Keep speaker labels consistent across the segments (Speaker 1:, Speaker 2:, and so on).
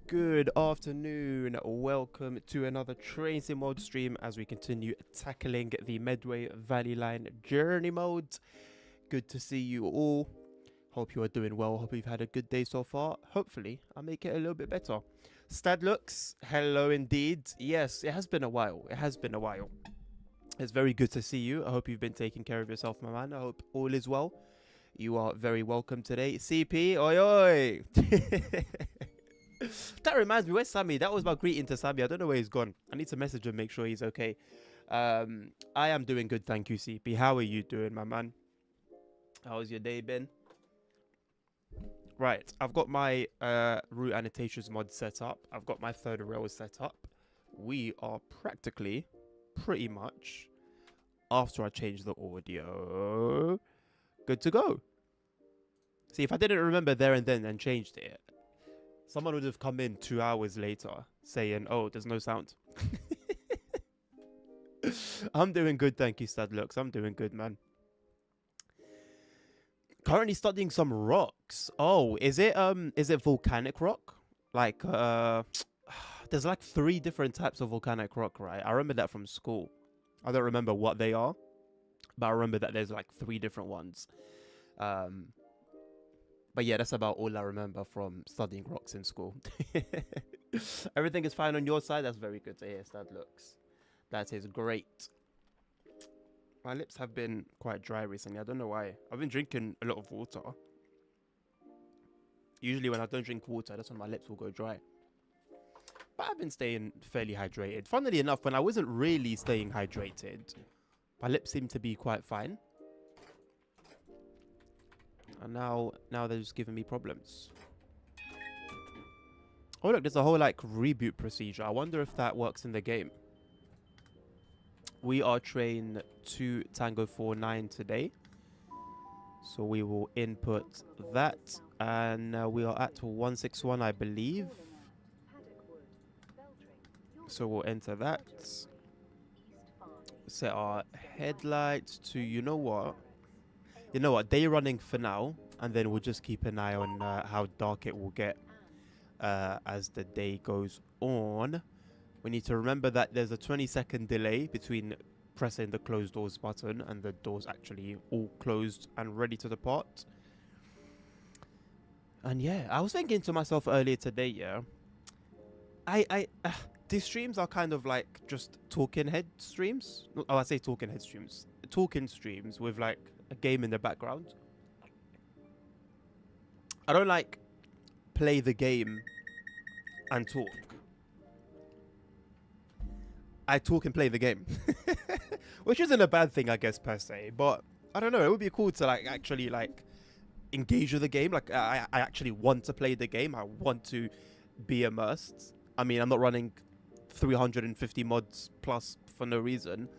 Speaker 1: Good afternoon. Welcome to another Tracing Mode stream as we continue tackling the Medway Valley Line journey mode. Good to see you all. Hope you are doing well. Hope you've had a good day so far. Hopefully, I'll make it a little bit better. Stad looks, hello indeed. Yes, it has been a while. It has been a while. It's very good to see you. I hope you've been taking care of yourself, my man. I hope all is well. You are very welcome today. CP, oi oi. That reminds me, where's Sammy? That was my greeting to Sammy. I don't know where he's gone. I need to message him, make sure he's okay. I am doing good, thank you, CP. How are you doing, my man? How's your day been? Right, I've got my root annotations mod set up. I've got my third rail set up. We are practically, pretty much, after I change the audio, good to go. See, if I didn't remember there and then and changed it, someone would have come in 2 hours later saying, oh, there's no sound. I'm doing good, thank you, Stadlux. I'm doing good, man. Currently studying some rocks. Oh, is it volcanic rock? Like there's like 3 different types of volcanic rock, right? I remember that from school. I don't remember what they are, but I remember that there's like 3 different ones. But yeah, that's about all I remember from studying rocks in school. Everything is fine on your side. That's very good to hear, Stadlux. That is great. My lips have been quite dry recently. I don't know why. I've been drinking a lot of water. Usually when I don't drink water, that's when my lips will go dry. But I've been staying fairly hydrated. Funnily enough, when I wasn't really staying hydrated, my lips seemed to be quite fine. And now they're just giving me problems. Oh look, there's a whole like reboot procedure. I wonder if that works in the game. We are train 2 Tango 49 today. So we will input that. And we are at 161, I believe. So we'll enter that. Set our headlights to, you know what? Day running for now. And then we'll just keep an eye on how dark it will get as the day goes on. We need to remember that there's a 20-second delay between pressing the close doors button and the doors actually all closed and ready to depart. And yeah, I was thinking to myself earlier today, yeah, these streams are kind of like just talking head streams. Oh, I say talking head streams. Talking streams with like a game in the background. I don't like play the game and talk. I talk and play the game. Which isn't a bad thing, I guess, per se. But I don't know, it would be cool to like actually like engage with the game. Like I actually want to play the game. I want to be immersed. I mean, I'm not running 350 mods plus for no reason.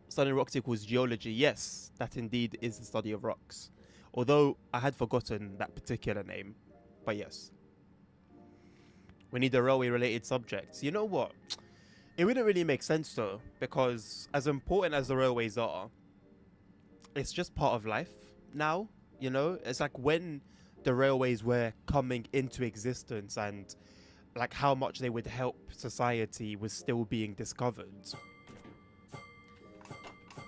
Speaker 1: Studying rocks equals geology. Yes, that indeed is the study of rocks. Although I had forgotten that particular name. But yes. We need the railway related subjects. You know what? It wouldn't really make sense though, because as important as the railways are, it's just part of life now, you know? It's like when the railways were coming into existence and like how much they would help society was still being discovered.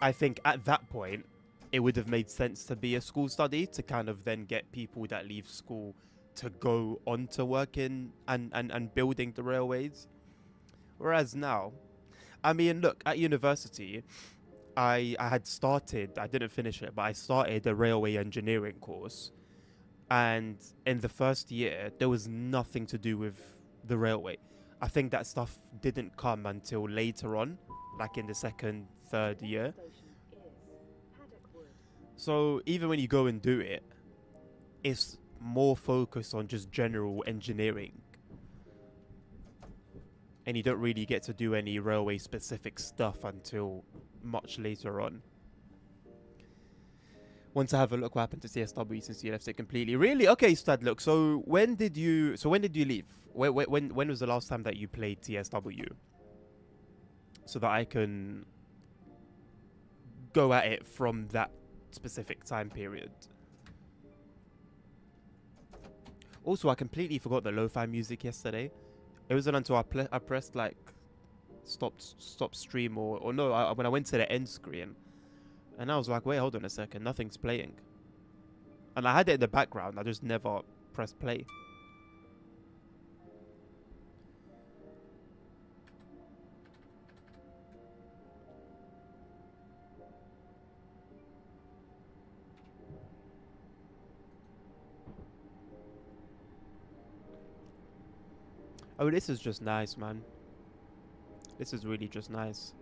Speaker 1: I think at that point, it would have made sense to be a school study to kind of then get people that leave school to go on to working and building the railways. Whereas now, I mean, look, at university, I had started, I didn't finish it, but I started a railway engineering course. And in the first year, there was nothing to do with the railway. I think that stuff didn't come until later on, like in the second, third year. So even when you go and do it, it's more focused on just general engineering. And you don't really get to do any railway specific stuff until much later on. Want to have a look what happened to CSW since you left it completely. Really? Okay, Stad, look. So when did you leave? When was the last time that you played TSW? So that I can go at it from that specific time period. Also, I completely forgot the lo-fi music yesterday. It wasn't until I pressed like stop stream or no, when I went to the end screen, and I was like, wait, hold on a second, nothing's playing. And I had it in the background, I just never pressed play. Oh, this is just nice, man. This is really just nice.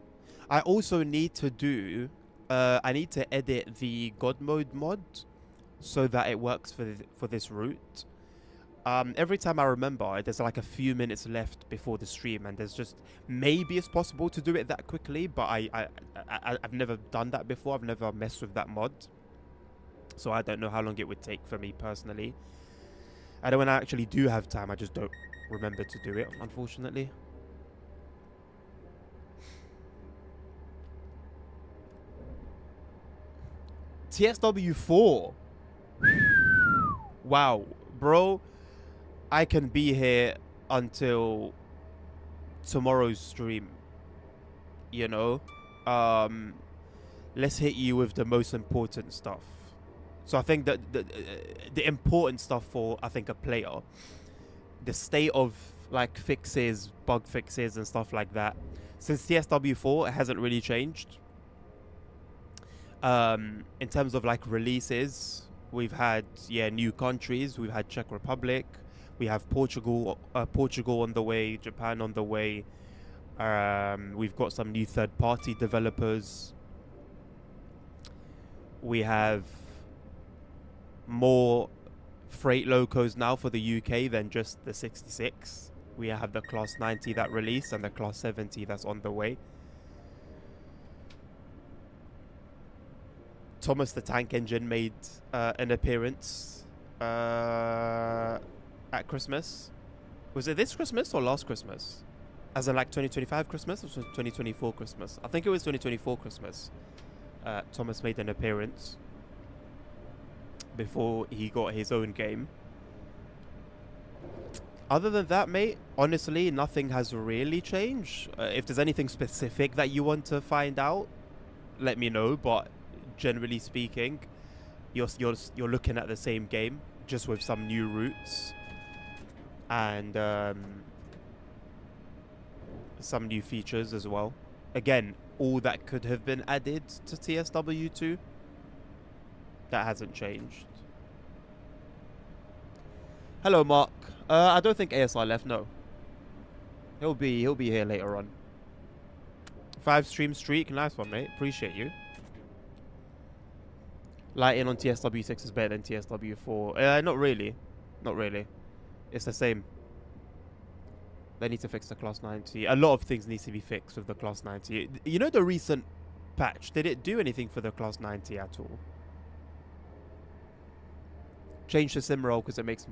Speaker 1: I also need to do... I need to edit the God Mode mod so that it works for this route. Every time I remember, there's like a few minutes left before the stream, and there's just... Maybe it's possible to do it that quickly, but I've never done that before. I've never messed with that mod. So I don't know how long it would take for me personally. And when I actually do have time, I just don't remember to do it, unfortunately. TSW4. Wow, bro. I can be here until tomorrow's stream. You know? Let's hit you with the most important stuff. So I think that the important stuff for, I think, a player, the state of like fixes, bug fixes and stuff like that. Since TSW4, it hasn't really changed. In terms of like releases, we've had new countries. We've had Czech Republic. We have Portugal on the way. Japan on the way. We've got some new third-party developers. We have more freight locos now for the UK than just the 66. We have the Class 90 that released and the Class 70 that's on the way. Thomas the Tank Engine made an appearance at Christmas. Was it this Christmas or last Christmas? As in like 2025 Christmas or 2024 Christmas? I think it was 2024 Christmas. Thomas made an appearance before he got his own game. Other than that, mate, honestly, nothing has really changed. If there's anything specific that you want to find out, let me know. But generally speaking, you're looking at the same game, just with some new routes and some new features as well. Again, all that could have been added to TSW2, that hasn't changed. Hello, Mark. I don't think ASR left. No, he'll be here later on. 5 stream streak, nice one, mate. Appreciate you. Lighting on TSW6 is better than TSW4. Not really. Not really. It's the same. They need to fix the Class 90. A lot of things need to be fixed with the Class 90. You know the recent patch, did it do anything for the Class 90 at all? Change to Simroll because it makes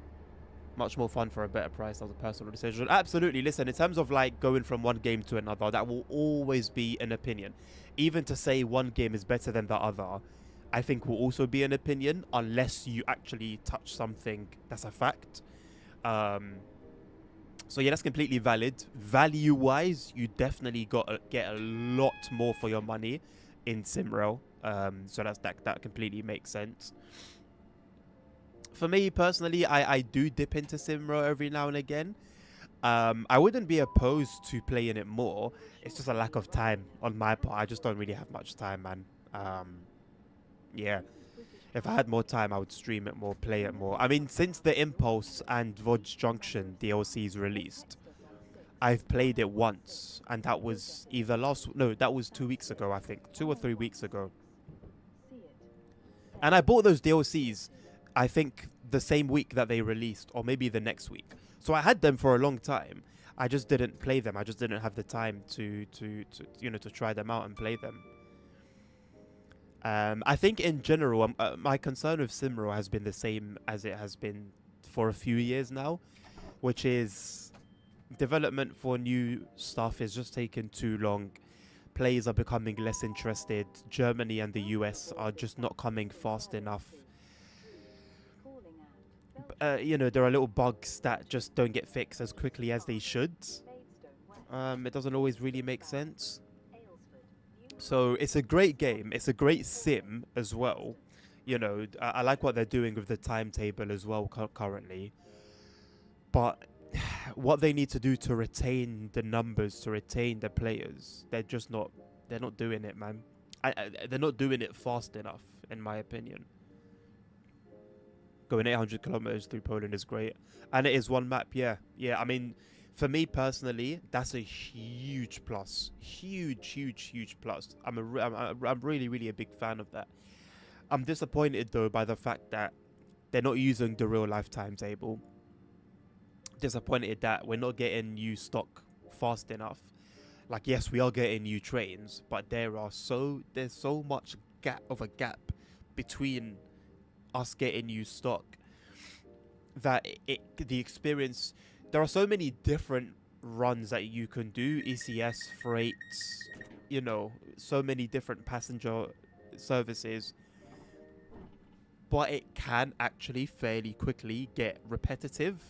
Speaker 1: much more fun for a better price as a personal decision. Absolutely. Listen, in terms of like going from one game to another, that will always be an opinion. Even to say one game is better than the other, I think will also be an opinion unless you actually touch something that's a fact. So yeah, that's completely valid. Value-wise, you definitely got to get a lot more for your money in Simrail. So that completely makes sense. For me personally, I do dip into Simrail every now and again. I wouldn't be opposed to playing it more. It's just a lack of time on my part. I just don't really have much time, man. Yeah. If I had more time, I would stream it more, play it more. I mean, since the Impulse and Vodge Junction DLCs released, I've played it once, and that was either that was 2 weeks ago, I think. 2 or 3 weeks ago. And I bought those DLCs, I think, the same week that they released, or maybe the next week. So I had them for a long time. I just didn't play them. I just didn't have the time to try them out and play them. I think in general, my concern with Simro has been the same as it has been for a few years now, which is development for new stuff is just taking too long. Players are becoming less interested. Germany and the US are just not coming fast enough. There are little bugs that just don't get fixed as quickly as they should. It doesn't always really make sense. So it's a great game. It's a great sim as well. I like what they're doing with the timetable as well currently. But what they need to do to retain the numbers, to retain the players, they're not doing it, man. They're not doing it fast enough, in my opinion. Going 800 kilometers through Poland is great. And it is one map, yeah. Yeah, I mean, for me personally, that's a huge plus. Huge plus. I'm really, really a big fan of that. I'm disappointed, though, by the fact that they're not using the real-life timetable. Disappointed that we're not getting new stock fast enough. Like, yes, we are getting new trains, but there's so much gap between us getting new stock that the experience. There are so many different runs that you can do, ECS, freights, so many different passenger services. But it can actually fairly quickly get repetitive.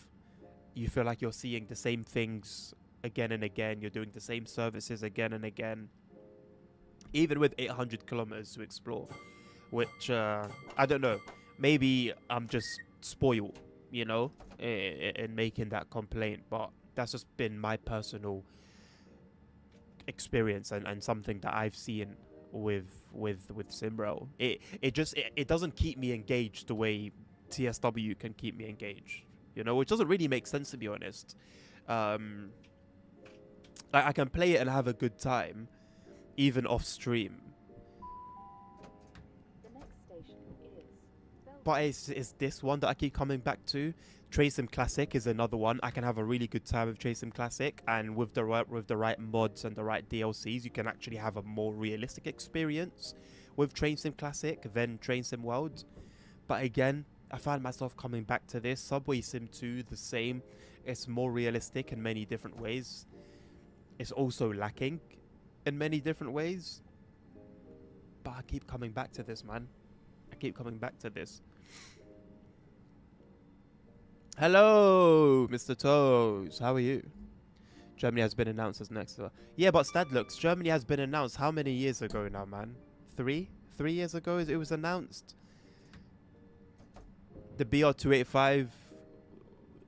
Speaker 1: You feel like you're seeing the same things again and again. You're doing the same services again and again. Even with 800 kilometers to explore. Which, I don't know. Maybe I'm just spoiled, in making that complaint, but that's just been my personal experience and something that I've seen with Simro. It doesn't keep me engaged the way TSW can keep me engaged. You know, which doesn't really make sense, to be honest. I can play it and have a good time, even off stream. But it's this one that I keep coming back to. Train Sim Classic is another one. I can have a really good time with Train Sim Classic, and with the right mods and the right DLCs, you can actually have a more realistic experience with Train Sim Classic than Train Sim World. But again, I find myself coming back to this. Subway Sim 2, the same. It's more realistic in many different ways. It's also lacking in many different ways. But I keep coming back to this, man. I keep coming back to this. Hello, Mr. Toes. How are you? Germany has been announced as next. Yeah, but Stadlux, Germany has been announced how many years ago now, man? 3 years ago it was announced. The BR285,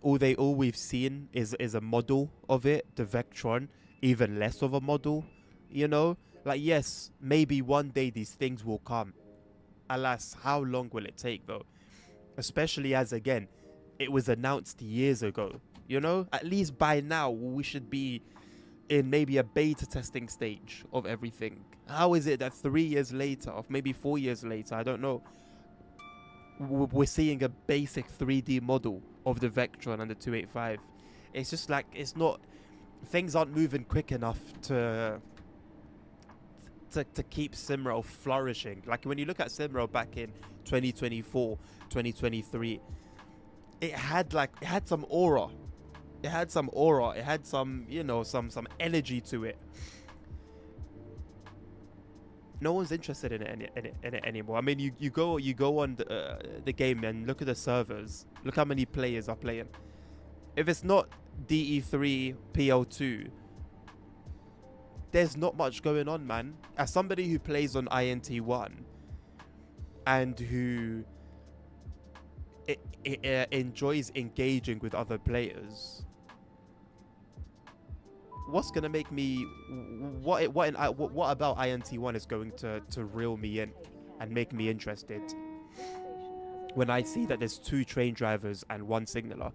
Speaker 1: all we've seen is a model of it. The Vectron, even less of a model. You know, like, yes, maybe one day these things will come. Alas, how long will it take though? Especially as, again, it was announced years ago. You know, at least by now we should be in maybe a beta testing stage of everything. How is it that 3 years later, or maybe 4 years later, I don't know, we're seeing a basic 3D model of the Vectron and the 285? It's just like, it's not, things aren't moving quick enough to keep Simro flourishing. Like, when you look at Simro back in 2024, 2023, it had some aura. It had some aura. It had some, you know, some energy to it. No one's interested in it anymore. I mean, you go on the game and look at the servers. Look how many players are playing. If it's not DE3 PL2, there's not much going on, man. As somebody who plays on INT1 and who enjoys engaging with other players, what's gonna make me what about INT1 is going to reel me in and make me interested when I see that there's 2 train drivers and 1 signaler?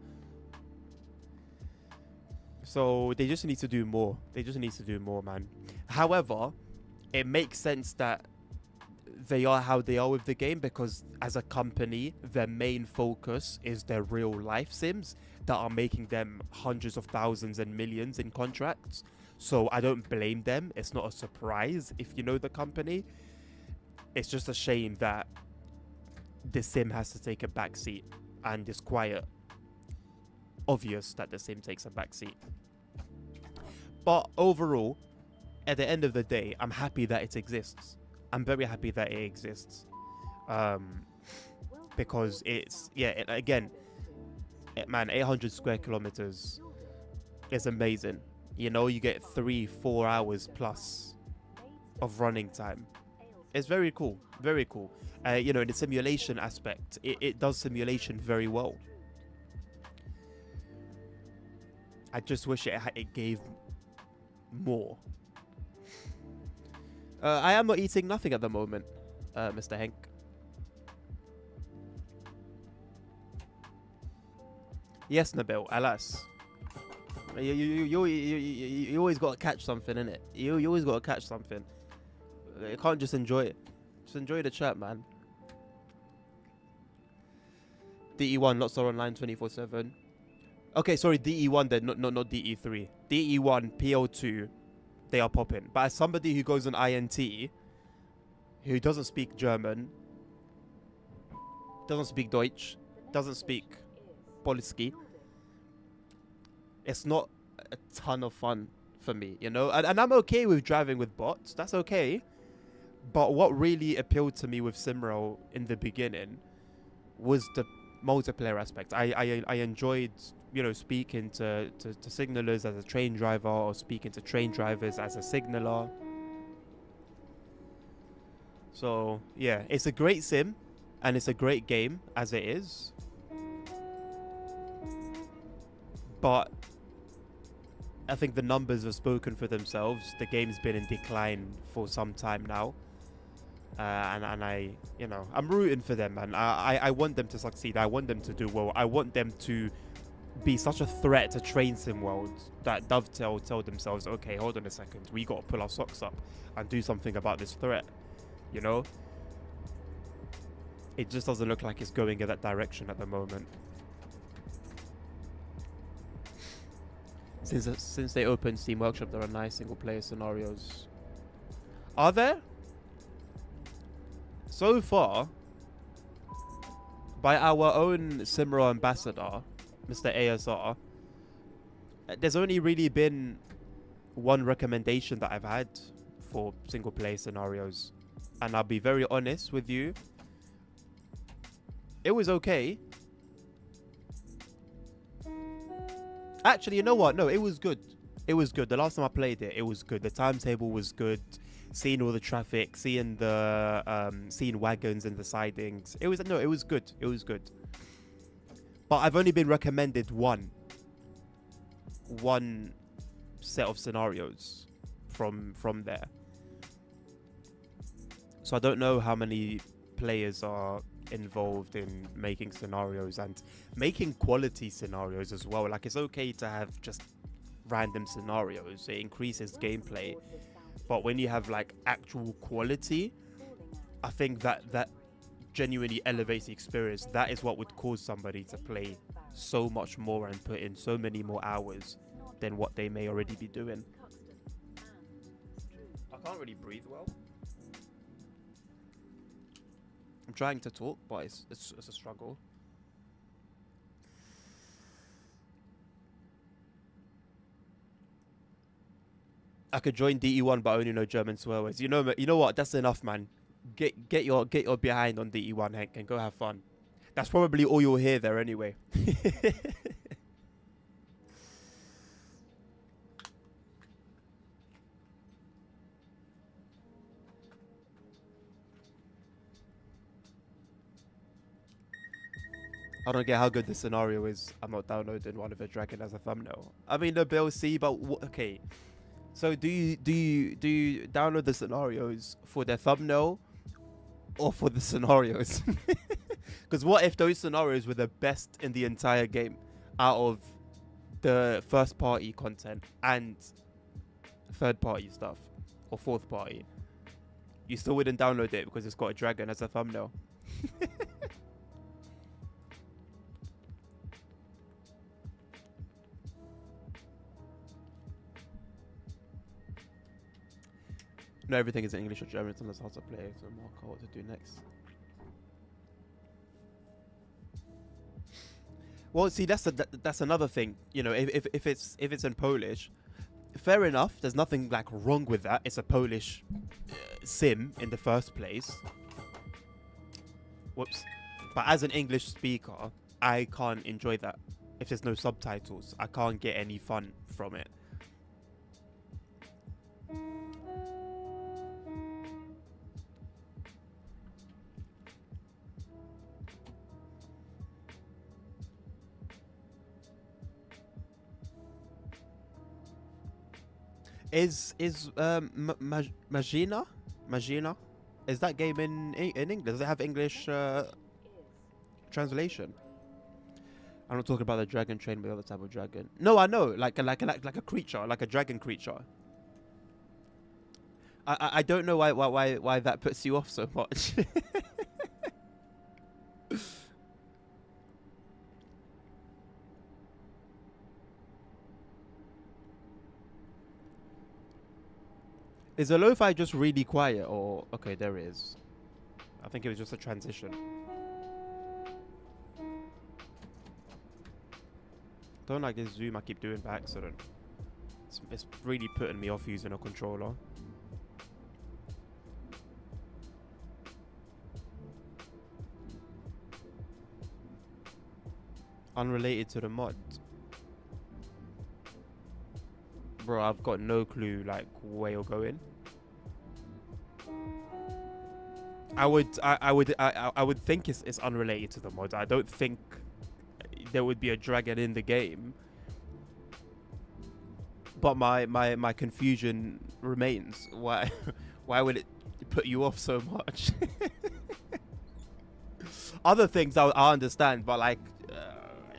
Speaker 1: So they just need to do more. They just need to do more, man. However, it makes sense that they are how they are with the game, because as a company, their main focus is their real life sims that are making them hundreds of thousands and millions in contracts. So I don't blame them. It's not a surprise if you know the company. It's just a shame that the sim has to take a backseat, and it's quite obvious that the sim takes a backseat. But overall, at the end of the day, I'm happy that it exists. I'm very happy that it exists, because it's, yeah, again, man, 800 square kilometers is amazing. You know, you get 3-4 hours plus of running time. It's very cool, very cool. You know, in the simulation aspect, it does simulation very well. I just wish it gave more. I am not eating nothing at the moment, Mr. Henk. Yes, Nabil, alas. You always got to catch something, innit? You always got to catch something. You can't just enjoy it. Just enjoy the chat, man. DE1, not so online 24/7. Okay, sorry, DE1 then, not DE3. DE1, PO2, they are popping. But as somebody who goes on INT, who doesn't speak German, doesn't speak Deutsch, doesn't speak Polski, it's not a ton of fun for me, you know? And I'm okay with driving with bots, that's okay. But what really appealed to me with Simro in the beginning was the multiplayer aspect. I enjoyed, you know, speaking to signalers as a train driver, or speaking to train drivers as a signaler. So yeah, it's a great sim and it's a great game as it is, but I think the numbers have spoken for themselves. The game's been in decline for some time now, And I, you know, I'm rooting for them, man. I want them to succeed. I want them to do well. I want them to be such a threat to train sim world that Dovetail tell themselves, okay, hold on a second, we got to pull our socks up and do something about this threat. You know, it just doesn't look like it's going in that direction at the moment. Since they opened Steam Workshop, there are nice single player scenarios. Are there? So far, by our own Simra ambassador, Mr. ASR, there's only really been one recommendation that I've had for single player scenarios. And I'll be very honest with you, it was okay. Actually, you know what? No, it was good. It was good. The last time I played it, it was good. The timetable was good. Seeing all the traffic, seeing the seeing wagons and the sidings. It was it was good. It was good. But I've only been recommended one set of scenarios from there. So I don't know how many players are involved in making scenarios and making quality scenarios as well. Like, it's okay to have just random scenarios. It increases gameplay. But when you have like actual quality, I think that genuinely elevates the experience. That is what would cause somebody to play so much more and put in so many more hours than what they may already be doing. I can't really breathe well. I'm trying to talk, but it's a struggle. I could join DE1, but I only know German swear words. You know what? That's enough, man. Get your behind on DE1, Hank, and go have fun. That's probably all you'll hear there anyway. I don't get how good the scenario is. I'm not downloading one of a dragon as a thumbnail. I mean, the Bill C, but okay. So do you download the scenarios for their thumbnail or for the scenarios? Because what if those scenarios were the best in the entire game out of the first party content and third party stuff or fourth party? You still wouldn't download it because it's got a dragon as a thumbnail. No, everything is in English or German unless how to play, so mark out what to do next. Well, see, that's another thing. You know, if it's in Polish, fair enough. There's nothing like wrong with that. It's a Polish sim in the first place. Whoops. But as an English speaker, I can't enjoy that. If there's no subtitles, I can't get any fun from it. Is Magina? Is that game in English? Does it have English translation? I'm not talking about the dragon train, but the other type of dragon. No, I know, like a creature, like a dragon creature. I don't know why that puts you off so much. Is the lo-fi just really quiet or... Okay, there it is. I think it was just a transition. Don't like this zoom I keep doing by accident. It's really putting me off using a controller. Unrelated to the mod. Bro, I've got no clue like where you're going. I would think it's unrelated to the mod. I don't think there would be a dragon in the game. But my confusion remains. Why would it put you off so much. Other things I understand, but like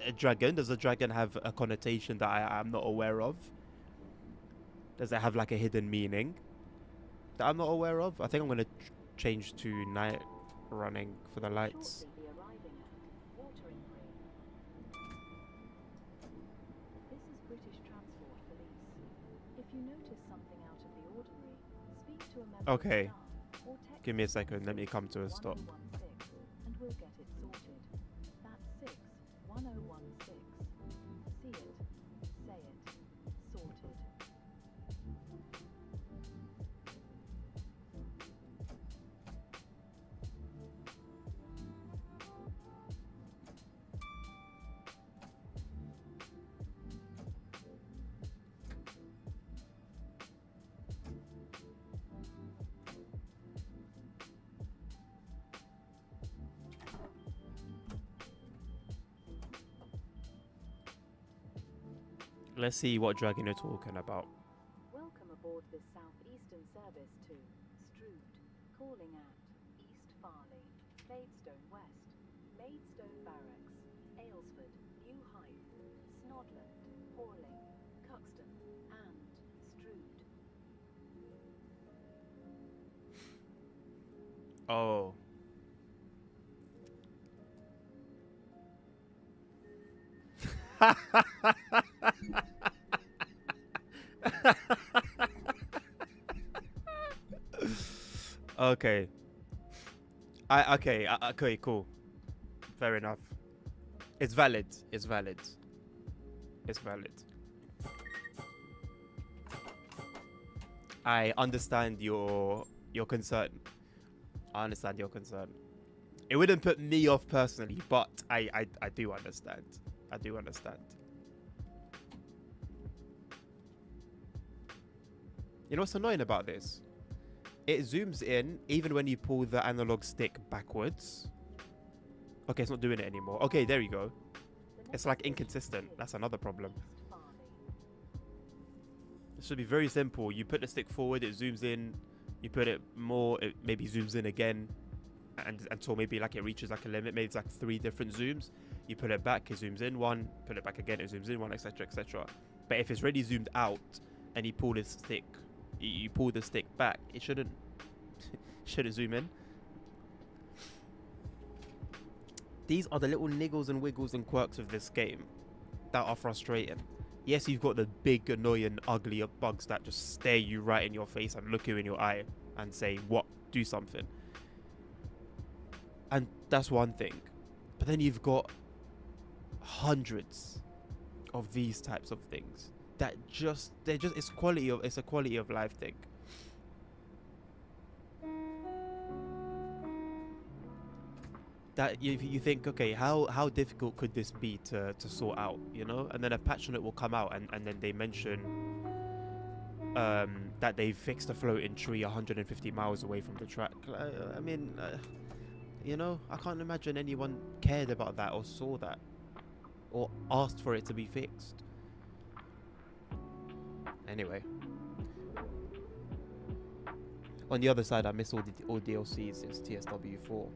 Speaker 1: a dragon, does a dragon have a connotation that I'm not aware of? Does it have like a hidden meaning that I'm not aware of? I think I'm going to change to night running for the lights. Okay. Give me a second. Let me come to a stop.
Speaker 2: And we'll get it sorted. That's 61016. See it, say it, sorted.
Speaker 1: Let's see what dragon you're talking about.
Speaker 2: Welcome aboard this southeastern service to Strood, calling at East Farley, Maidstone West, Maidstone Barracks, Aylesford, New Hythe, Snodland, Horling, Cuxton, and Strood.
Speaker 1: Oh. Okay. Okay, cool. Fair enough. It's valid. It's valid. It's valid. I understand your concern. I understand your concern. It wouldn't put me off personally, but I do understand. I do understand. You know what's annoying about this? It zooms in even when you pull the analog stick backwards. Okay, it's not doing it anymore. Okay, there you go. It's like inconsistent. That's another problem. It should be very simple. You put the stick forward, it zooms in. You put it more, it maybe zooms in again. And until maybe like it reaches like a limit. Maybe it's like 3 different zooms. You put it back, it zooms in one. Put it back again, it zooms in one, etc, etc. But if it's already zoomed out and you pull this stick, you pull the stick back, it shouldn't zoom in. These are the little niggles and wiggles and quirks of this game that are frustrating. Yes, you've got the big, annoying, ugly bugs that just stare you right in your face and look you in your eye and say, what? Do something. And that's one thing. But then you've got hundreds of these types of things that it's a quality of life thing. That you think, okay, how difficult could this be to sort out, you know? And then a patch on it will come out and then they mention that they fixed a floating tree 150 miles away from the track. I mean, you know, I can't imagine anyone cared about that or saw that or asked for it to be fixed. Anyway, on the other side, I miss all DLCs since TSW4.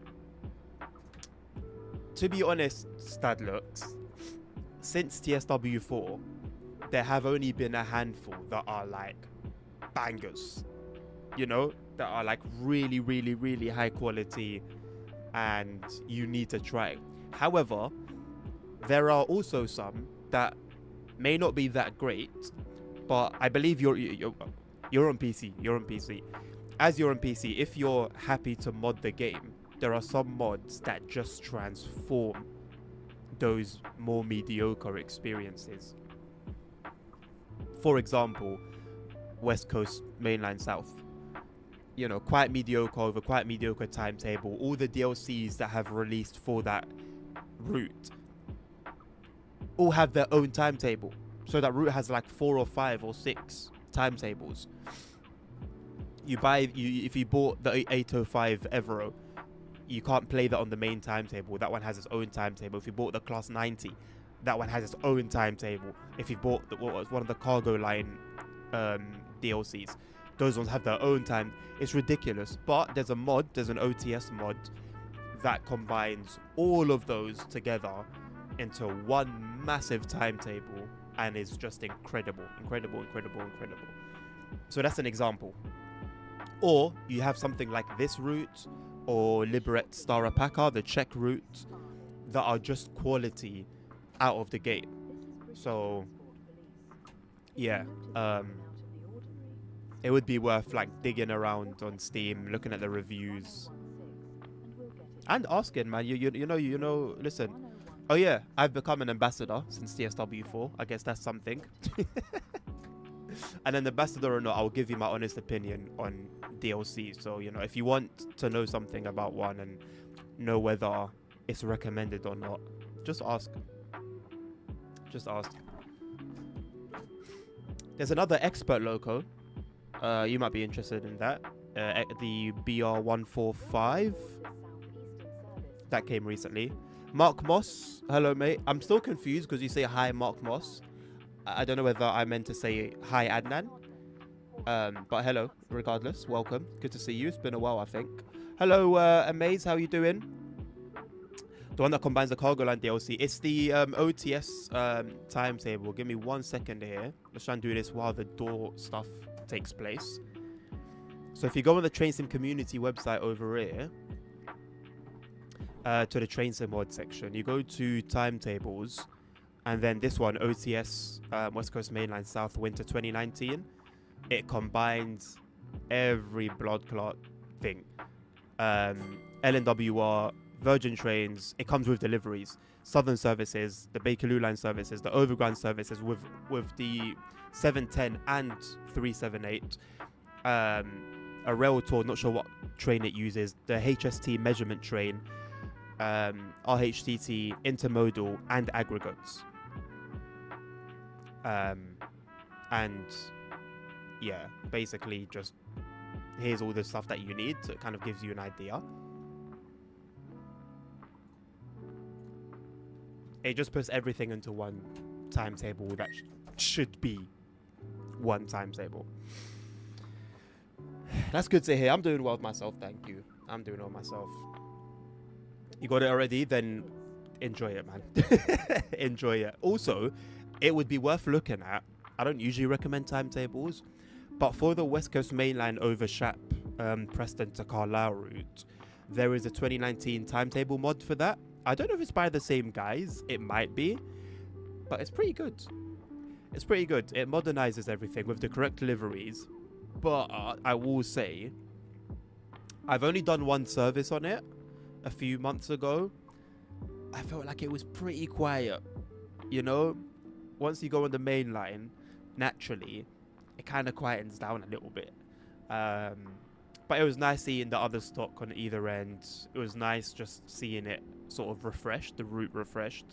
Speaker 1: To be honest, Stadlux, since TSW4, there have only been a handful that are like bangers, you know, that are like really, really, really high quality and you need to try. However, there are also some that may not be that great, but I believe you're on PC. You're on PC. As you're on PC, if you're happy to mod the game, there are some mods that just transform those more mediocre experiences. For example, West Coast Mainline South. You know, quite mediocre over quite mediocre timetable. All the DLCs that have released for that route all have their own timetable. So that route has like 4 or 5 or 6 timetables. If you bought the 805 Evero, you can't play that on the main timetable. That one has its own timetable. If you bought the Class 90, that one has its own timetable. If you bought one of the cargo line DLCs, Those ones have their own time. It's ridiculous. But there's a mod, there's an OTS mod that combines all of those together into one massive timetable and is just incredible. So that's an example. Or you have something like this route or Liberec Stara Paca, the Czech route, that are just quality out of the gate. So yeah, it would be worth like digging around on Steam, looking at the reviews, and asking, man. You know. Listen. Oh yeah, I've become an ambassador since TSW4. I guess that's something. And an ambassador or not, I'll give you my honest opinion on DLC. So if you want to know something about one and know whether it's recommended or not, just ask. Just ask. There's another expert loco. You might be interested in that. The BR145 that came recently. Mark Moss, hello mate. I'm still confused because you say hi Mark Moss. I don't know whether I meant to say hi Adnan. But hello, regardless. Welcome. Good to see you. It's been a while, I think. Hello, Amaze. How you doing? The one that combines the cargo line DLC. It's the OTS timetable. Give me 1 second here. Let's try and do this while the door stuff takes place. So if you go on the Train Sim community website over here, to the Train Sim mod section, you go to timetables, and then this one, OTS West Coast Mainline South Winter 2019. It combines every blood clot thing. LNWR, Virgin Trains. It comes with deliveries, Southern services, the Bakerloo line services, the Overground services with the 710 and 378. A rail tour, not sure what train it uses. The HST measurement train, RHTT, intermodal, and aggregates. And yeah, basically just here's all the stuff that you need, so it kind of gives you an idea. It just puts everything into one timetable that should be one timetable. That's good to hear. I'm doing well with myself, thank you. I'm doing well myself. You got it already? Then enjoy it, man. Enjoy it. Also, it would be worth looking at. I don't usually recommend timetables, but for the West Coast Mainline over Shap, Preston to Carlisle route, there is a 2019 timetable mod for that. I don't know if it's by the same guys. It might be, but it's pretty good. It's pretty good. It modernizes everything with the correct deliveries. But I will say, I've only done one service on it a few months ago. I felt like it was pretty quiet. Once you go on the main line, naturally, it kind of quietens down a little bit. But it was nice seeing the other stock on either end. It was nice just seeing it sort of refreshed, the route refreshed,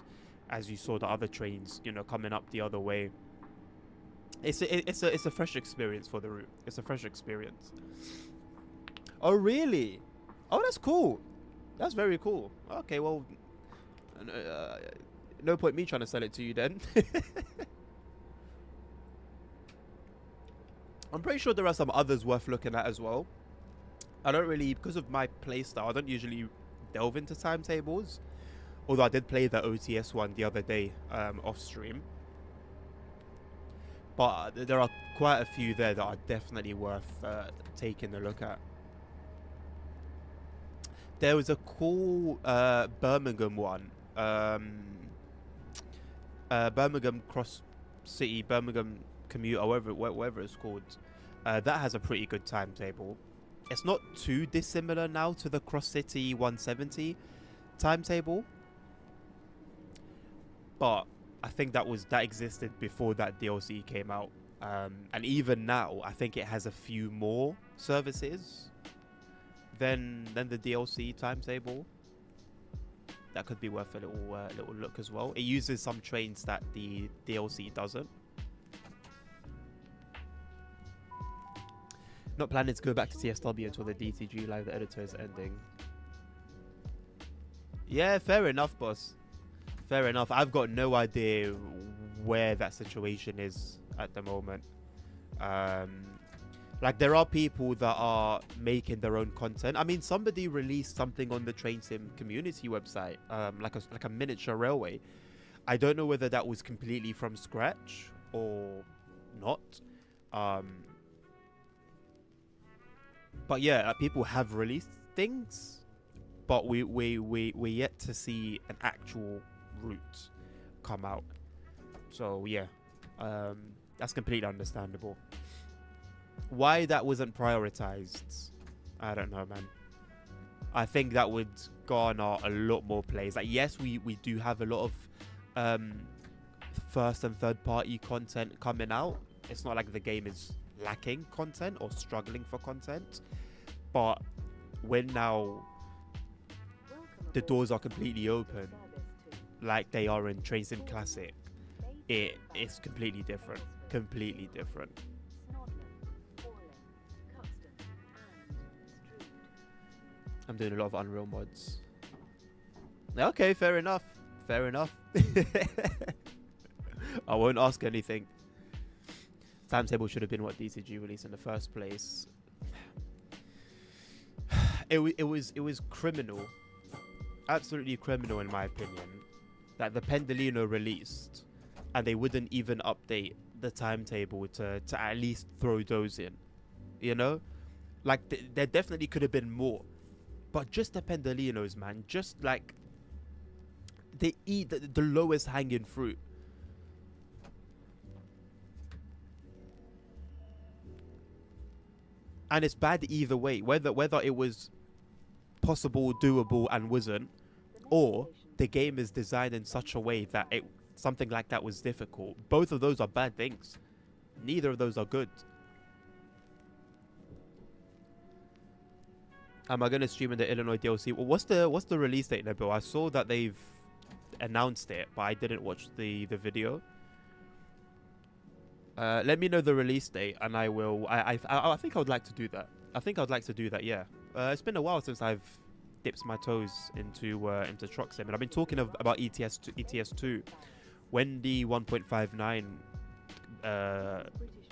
Speaker 1: as you saw the other trains, coming up the other way. It's a fresh experience for the route. It's a fresh experience. Oh really? Oh, that's cool. That's very cool. Okay, well, no point me trying to sell it to you then. I'm pretty sure there are some others worth looking at as well. I don't really, because of my playstyle, I don't usually delve into timetables. Although I did play the OTS one the other day off stream. But there are quite a few there that are definitely worth taking a look at. There was a cool Birmingham one. Birmingham Cross City, Birmingham Commute, or whatever it's called. That has a pretty good timetable. It's not too dissimilar now to the Cross City 170 timetable. But I think that existed before that DLC came out. And even now, I think it has a few more services than the DLC timetable. That could be worth a little look as well. It uses some trains that the DLC doesn't. Not planning to go back to TSW until the DTG live the editor is ending. Yeah, fair enough, boss. Fair enough. I've got no idea where that situation is at the moment. Like, there are people that are making their own content. I mean, somebody released something on the Train Sim community website, like a miniature railway. I don't know whether that was completely from scratch or not. Um, but yeah, people have released things, but we're yet to see an actual route come out. So yeah, that's completely understandable. Why that wasn't prioritized, I don't know, man. I think that would garner a lot more plays. Like, yes, we do have a lot of first and third party content coming out. It's not like the game is lacking content or struggling for content, but when now the doors are completely open, like they are in Train Sim Classic, it's completely different. Completely different. I'm doing a lot of Unreal mods. Okay, fair enough. Fair enough. I won't ask anything. Timetable should have been what DCG released in the first place. It was criminal, absolutely criminal in my opinion, that the Pendolino released and they wouldn't even update the timetable to at least throw those in. You know, like there definitely could have been more, but just the Pendolinos, man, just like they eat the lowest hanging fruit. And it's bad either way, whether it was possible, doable, and wasn't, or the game is designed in such a way that something like that was difficult. Both of those are bad things. Neither of those are good. Am I gonna stream in the Illinois DLC? Well, what's the release date, Nabil? I saw that they've announced it, but I didn't watch the video. Let me know the release date, and I will. I think I would like to do that. I think I'd like to do that. Yeah. It's been a while since I've dipped my toes into Truck Sim, and I've been talking about ETS2 when the 1.59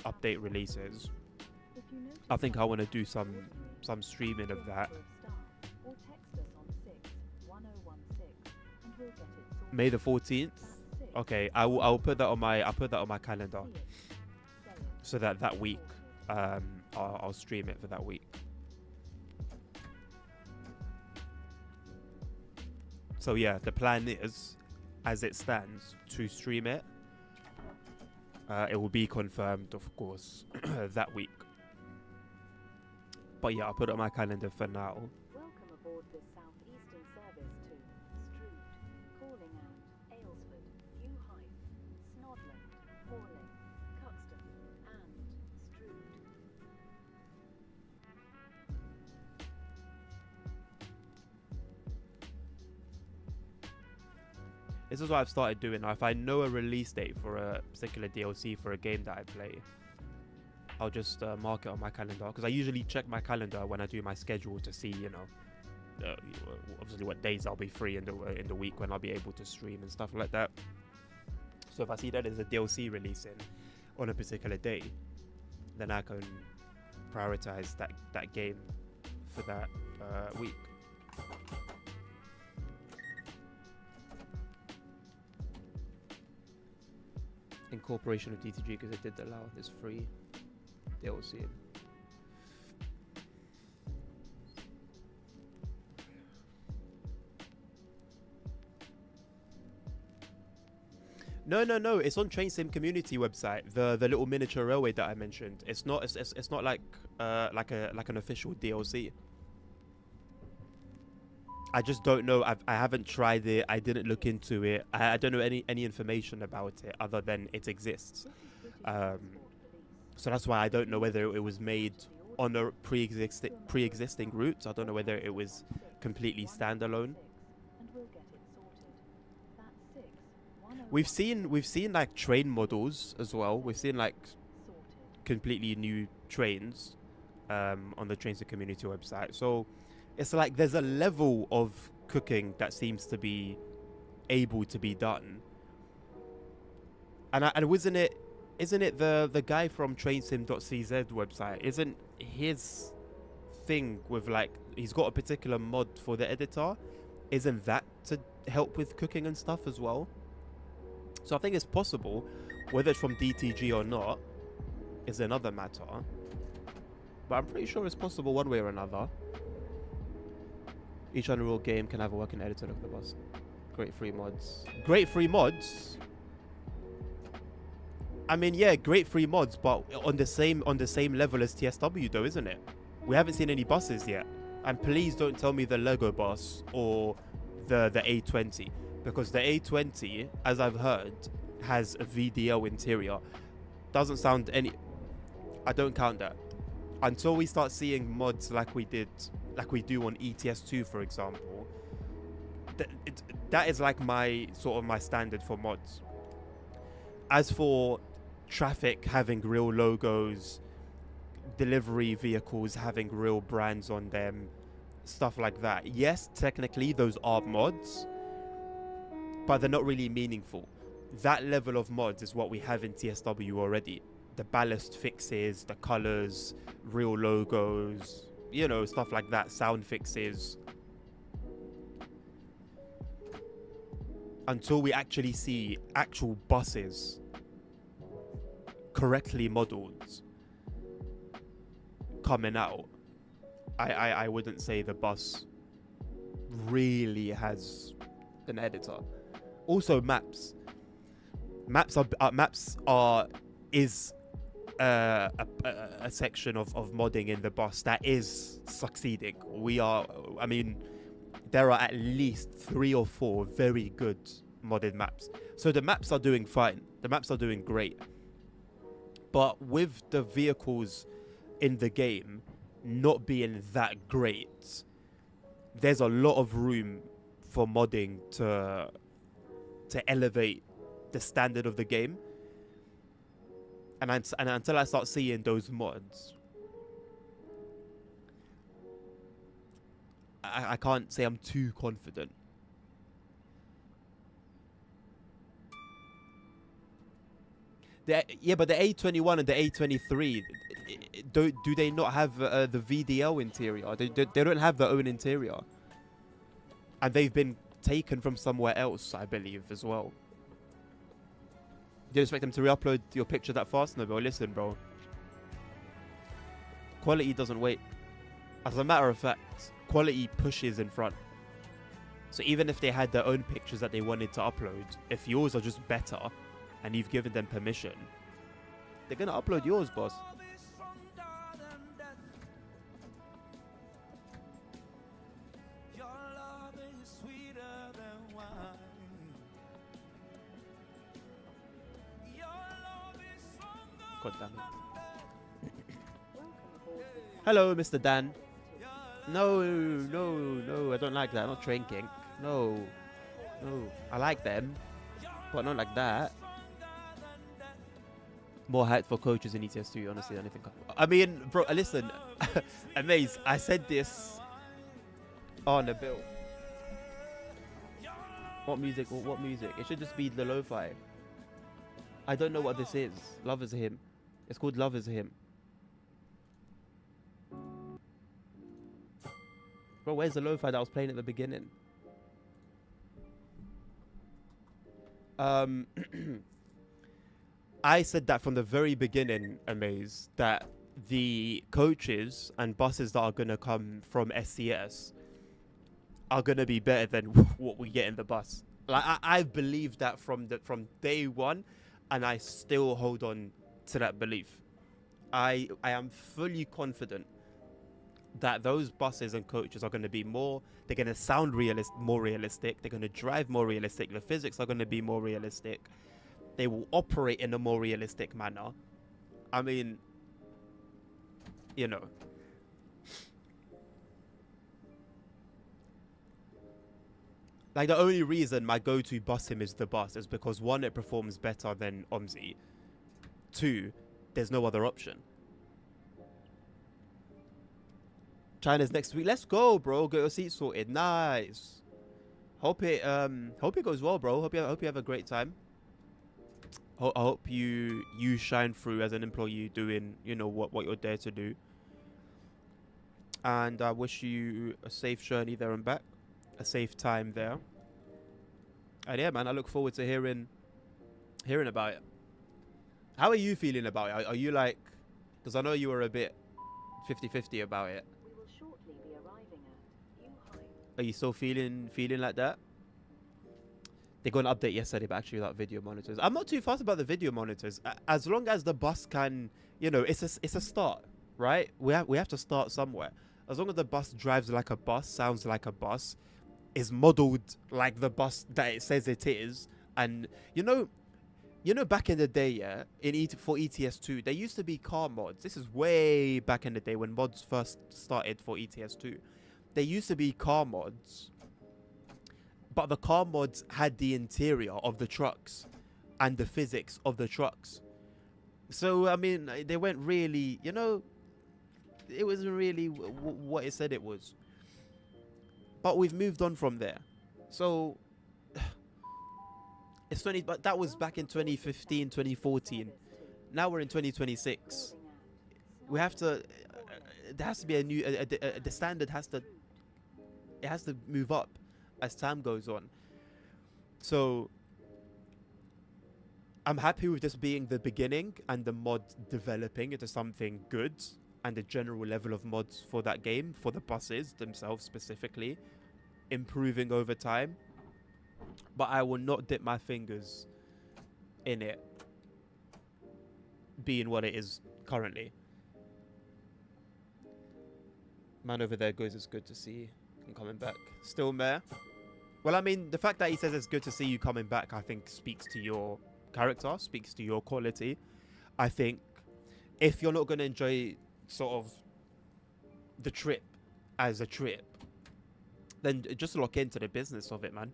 Speaker 1: update releases. I think I want to do some streaming of that. May the 14th. Okay, I'll put that on my calendar, so that week I'll stream it for that week. So yeah, the plan is, as it stands, to stream it. It will be confirmed, of course, that week. But yeah, I'll put it on my calendar for now.
Speaker 2: Welcome aboard this southeastern service to Strood, calling at Aylesford, New Hythe, Snodland, Horling, Cuxton, and Strood.
Speaker 1: This is what I've started doing now. If I know a release date for a particular DLC for a game that I play, I'll just mark it on my calendar, because I usually check my calendar when I do my schedule to see, obviously what days I'll be free in the week when I'll be able to stream and stuff like that. So if I see that there's a DLC releasing on a particular day, then I can prioritize that game for that week. Incorporation of DTG, because it did allow this free DLC. No. It's on Train Sim community website. The little miniature railway that I mentioned. It's not. It's not like an official DLC. I just don't know. I haven't tried it. I didn't look into it. I don't know any information about it other than it exists. So that's why I don't know whether it was made on a pre-existing route. I don't know whether it was completely standalone. We've seen like train models as well. We've seen like completely new trains on the Trains and Community website. So it's like there's a level of cooking that seems to be able to be done. And wasn't it isn't it the guy from trainsim.cz website? Isn't his thing with like he's got a particular mod for the editor? Isn't that to help with cooking and stuff as well? So I think it's possible. Whether it's from DTG or not is another matter. But I'm pretty sure it's possible one way or another. Each Unreal game can have a working editor. Look at the boss. Great free mods. Great free mods? I mean, yeah, great free mods, but on the same level as TSW though, isn't it? We haven't seen any buses yet. And please don't tell me the Lego bus or the A20. Because the A20, as I've heard, has a VDL interior. Doesn't sound any... I don't count that. Until we start seeing mods like we do on ETS2, for example. That is like my standard for mods. As for traffic having real logos, delivery vehicles having real brands on them, stuff like that. Yes, technically those are mods, but they're not really meaningful. That level of mods is what we have in TSW already. The ballast fixes, the colors, real logos, you know, stuff like that, sound fixes. Until we actually see actual buses correctly modeled coming out, I wouldn't say the bus really has an editor. Also, maps is a section of modding in the bus that is succeeding. I mean, there are at least 3 or 4 very good modded maps. So the maps are doing fine. The maps are doing great. But with the vehicles in the game not being that great, there's a lot of room for modding to elevate the standard of the game. And until I start seeing those mods, I can't say I'm too confident. Yeah, but the A21 and the A23, do they not have the VDL interior? They don't have their own interior. And they've been taken from somewhere else, I believe, as well. Do you expect them to re-upload your picture that fast? No, bro. Listen, bro. Quality doesn't wait. As a matter of fact, quality pushes in front. So even if they had their own pictures that they wanted to upload, if yours are just better and you've given them permission, they're going to upload yours, boss. God damn it. Hello, Mr. Dan. No, I don't like that. Not train king. No. I like them, but not like that. More hype for coaches in ETS2, honestly, than anything. I mean, bro, listen. Amaze, I said this on a bill. What music? It should just be the lo-fi. I don't know what this is. Love is a Hymn. It's called Love is a Hymn. Bro, where's the lo-fi that I was playing at the beginning? I said that from the very beginning, Amaze, that the coaches and buses that are going to come from SCS are going to be better than what we get in the bus. Like, I believed that from day one, and I still hold on to that belief. I am fully confident that those buses and coaches are going to be they're going to sound more realistic, they're going to drive more realistic, the physics are going to be more realistic, they will operate in a more realistic manner. I mean, you know. Like, the only reason my go-to bus sim is the bus is because, 1, it performs better than OMSI. 2, there's no other option. China's next week. Let's go, bro. Get your seat sorted. Nice. Hope it goes well, bro. Hope you have a great time. I hope you shine through as an employee, doing what you're there to do. And I wish you a safe journey there and back, a safe time there. And yeah, man, I look forward to hearing about it. How are you feeling about it? Are you like, because I know you were a bit 50-50 about it.
Speaker 2: We will shortly be arriving at U High.
Speaker 1: Are you still feeling like that? They got an update yesterday, but actually without video monitors. I'm not too fussed about the video monitors, as long as the bus can, it's a start, right? We have to start somewhere. As long as the bus drives like a bus, sounds like a bus, is modeled like the bus that it says it is, and back in the day, yeah, for ETS2, there used to be car mods. This is way back in the day when mods first started for ETS2. There used to be car mods, but the car mods had the interior of the trucks and the physics of the trucks. So, I mean, they weren't really, it wasn't really what it said it was. But we've moved on from there. So, it's but that was back in 2015, 2014. Now we're in 2026. We have to, there has to be a new, the standard has to move up as time goes on. So I'm happy with this being the beginning and the mod developing into something good, and the general level of mods for that game, for the buses themselves specifically, improving over time. But I will not dip my fingers in it being what it is currently. Man over there goes, it's good to see him coming back. Still Mayor. Well, I mean, the fact that he says it's good to see you coming back, I think speaks to your character, speaks to your quality. I think if you're not going to enjoy sort of the trip as a trip, then just lock into the business of it, man.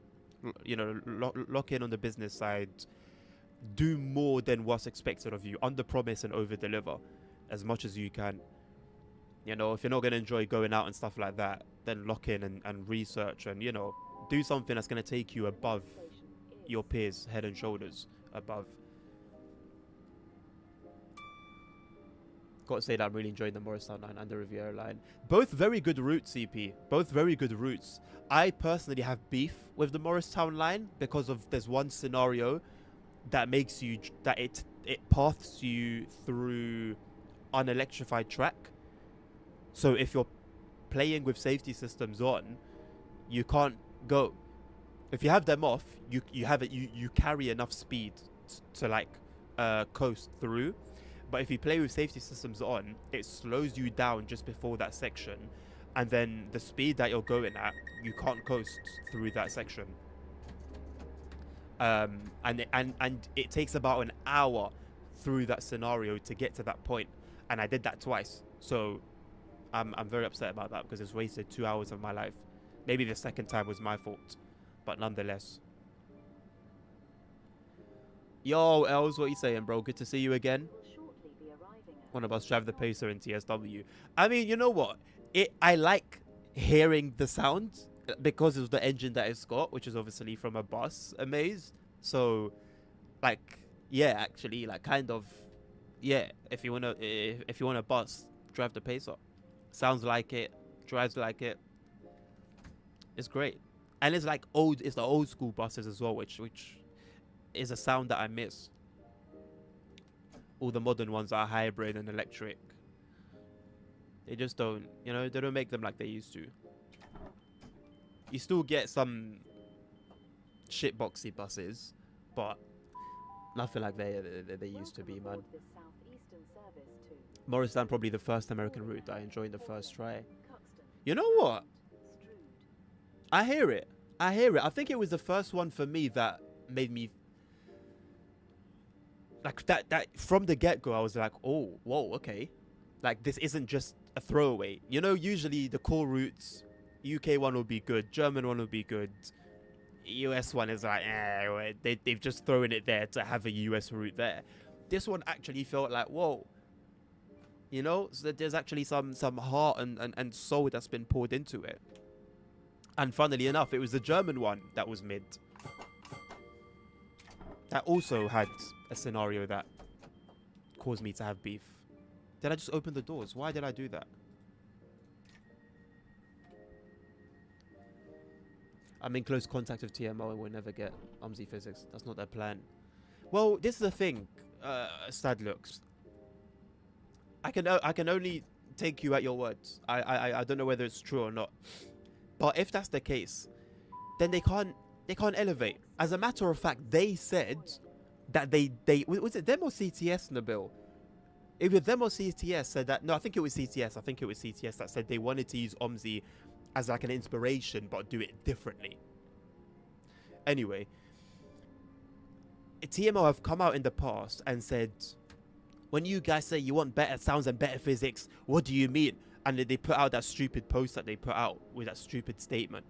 Speaker 1: Lock in on the business side. Do more than what's expected of you. Under promise and over deliver as much as you can. If you're not going to enjoy going out and stuff like that, then lock in and research and, do something that's going to take you above your peers, head and shoulders above. Got to say that I'm really enjoying the Morristown line and the Riviera line. Both very good routes, CP. Both very good routes. I personally have beef with the Morristown line because of there's one scenario that makes you that it paths you through unelectrified track. So if you're playing with safety systems on, you can't go. If you have them off, you carry enough speed to like coast through. But if you play with safety systems on, it slows you down just before that section, and then the speed that you're going at, you can't coast through that section. And it takes about an hour through that scenario to get to that point, and I did that twice. So I'm very upset about that because it's wasted 2 hours of my life. Maybe the second time was my fault, but nonetheless. Yo, Els, what are you saying, bro? Good to see you again. One of us drive the Pacer in TSW. I mean, you know what? I like hearing the sound because of the engine that it's got, which is obviously from a bus, a maze. So, like, yeah, actually, like, kind of, yeah. If you want a bus, drive the Pacer. Sounds like it, drives like it. It's great, and it's like old. It's the old school buses as well, which is a sound that I miss. All the modern ones are hybrid and electric. They just don't, they don't make them like they used to. You still get some shitboxy buses, but nothing like they used to be, man. Morristown probably the first American route that I enjoyed the first try. You know what? I hear it. I think it was the first one for me that made me like that from the get-go. I was like, oh, whoa, okay, like this isn't just a throwaway. Usually the core routes, UK one will be good, German one will be good, US one is like, they've just thrown it there to have a US route there. This one actually felt like, whoa, so there's actually some heart and soul that's been poured into it. And funnily enough, it was the German one that was mid that also had a scenario that caused me to have beef. Did I just open the doors? Why did I do that? I'm in close contact with TMO and we'll never get UMSI physics. That's not their plan. Well, this is the thing, Sad Looks. I can only take you at your words. I don't know whether it's true or not. But if that's the case, then they can't elevate. As a matter of fact, they said that they was it them or CTS, Nabil? It was them or CTS said that. No, I think it was CTS. I think it was CTS that said they wanted to use OMSI as like an inspiration, but do it differently. Anyway, TMO have come out in the past and said, when you guys say you want better sounds and better physics, what do you mean? And they put out that stupid post that they put out with that stupid statement.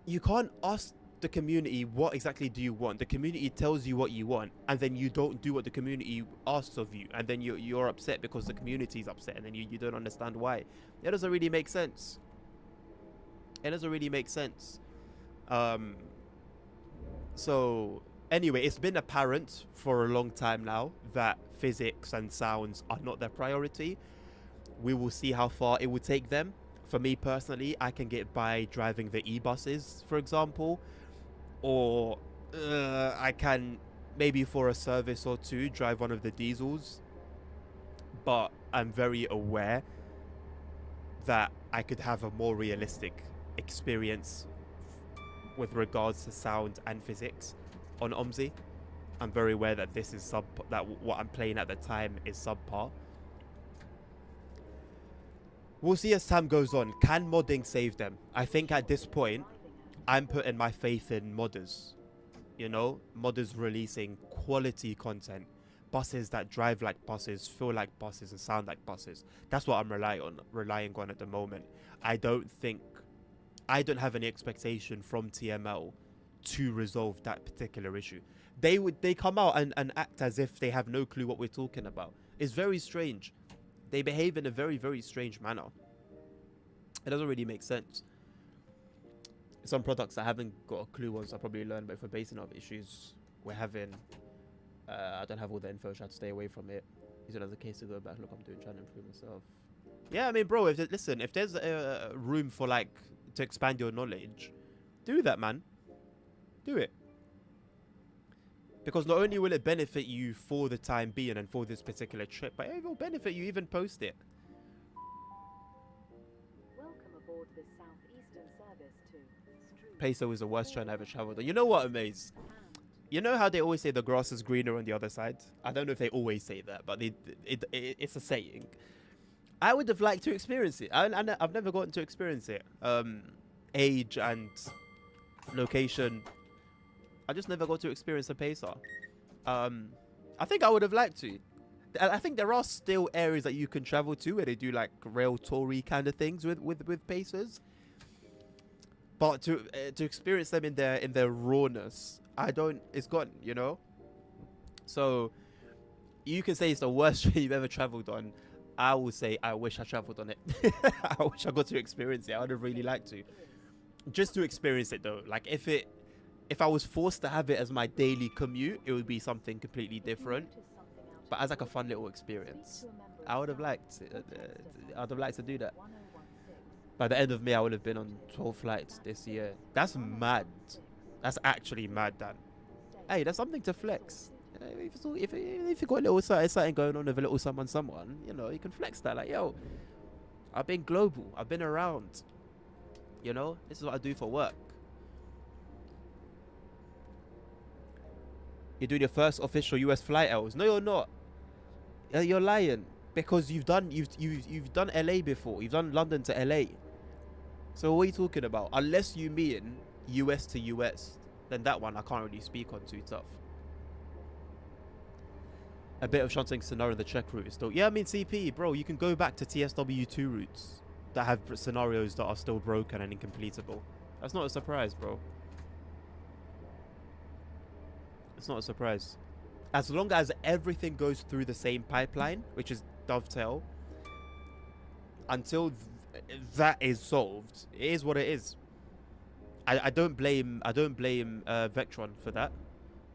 Speaker 1: You can't ask the community what exactly do you want. The community tells you what you want, and then you don't do what the community asks of you, and then you're upset because the community is upset, and then you don't understand why. It doesn't really make sense. It doesn't really make sense. So anyway, it's been apparent for a long time now that physics and sounds are not their priority. We will see how far it will take them. For me personally, I can get by driving the e-buses, for example, or I can maybe for a service or two drive one of the diesels, but I'm very aware that I could have a more realistic experience with regards to sound and physics on OMSI. I'm very aware that this is that what I'm playing at the time is subpar. We'll see as time goes on. Can modding save them? I think at this point, I'm putting my faith in modders. You know, modders releasing quality content, buses that drive like buses, feel like buses, and sound like buses. That's what I'm relying on at the moment. I don't have any expectation from TML to resolve that particular issue. They come out and act as if they have no clue what we're talking about. It's very strange. They behave in a very, very strange manner. It doesn't really make sense. Some products I haven't got a clue on, so I probably learn, but if we're basing off issues we're having, I don't have all the info, so I have to stay away from it. Use it as a case to go back, look, I'm trying to improve myself. Yeah, I mean, bro, if there's room for, like, to expand your knowledge, do that, man. Do it. Because not only will it benefit you for the time being and for this particular trip, but it will benefit you even post it.
Speaker 2: Welcome aboard the Southeastern service to Strood.
Speaker 1: Peso is the worst train I ever traveled on. You know what, Amaze? You know how they always say the grass is greener on the other side? I don't know if they always say that, but it's a saying. I would have liked to experience it. I've never gotten to experience it. Age and location, I just never got to experience a pacer. I think I would have liked to. I think there are still areas that you can travel to where they do like rail toury kind of things with pacers. But to experience them in their rawness, it's gone, you know. So you can say it's the worst train you've ever traveled on. I will say I wish I traveled on it. I wish I got to experience it. I would have really liked to. Just to experience it though. Like if I was forced to have it as my daily commute, it would be something completely different. But as like a fun little experience, I would have liked it. I'd have liked to do that. By the end of May, I would have been on 12 flights this year. That's mad. That's actually mad, Dan. Hey, that's something to flex. If you got a little something going on with a little someone, you know, you can flex that. Like, yo, I've been global. I've been around. You know, this is what I do for work. You're doing your first official US flight, Els. No, you're not. You're lying because you've done LA before. You've done London to LA. So what are you talking about? Unless you mean US to US, then that one I can't really speak on too tough. A bit of shunting scenario in the Czech route is still... Yeah, I mean, CP, bro, you can go back to TSW2 routes that have scenarios that are still broken and incompletable. That's not a surprise, bro. It's not a surprise. As long as everything goes through the same pipeline, which is dovetail, until that is solved, it is what it is. I don't blame Vectron for that.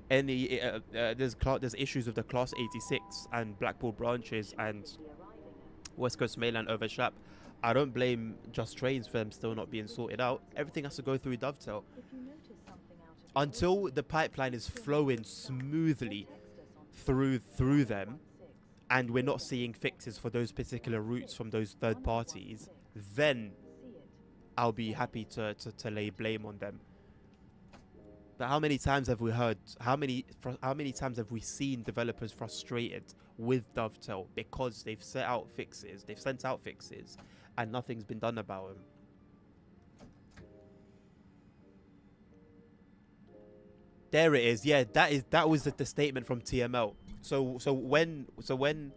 Speaker 1: There's issues with the Class 86 and Blackpool branches and West Coast mainland overshap. I don't blame Just Trains for them still not being sorted out. Everything has to go through Dovetail until the pipeline is flowing smoothly through them, and we're not seeing fixes for those particular routes from those third parties. Then I'll be happy to lay blame on them. But how many times have we heard? How many times have we seen developers frustrated with Dovetail because they've sent out fixes, and nothing's been done about them? There it is. Yeah, that was the statement from TML. So when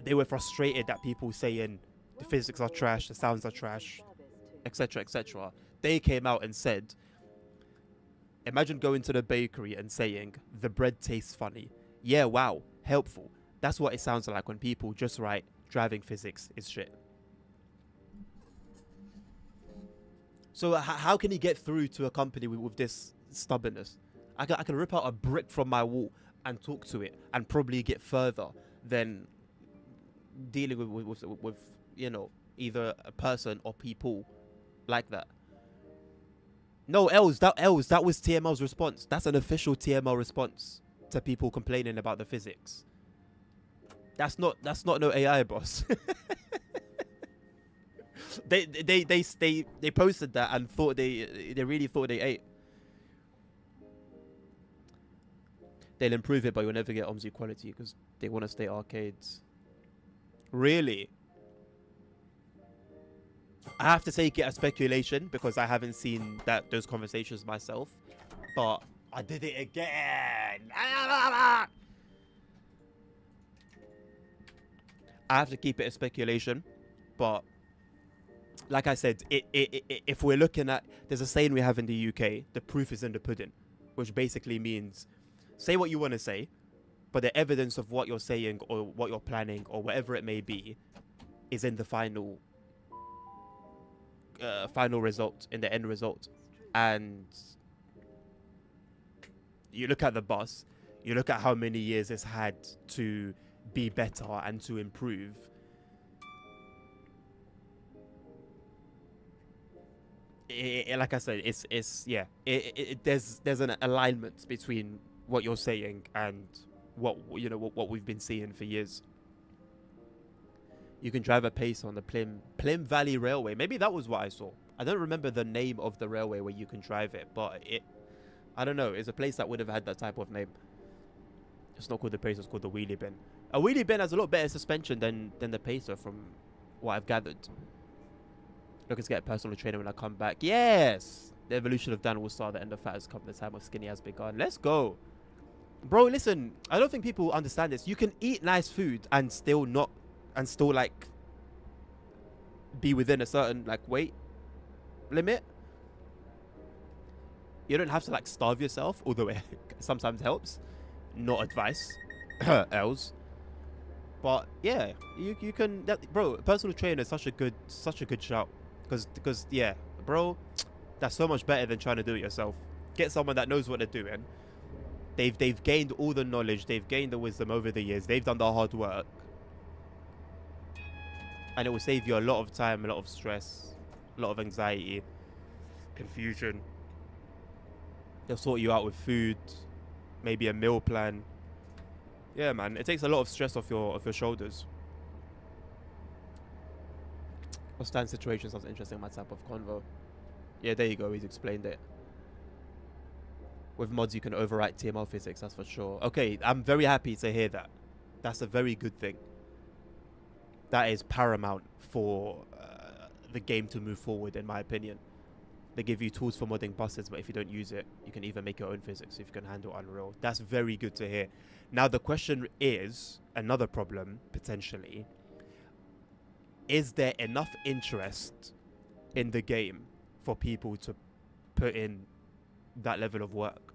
Speaker 1: they were frustrated that people saying the physics are trash, the sounds are trash, etc., etc., they came out and said, imagine going to the bakery and saying the bread tastes funny. Yeah, wow, helpful. That's what it sounds like when people just write driving physics is shit. So how can he get through to a company with this stubbornness? I can rip out a brick from my wall and talk to it and probably get further than dealing with you know, either a person or people like that. No, that was TML's response. That's an official TML response to people complaining about the physics. That's not no AI, boss. They posted that and thought they really thought they ate. They'll improve it, but you'll never get OMSI quality because they want to stay arcades. Really? I have to take it as speculation because I haven't seen those conversations myself. But I did it again. I have to keep it as speculation, but like I said, if we're looking at, there's a saying we have in the UK, the proof is in the pudding, which basically means say what you want to say, but the evidence of what you're saying or what you're planning or whatever it may be is in the final result, in the end result. And you look at the bus, you look at how many years it's had to be better and to improve. Like I said, there's an alignment between what you're saying and what we've been seeing for years. You can drive a pace on the Plym Valley Railway. Maybe that was what I saw. I don't remember the name of the railway where you can drive it, but I don't know. It's a place that would have had that type of name. It's not called the Pacer, it's called the Wheelie Bin. A Wheelie Bin has a lot better suspension than the Pacer, from what I've gathered. Looking to get a personal trainer when I come back. Yes! The evolution of Dan will start. The end of fat has come. The time of skinny has begun. Let's go. Bro, listen. I don't think people understand this. You can eat nice food and still like be within a certain like weight limit. You don't have to like starve yourself, although it sometimes helps. Not advice. Else. But yeah, you can bro, personal trainer is such a good shout. Because yeah, bro, that's so much better than trying to do it yourself. Get someone that knows what they're doing. They've gained all the knowledge, they've gained the wisdom over the years, they've done the hard work. And it will save you a lot of time, a lot of stress, a lot of anxiety, confusion. They'll sort you out with food, maybe a meal plan. Yeah, man, it takes a lot of stress off your shoulders. Stand situation sounds interesting, my type of convo. Yeah, there you go, he's explained it. With mods you can overwrite TML physics, that's for sure. Okay, I'm very happy to hear that. That's a very good thing. That is paramount for the game to move forward, in my opinion. They give you tools for modding buses, but if you don't use it, you can even make your own physics if you can handle Unreal. That's very good to hear. Now, the question is, another problem, potentially, is there enough interest in the game for people to put in that level of work?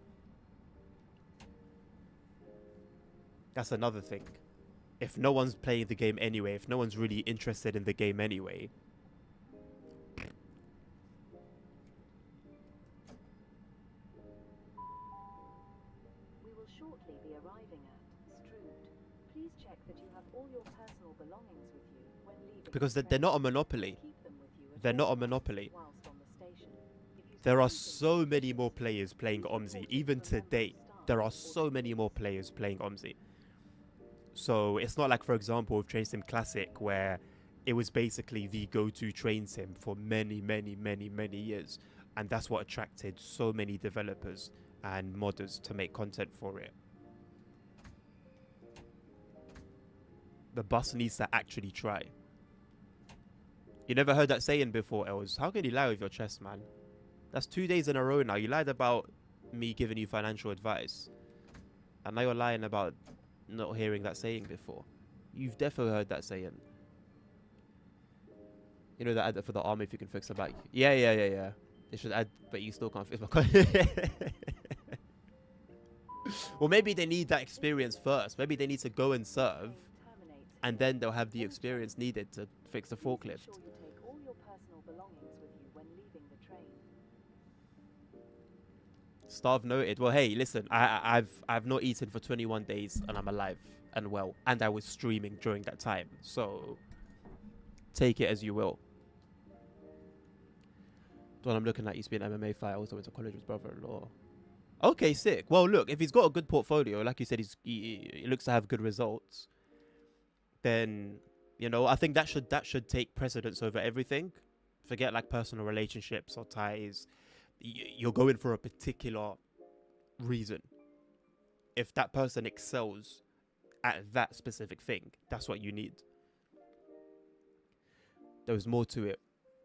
Speaker 1: That's another thing. If no one's playing the game anyway, if no one's really interested in the game anyway,
Speaker 2: will shortly be arriving at Strood. Please check that you have all your personal belongings with you when leaving.
Speaker 1: Because
Speaker 2: the
Speaker 1: they're
Speaker 2: train.
Speaker 1: not a monopoly.
Speaker 2: Keep them with you at
Speaker 1: They're not
Speaker 2: all
Speaker 1: a monopoly.
Speaker 2: times whilst on the station. If you
Speaker 1: There
Speaker 2: see
Speaker 1: are
Speaker 2: anything
Speaker 1: so many
Speaker 2: suspicious,
Speaker 1: more players playing
Speaker 2: please
Speaker 1: OMSI.
Speaker 2: report it
Speaker 1: Even
Speaker 2: to a member of
Speaker 1: today,
Speaker 2: staff
Speaker 1: there are
Speaker 2: or
Speaker 1: so
Speaker 2: the
Speaker 1: many more
Speaker 2: police.
Speaker 1: players playing OMSI. So it's not like, for example, with Train Sim Classic, where it was basically the go-to train sim for many, many, many, many years. And that's what attracted so many developers and modders to make content for it. The bus needs to actually try. You never heard that saying before, Els? How can you lie with your chest, man? That's 2 days in a row now. You lied about me giving you financial advice. And now you're lying about not hearing that saying before. You've definitely heard that saying. You know that ad for the army if you can fix the back. Yeah. They should add, but you still can't fix my car. Well, maybe they need that experience first. Maybe they need to go and serve, and then they'll have the experience needed to fix the forklift.
Speaker 2: Make sure you take all your personal belongings with you when leaving the train.
Speaker 1: Starve noted. Well, hey, listen, I've not eaten for 21 days, and I'm alive and well, and I was streaming during that time. So take it as you will. The one I'm looking at used to be an MMA fighter. Also went to college with his brother-in-law. Okay, sick. Well, look, if he's got a good portfolio, like you said, he looks to have good results, then, you know, I think that should take precedence over everything. Forget like personal relationships or ties. You're going for a particular reason. If that person excels at that specific thing, that's what you need. There's more to it.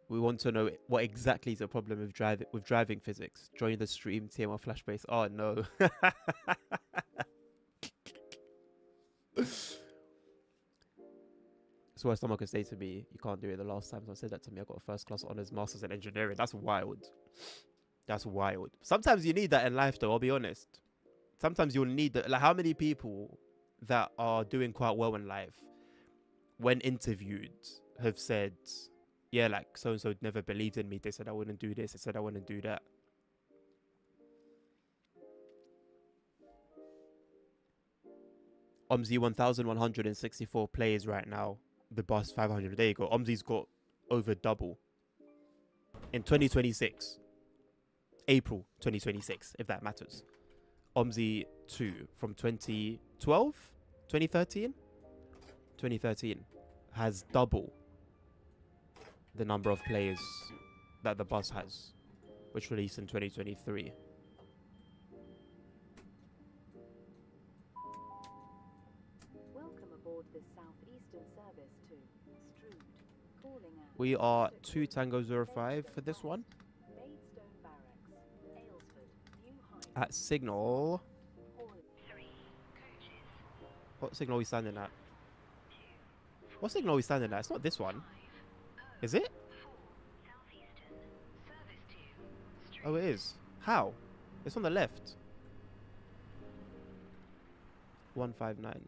Speaker 1: We want to know what exactly is the problem with driving physics. Join the stream, TMR Flashbase. Oh no. That's what someone could say to me. You can't do it. The last time someone said that to me, I got a first class honours masters in engineering. That's wild. That's wild. Sometimes you need that in life, though. I'll be honest. Sometimes you'll need that. Like, how many people that are doing quite well in life, when interviewed, have said, yeah, like, so-and-so never believed in me. They said I wouldn't do this. They said I wouldn't do that. OMSI 1,164 players right now. The bus 500. There you go. OMSI's got over double. In 2026. April 2026, if that matters. OMSI 2 from 2012? 2013? 2013 has double the number of players that the bus has, which released in 2023.
Speaker 2: Welcome aboard this southeastern service to Strood. Calling at
Speaker 1: We are 2 Tango 05 for this one.
Speaker 2: Maidstone Barracks, Aylesford, New Hyde,
Speaker 1: At Signal.
Speaker 2: Hall.
Speaker 1: What signal are we standing at? What signal are we standing at? It's not this one. Is it? Oh, it is. How? It's on the left. 159.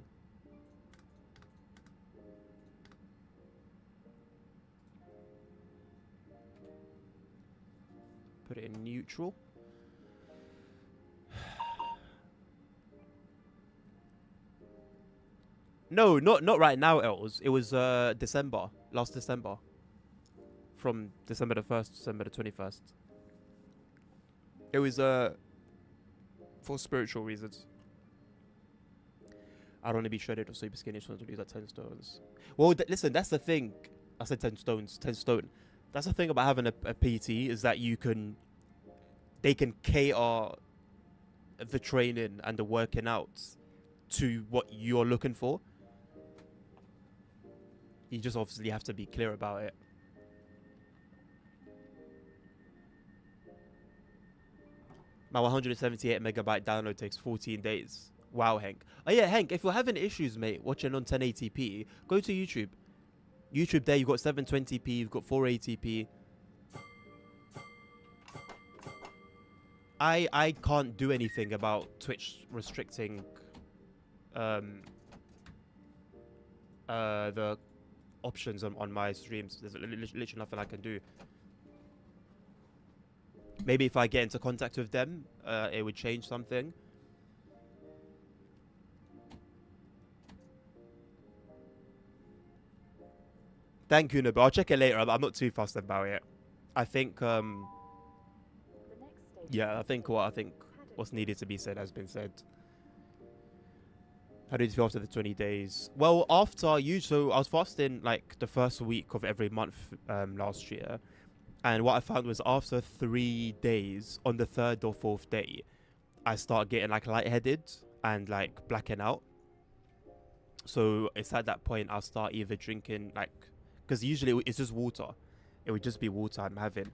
Speaker 1: Put it in neutral. No, not right now, Els. It was December. Last December. From December the 1st, December the 21st. It was for spiritual reasons. I don't want to be shredded or super skinny. I just want to lose like 10 stones. Well, listen, that's the thing. I said 10 stones. 10 stone. That's the thing about having a PT is that they can cater the training and the working out to what you're looking for. You just obviously have to be clear about it. My 178 megabyte download takes 14 days. Wow, Hank. Oh yeah, Hank, if you're having issues, mate, watching on 1080p, go to YouTube. YouTube there, you've got 720p, you've got 480p. I can't do anything about Twitch restricting the options on my streams. There's literally nothing I can do. Maybe if I get into contact with them, it would change something. Thank you, Nabil. I'll check it later. I'm not too fussed about it. I think,
Speaker 2: The next station
Speaker 1: yeah, I
Speaker 2: is
Speaker 1: think what's needed to be said has been said. How did you feel after the 20 days? Well, after so I was fasting like the first week of every month last year. And what I found was after 3 days, on the third or fourth day, I start getting like lightheaded and like blacking out. So it's at that point I'll start either drinking like, because usually it's just water. It would just be water I'm having.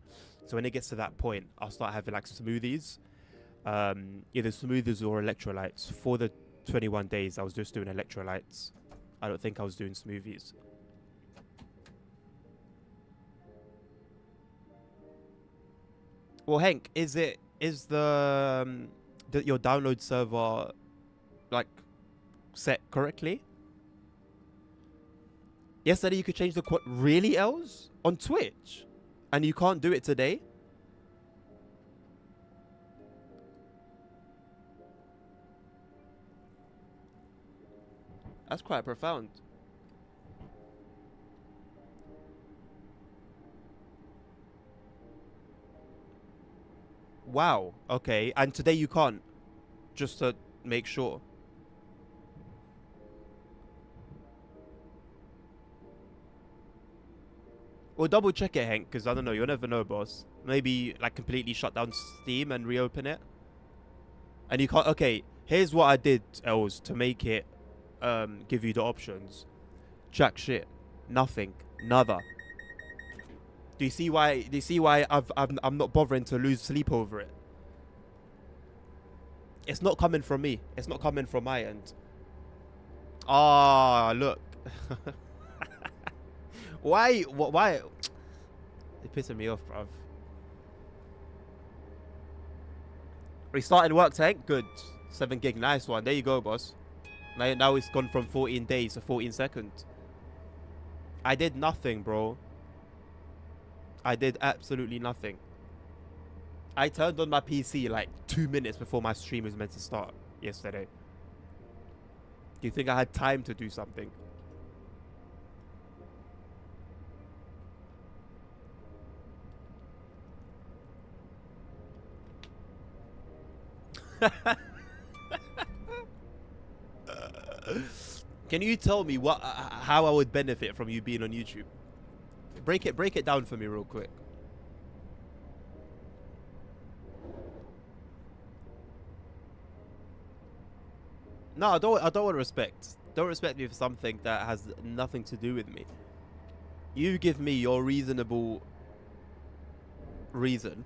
Speaker 1: So when it gets to that point, I'll start having like smoothies, either smoothies or electrolytes. For the 21 days, I was just doing electrolytes. I don't think I was doing smoothies. Well, Henk, is the your download server like set correctly? Yesterday you could change the really, Els? On Twitch? And you can't do it today? That's quite profound. Wow. Okay. And today you can't? Just to make sure. Well, double check it, Hank, because I don't know. You'll never know, boss. Maybe, like, completely shut down Steam and reopen it. And you can't... Okay, here's what I did, Els, to make it give you the options. Jack shit. Nothing. Nada. Do you see why? Do you see why I'm not bothering to lose sleep over it? It's not coming from me. It's not coming from my end. Ah, look. Why? Why? They're pissing me off, bruv. Restarting work, Tank. Good. 7 gig. Nice one. There you go, boss. Now it's gone from 14 days to 14 seconds. I did nothing, bro. I did absolutely nothing. I turned on my PC like 2 minutes before my stream was meant to start yesterday. Do you think I had time to do something? Can you tell me how I would benefit from you being on YouTube? Break it down for me real quick. No, I don't want respect. Don't respect me for something that has nothing to do with me. You give me your reasonable reason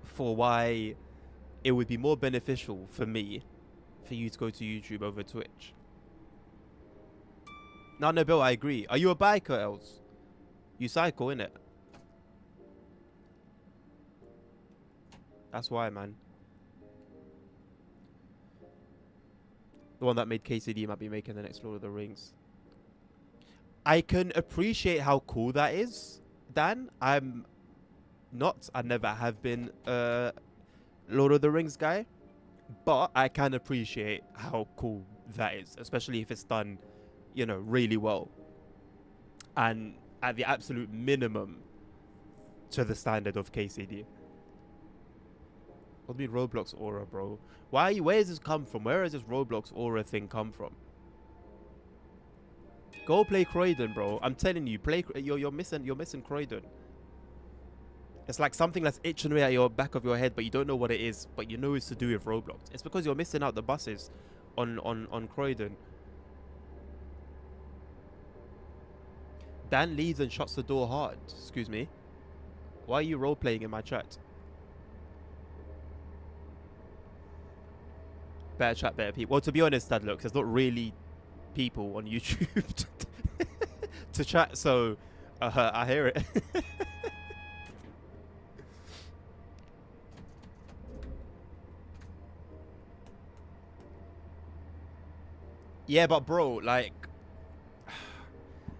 Speaker 1: for why it would be more beneficial for me for you to go to YouTube over Twitch. No, Bill, I agree. Are you a biker, Els? You cycle, innit? That's why, man. The one that made KCD might be making the next Lord of the Rings. I can appreciate how cool that is, Dan. I'm not. I never have been a Lord of the Rings guy. But I can appreciate how cool that is. Especially if it's done, you know, really well. And at the absolute minimum to the standard of KCD. What do you mean Roblox aura, bro? Where does this come from? Where has this Roblox aura thing come from? Go play Croydon, bro. I'm telling you, you're missing Croydon. It's like something that's itching away at your back of your head, but you don't know what it is, but you know it's to do with Roblox. It's because you're missing out the buses on Croydon. Dan leaves and shuts the door hard. Excuse me. Why are you role-playing in my chat? Better chat, better people. Well, to be honest, Dad, look, there's not really people on YouTube to chat, so I hear it. Yeah, but bro, like,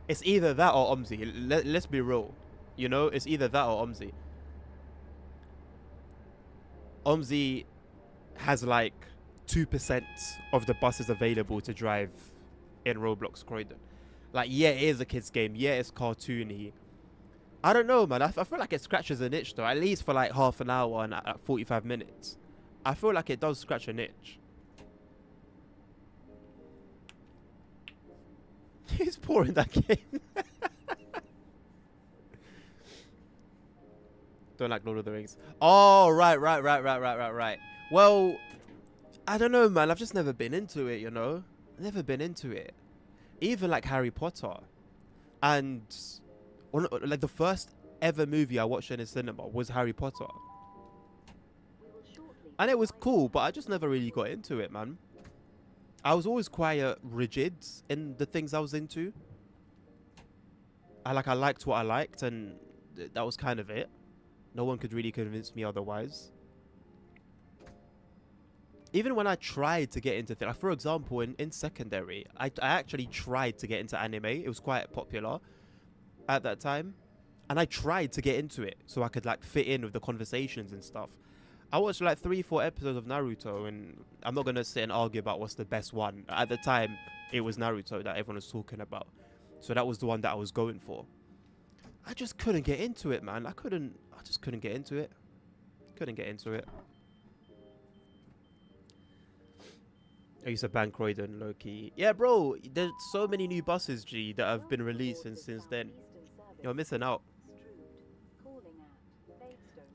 Speaker 1: it's either that or Omzi. Let's be real. You know, it's either that or Omzi. Omzi has like 2% of the buses available to drive in Roblox Croydon. Like, yeah, it is a kid's game. Yeah, it's cartoony. I don't know, man. I feel like it scratches an itch, though. At least for like half an hour and 45 minutes. I feel like it does scratch an itch. He's pouring that game. Don't like Lord of the Rings. Oh, right. Well, I don't know, man. I've just never been into it, you know? Never been into it. Even like Harry Potter. And like the first ever movie I watched in the cinema was Harry Potter. And it was cool, but I just never really got into it, man. I was always quite rigid in the things I was into. I liked what I liked, and that was kind of it. No one could really convince me otherwise. Even when I tried to get into things, like for example, in secondary, I actually tried to get into anime. It was quite popular at that time. And I tried to get into it so I could like fit in with the conversations and stuff. I watched like 3-4 episodes of Naruto, and I'm not going to sit and argue about what's the best one. At the time, it was Naruto that everyone was talking about. So that was the one that I was going for. I just couldn't get into it, man. I just couldn't get into it. Couldn't get into it. I used to ban Croydon, low-key. Yeah, bro, there's so many new buses, G, that have been released since then. You're missing out.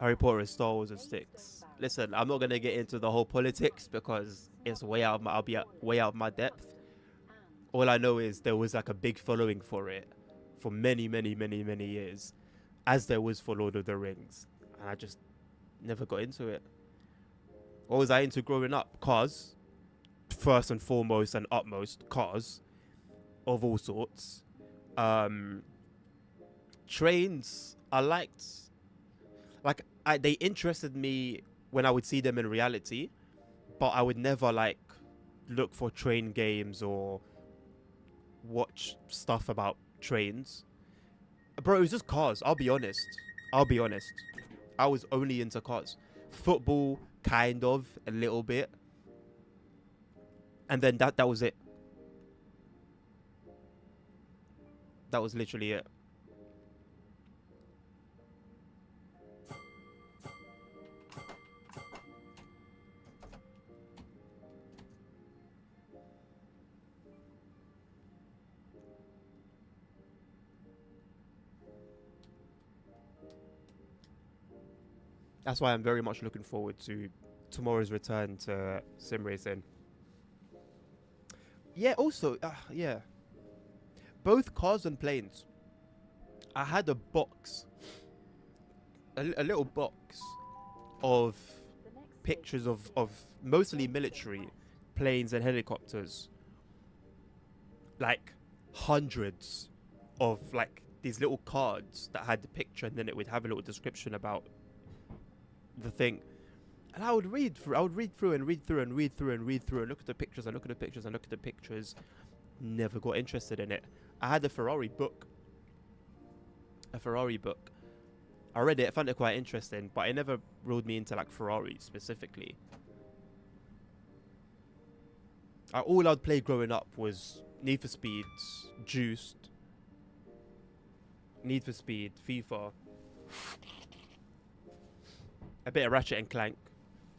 Speaker 1: Harry Potter is Star Wars and sticks. Listen, I'm not going to get into the whole politics because it's way out of my, I'll be way out of my depth. All I know is there was like a big following for it for many years, as there was for Lord of the Rings. And I just never got into it. What was I into growing up? Cars. First and foremost and utmost, cars of all sorts. Trains, I liked. Like, they interested me when I would see them in reality, but I would never like look for train games or watch stuff about trains. Bro, it was just cars. I'll be honest. I was only into cars. Football, kind of, a little bit. And then that was it. That was literally it. That's why I'm very much looking forward to tomorrow's return to sim racing. Yeah, also, yeah. Both cars and planes. I had a box. A little box of pictures of mostly military planes and helicopters. Like hundreds of like these little cards that had the picture, and then it would have a little description about the thing. And I would read through and look at the pictures and look at the pictures and look at the pictures. Never got interested in it. I had a Ferrari book. I read it, I found it quite interesting, but it never ruled me into like Ferrari specifically. All I'd play growing up was Need for Speed, Juiced, Need for Speed, FIFA, a bit of Ratchet and Clank.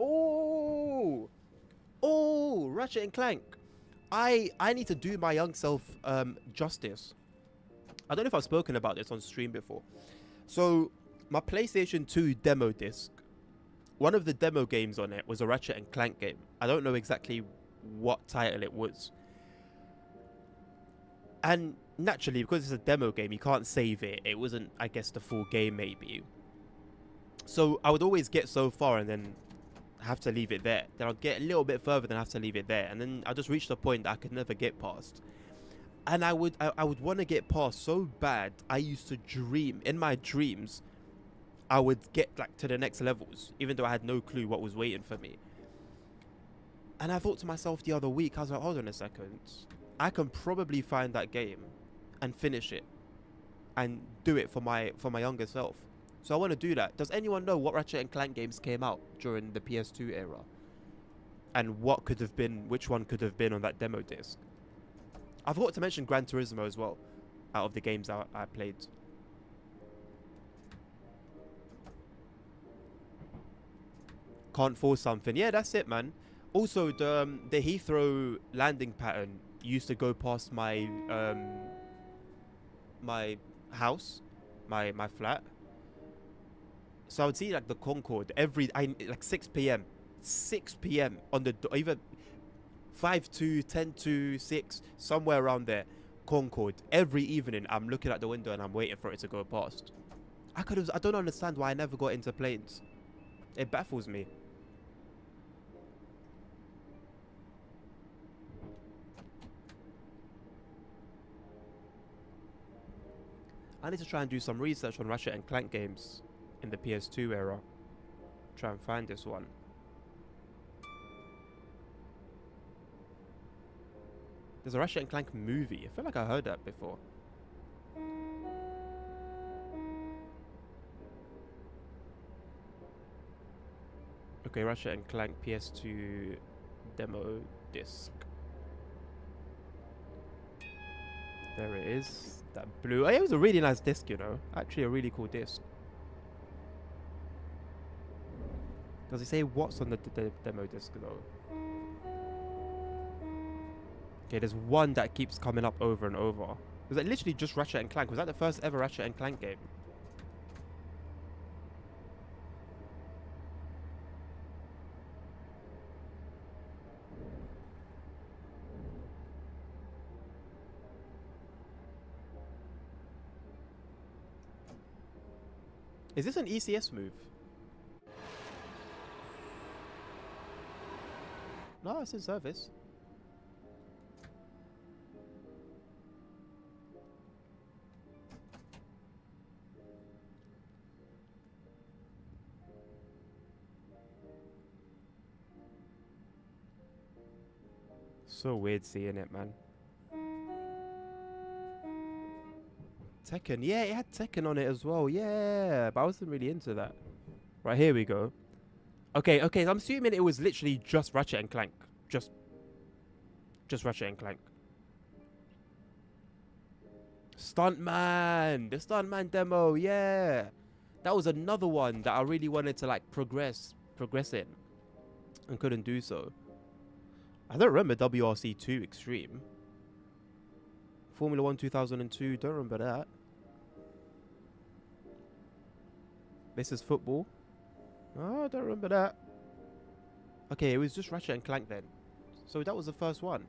Speaker 1: Oh, Ratchet and Clank. I need to do my young self justice. I don't know if I've spoken about this on stream before. So my PlayStation 2 demo disc, one of the demo games on it was a Ratchet and Clank game. I don't know exactly what title it was. And naturally, because it's a demo game, you can't save it. It wasn't, I guess, the full game maybe. So I would always get so far and then have to leave it there. Then I'd get a little bit further, then have to leave it there. And then I just reached a point that I could never get past. And I would want to get past so bad. I used to dream, in my dreams, I would get like to the next levels, even though I had no clue what was waiting for me. And I thought to myself the other week, I was like, hold on a second. I can probably find that game and finish it and do it for my younger self. So I want to do that. Does anyone know what Ratchet and Clank games came out during the PS2 era? And which one could have been on that demo disc? I forgot to mention Gran Turismo as well. out of the games I played. Can't force something. Yeah, that's it, man. Also, the Heathrow landing pattern used to go past my house, my flat. So I would see like the Concorde like 6 p.m. 6 p.m. on the either 5 to 10 to 6, somewhere around there. Concorde every evening. I'm looking at the window and I'm waiting for it to go past. I don't understand why I never got into planes. It baffles me. I need to try and do some research on Ratchet and Clank games in the PS2 era. Try and find this one. There's a Ratchet and Clank movie. I feel like I heard that before. Okay, Ratchet and Clank PS2 demo disc. There it is. That blue. Oh, it was a really nice disc, you know. Actually, a really cool disc. Does it say what's on the demo disc though? Okay, there's one that keeps coming up over and over. Was that literally just Ratchet and Clank? Was that the first ever Ratchet and Clank game? Is this an ECS move? No, it's in service. So weird seeing it, man. Tekken. Yeah, it had Tekken on it as well. Yeah, but I wasn't really into that. Right, here we go. Okay, so I'm assuming it was literally just Ratchet and Clank. Just Ratchet and Clank. Stuntman! The Stuntman demo, yeah! That was another one that I really wanted to like progress in. And couldn't do so. I don't remember WRC 2 Extreme. Formula 1 2002, don't remember that. This is football. Oh, I don't remember that. Okay, it was just Ratchet and Clank then. So that was the first one.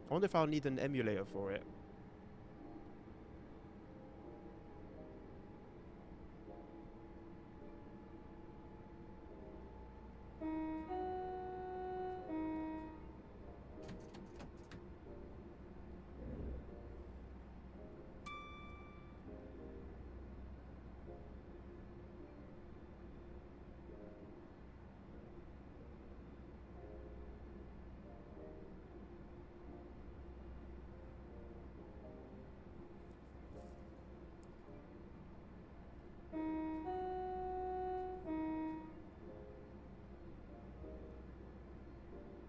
Speaker 1: I wonder if I'll need an emulator for it.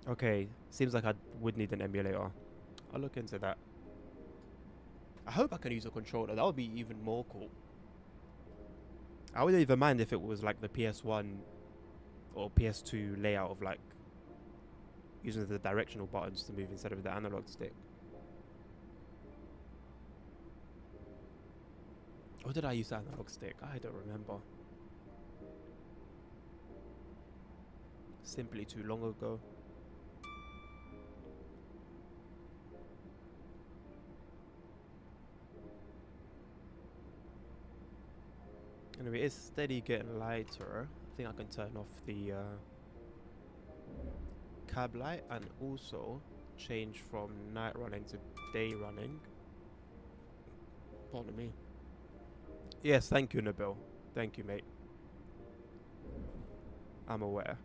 Speaker 1: Okay, seems like I would need an emulator. I'll look into that. I hope I can use a controller. That would be even more cool. I wouldn't even mind if it was like the PS1 or PS2 layout of like using the directional buttons to move instead of the analog stick. Or did I use the analog stick? I don't remember. Simply too long ago. Anyway, it's steady getting lighter. I think I can turn off the cab light and also change from night running to day running. Pardon me. Yes, thank you, Nabil. Thank you, mate. I'm aware.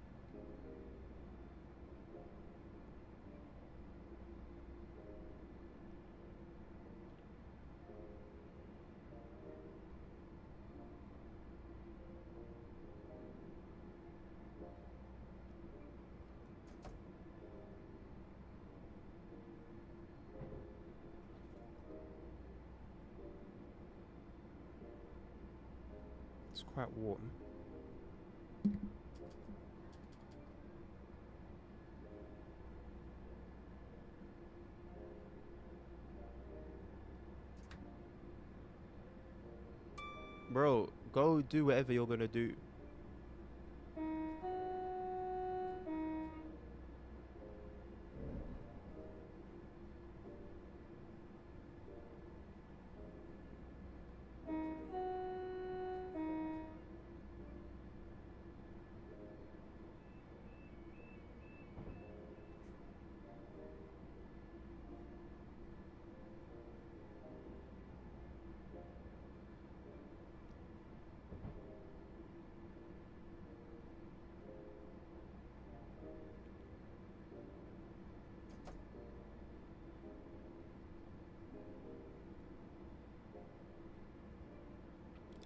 Speaker 1: It's quite warm. Bro, go do whatever you're gonna do.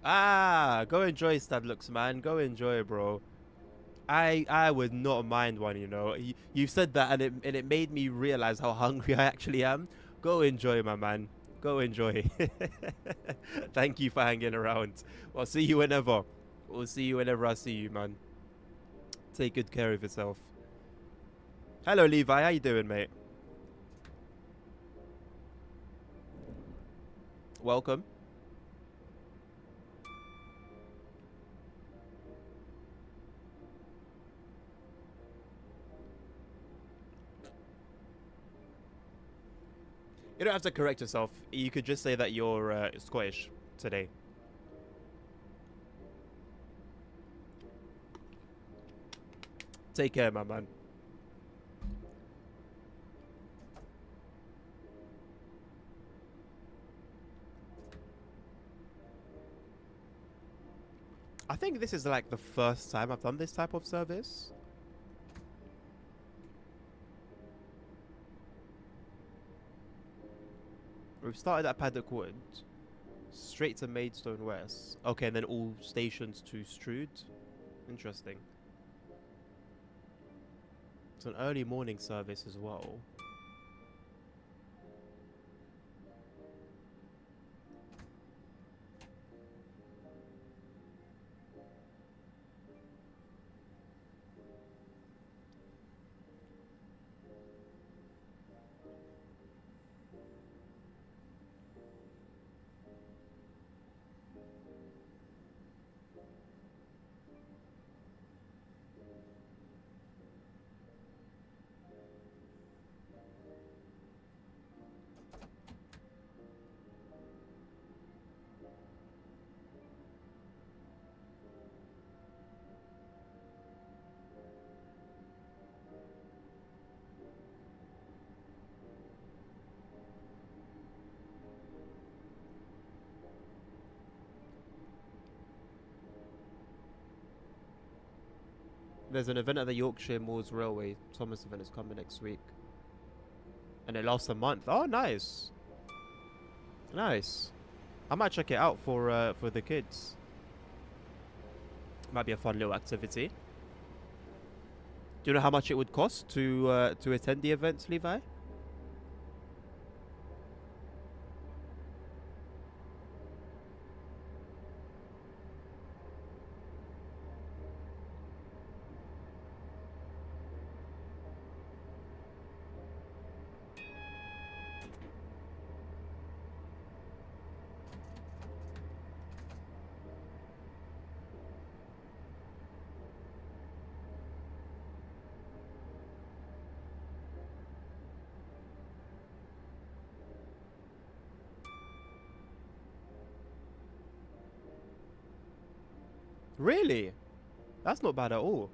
Speaker 1: Ah, go enjoy Stadlux, man. Go enjoy, bro. I would not mind one, you know. You said that and it made me realize how hungry I actually am. Go enjoy, my man. Go enjoy. Thank you for hanging around. I'll see you whenever. We'll see you whenever I see you, man. Take good care of yourself. Hello, Levi. How you doing, mate? Welcome. You don't have to correct yourself. You could just say that you're Scottish today. Take care, my man. I think this is like the first time I've done this type of service. We've started at Paddock Wood, straight to Maidstone West. Okay, and then all stations to Strood. Interesting. It's an early morning service as well. There's an event at the Yorkshire Moors Railway. Thomas event is coming next week. And it lasts a month. Oh, nice. Nice. I might check it out for the kids. Might be a fun little activity. Do you know how much it would cost to attend the event, Levi? Really? That's not bad at all.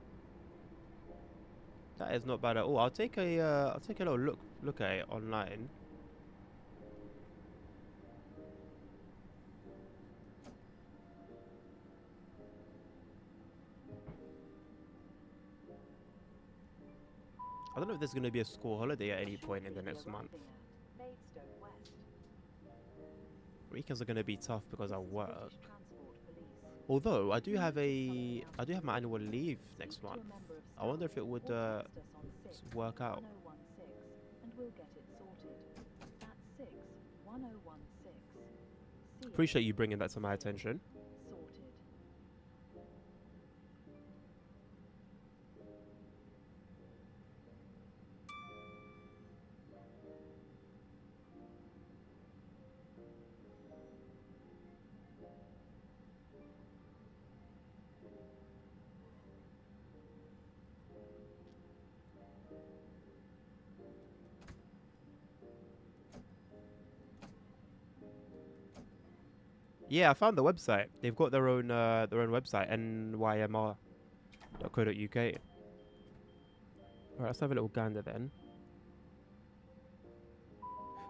Speaker 1: That is not bad at all. I'll take a little look at it online. I don't know if there's going to be a school holiday at any point in the next month. Weekends are going to be tough because I work. Although I do have my annual leave next month. I wonder if it would work out. Appreciate you bringing that to my attention. Yeah, I found the website. They've got their own website, nymr.co.uk. Alright, let's have a little gander then.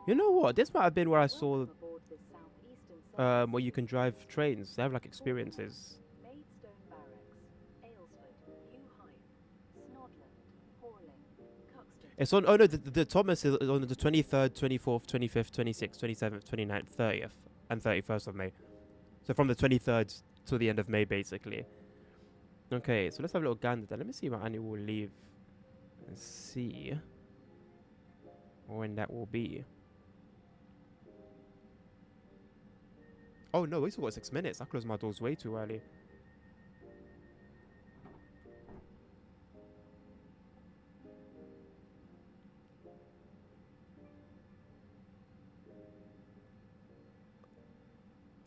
Speaker 1: You know what? This might have been where I saw
Speaker 2: Welcome aboard this southeastern service
Speaker 1: where you
Speaker 2: to
Speaker 1: can drive trains. They have like
Speaker 2: Calling out
Speaker 1: experiences.
Speaker 2: Maidstone Barracks, Aylesford, New Hythe, Snodland, Horling, Cuxton.
Speaker 1: It's on. Oh no, the Thomas is on the 23rd, 24th, 25th, 26th, 27th, 29th, 30th, and 31st of May. So from the 23rd to the end of May, basically. Okay, so let's have a little gander then. Let me see my annual leave and see when that will be. Oh no, we still got 6 minutes. I closed my doors way too early.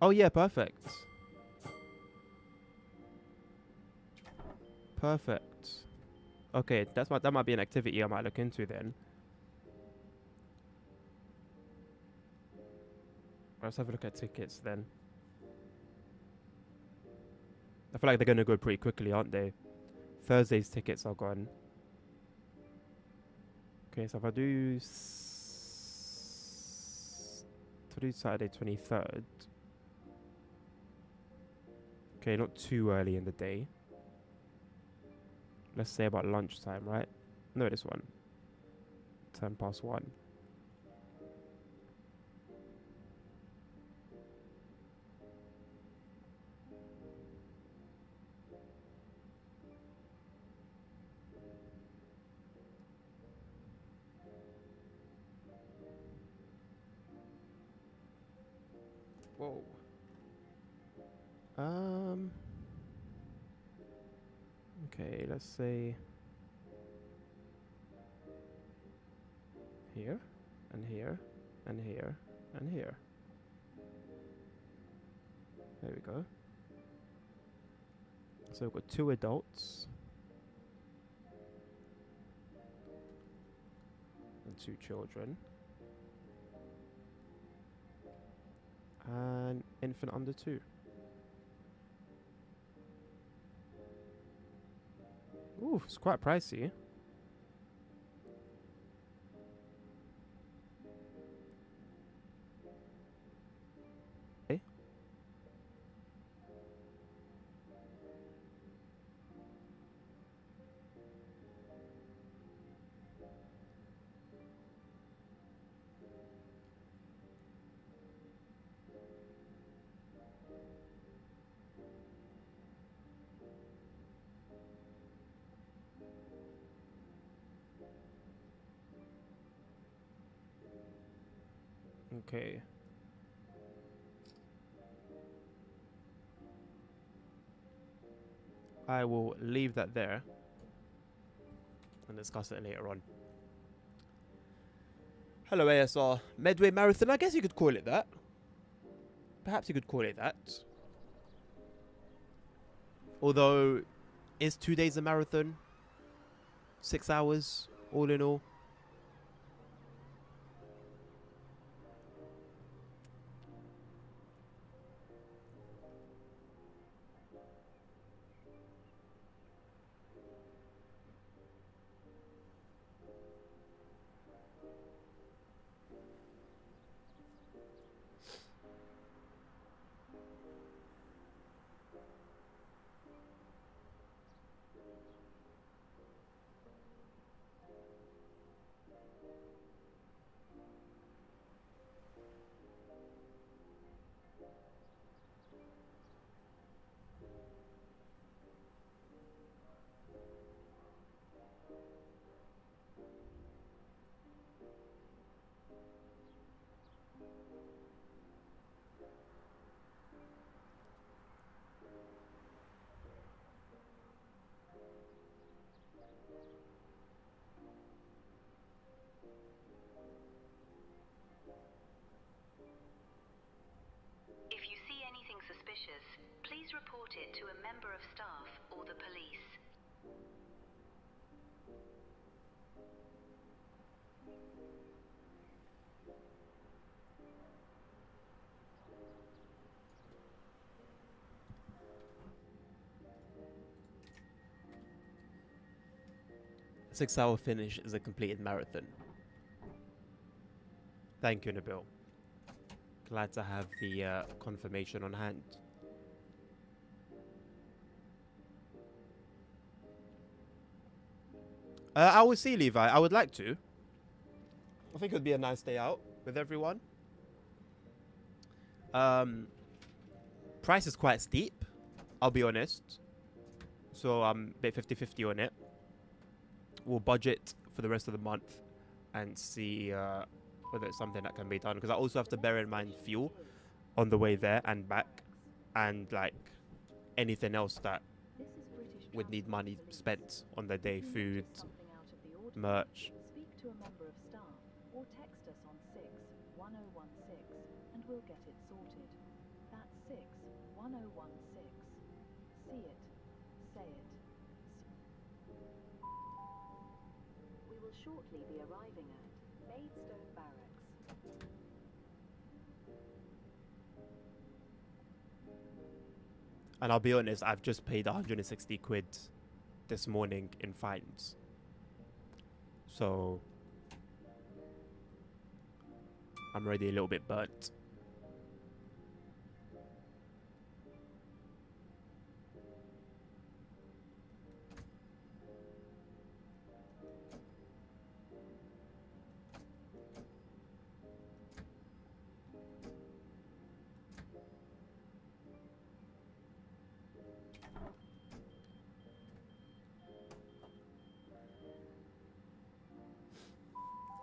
Speaker 1: Oh yeah, perfect. Perfect. Okay, that might be an activity I might look into then. Let's have a look at tickets then. I feel like they're gonna go pretty quickly, aren't they? Thursday's tickets are gone. Okay, so if I do Saturday 23rd. Okay, not too early in the day. Let's say about lunchtime, right? No, this one. 1:10. Whoa. Okay, let's say here, and here, and here, and here. There we go. So we've got 2 adults and 2 children. And infant under 2. Ooh, it's quite pricey. Okay. Okay. I will leave that there and discuss it later on. Hello, ASR. Medway Marathon, I guess you could call it that. Perhaps you could call it that. Although, is 2 days a marathon? 6 hours, all in all?
Speaker 2: If you see anything suspicious, please report it to a member of staff or the police.
Speaker 1: 6-hour finish is a completed marathon. Thank you, Nabil. Glad to have the confirmation on hand. I will see, Levi. I would like to. I think it would be a nice day out with everyone. Price is quite steep, I'll be honest. So I'm a bit 50-50 on it. We'll budget for the rest of the month and see whether it's something that can be done. Because I also have to bear in mind fuel on the way there and back, and like anything else that would need money spent on the day, food, merch.
Speaker 2: Speak to a member of staff or text us on 61016 and we'll get it sorted. That's 61016. See it. Say it. We will shortly be arriving at Maidstone Barracks.
Speaker 1: And I'll be honest, I've just paid 160 quid this morning in fines. So I'm already a little bit burnt.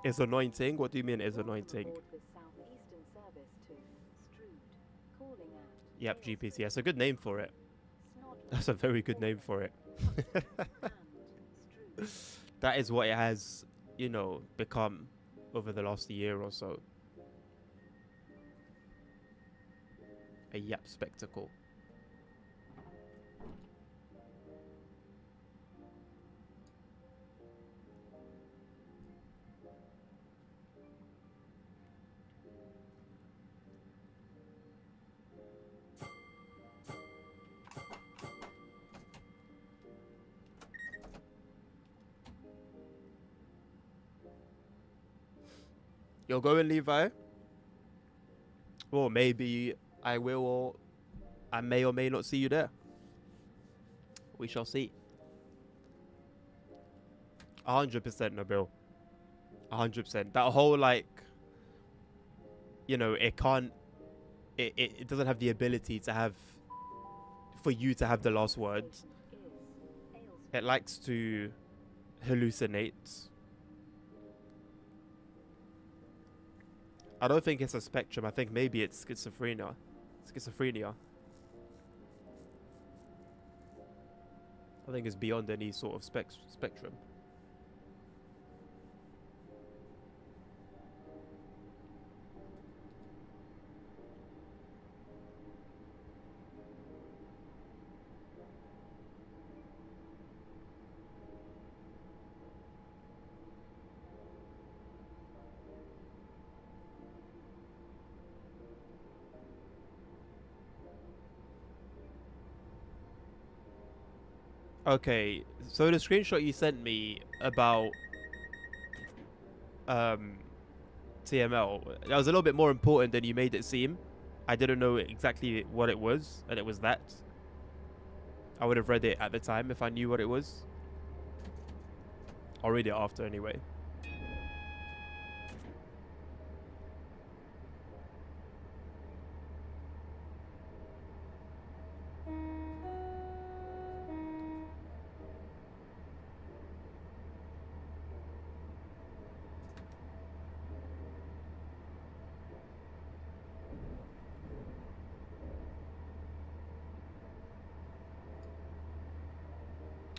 Speaker 1: Is anointing? What do you mean is anointing? Yep, GPS. That's a good name for it. That's a very good name for it. That is what it has, you know, become over the last year or so. A yap spectacle. You're going, Levi? Or maybe I will, or I may or may not see you there. We shall see. 100%, Nabil. 100%. That whole, like, you know, it can't, it doesn't have the ability to have, for you to have the last word. It likes to hallucinate. I don't think it's a spectrum. I think maybe it's schizophrenia. I think it's beyond any sort of spectrum. Okay, so the screenshot you sent me about TML, that was a little bit more important than you made it seem. I didn't know exactly what it was, and it was that. I would have read it at the time if I knew what it was. I'll read it after anyway.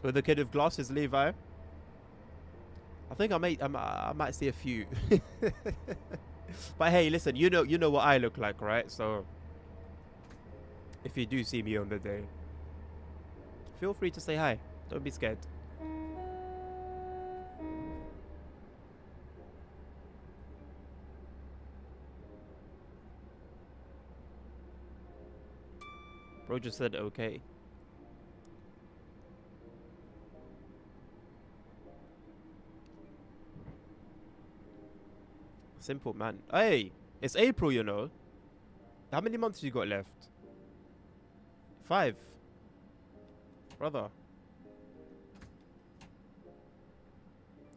Speaker 1: With the kid with glasses, Levi. I think I might see a few. But hey, listen, you know what I look like, right? So if you do see me on the day, feel free to say hi. Don't be scared. Bro just said okay. Simple, man. Hey, it's April, you know. How many months you got left? 5. Brother.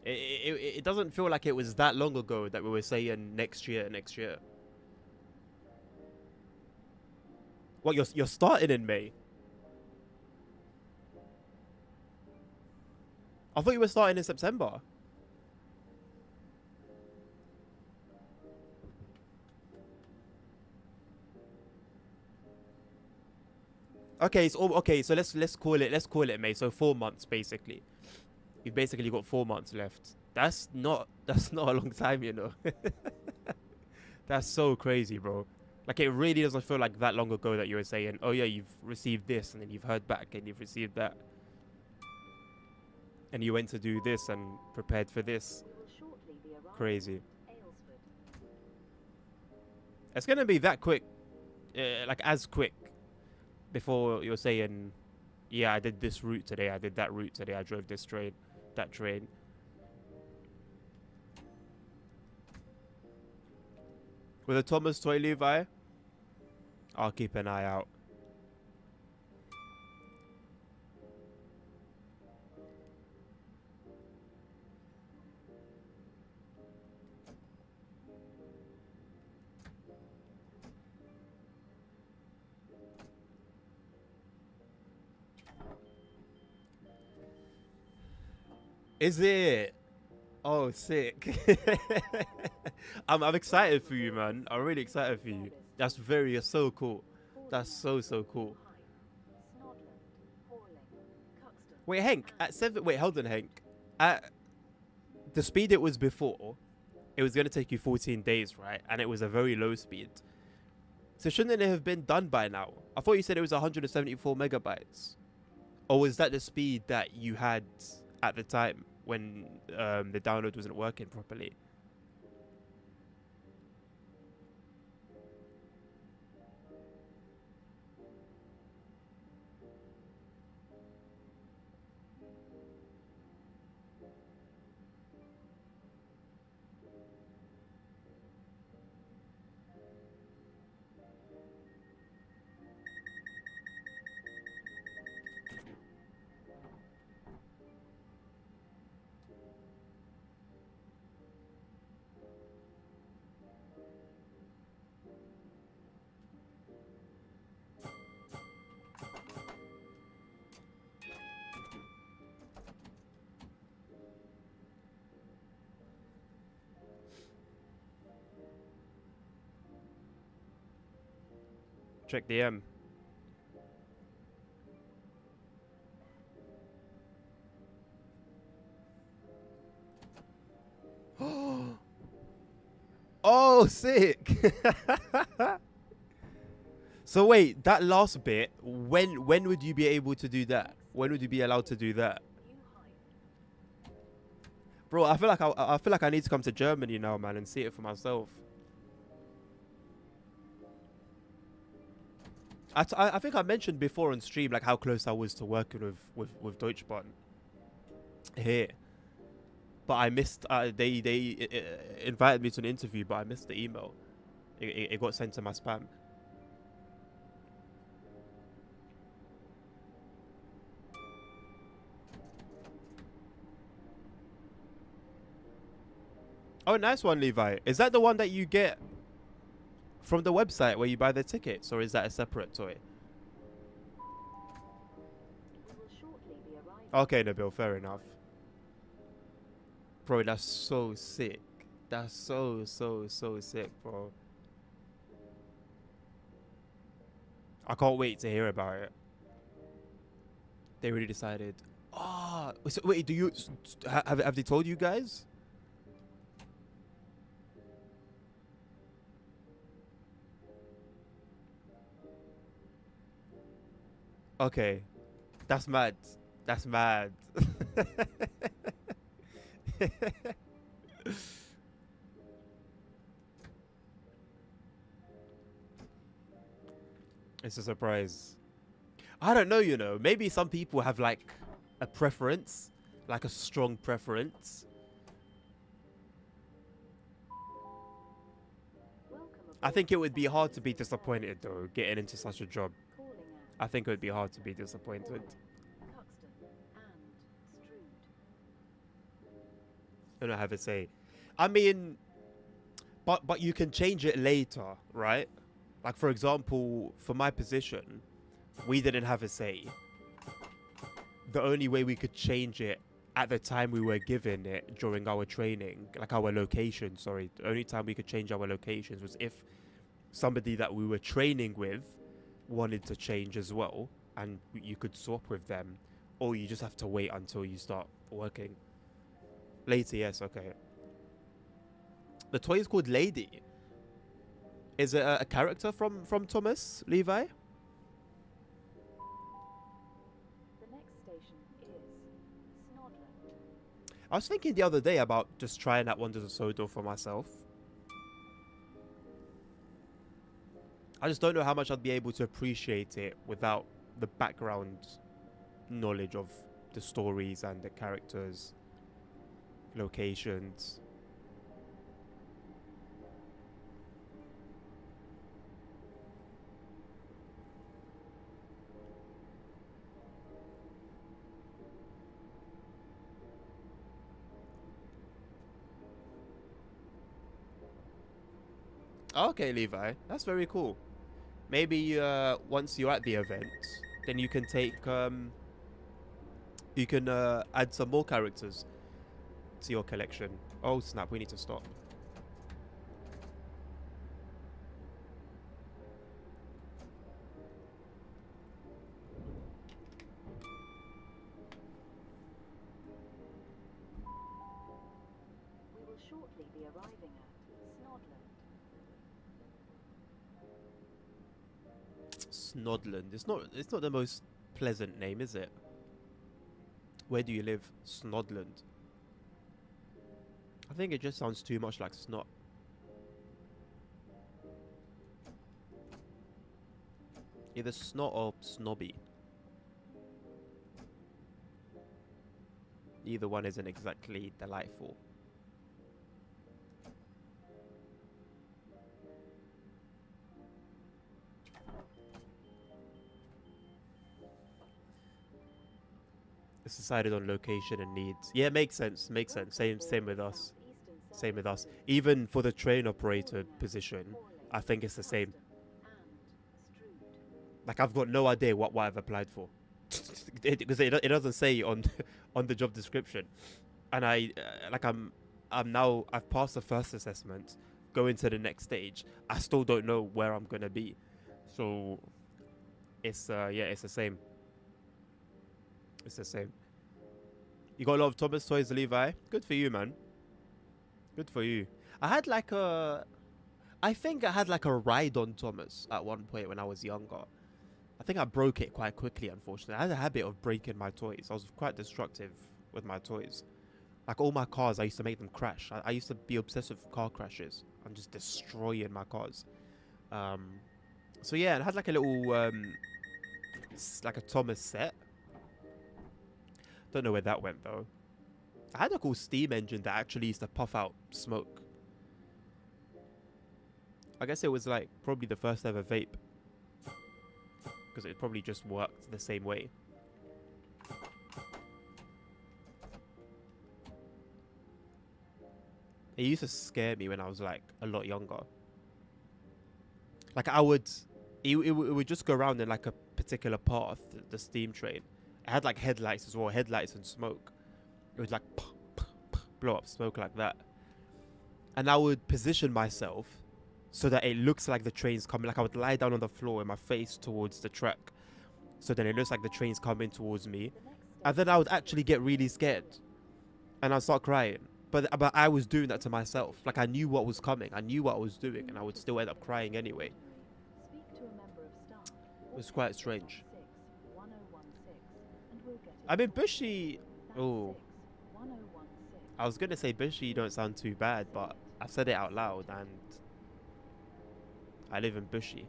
Speaker 1: It doesn't feel like it was that long ago that we were saying next year, next year. What, you're starting in May? I thought you were starting in September. Okay, so let's call it May. So 4 months basically. You've basically got 4 months left. That's not a long time, you know. That's so crazy, bro. Like, it really doesn't feel like that long ago that you were saying, oh yeah, you've received this, and then you've heard back, and you've received that, and you went to do this and prepared for this. Crazy. It's gonna be that quick, like as quick. Before you're saying, yeah, I did this route today, I did that route today, I drove this train, that train. With a Thomas toy, Levi, I'll keep an eye out. Is it? Oh, sick. I'm excited for you, man. I'm really excited for you. That's so cool. That's so cool. Wait, Hank, at 7, wait, hold on, Hank. At the speed it was before, it was going to take you 14 days, right? And it was a very low speed. So shouldn't it have been done by now? I thought you said it was 174 megabytes. Or was that the speed that you had at the time when the download wasn't working properly? Check the M. Oh, sick. So wait, that last bit, when would you be able to do that? When would you be allowed to do that? Bro, I feel like I need to come to Germany now, man, and see it for myself. I think I mentioned before on stream like how close I was to working with Deutsche Bahn here, but I missed. They invited me to an interview, but I missed the email. It got sent to my spam. Oh, nice one, Levi. Is that the one that you get from the website where you buy the tickets, or is that a separate toy? Okay, Nabil, fair enough. Bro, that's so sick. That's so sick, bro. I can't wait to hear about it. They really decided. Ah, oh, so wait, have they told you guys? Okay, that's mad. That's mad. It's a surprise. I don't know, you know. Maybe some people have like a preference, like a strong preference. I think it would be hard to be disappointed though, getting into such a job.
Speaker 2: calling
Speaker 1: I
Speaker 2: out
Speaker 1: think it would be hard to be disappointed.
Speaker 2: Horling, Cuxton, and Strood.
Speaker 1: I don't have to say. I mean, but you can change it later, right? Like for example, for my position, we didn't have a say. The only way we could change it at the time we were given it during our training, like our location, sorry, the only time we could change our locations was if somebody that we were training with wanted to change as well, and you could swap with them, or you just have to wait until you start working. Later, yes, okay. The toy is called Lady. Is it a character from Thomas Levi?
Speaker 2: The next station is Snodland.
Speaker 1: I was thinking the other day about just trying out Wonders of Sodor for myself. I just don't know how much I'd be able to appreciate it without the background knowledge of the stories and the characters, locations. Okay, Levi, that's very cool. Maybe once you're at the event, then you can take you can add some more characters to your collection. Oh snap, we need to stop.
Speaker 2: We will shortly be arriving at Snodland.
Speaker 1: Snodland. It's not the most pleasant name, is it? Where do you live? Snodland. I think it just sounds too much like snot. Either snot or snobby. Either one isn't exactly delightful. It's decided on location and needs. Yeah, makes sense. Makes sense. Same with us. Same with us. Even for the train operator position, I think it's the same. Like I've got no idea what I've applied for, because it doesn't say on on the job description, and I've passed the first assessment, going to the next stage. I still don't know where I'm gonna be, so it's yeah, it's the same. It's the same. You got a lot of Thomas toys, Levi. Good for you, man. Good for you. I think I had like a ride on Thomas at one point when I was younger. I think I broke it quite quickly, unfortunately. I had a habit of breaking my toys. I was quite destructive with my toys. Like all my cars, I used to make them crash. I used to be obsessed with car crashes and just destroying my cars. So yeah, it had like a little, like a Thomas set. Don't know where that went though. I had a cool steam engine that actually used to puff out smoke. I guess it was like probably the first ever vape, because it probably just worked the same way. It used to scare me when I was like a lot younger. Like it would just go around in like a particular path, the steam train. It had like headlights as well, headlights and smoke. It would like blow up smoke like that. And I would position myself so that it looks like the train's coming. Like I would lie down on the floor with my face towards the track, so then it looks like the train's coming towards me. And then I would actually get really scared, and I'd start crying. But I was doing that to myself. Like I knew what was coming, I knew what I was doing, and I would still end up crying anyway.
Speaker 2: Speak to a member of staff.
Speaker 1: It was quite strange.
Speaker 2: 1016, and we'll get it.
Speaker 1: I mean, Bushy. Oh,
Speaker 2: 1016.
Speaker 1: I was gonna say Bushy don't sound too bad, but I've said it out loud, and I live in Bushy.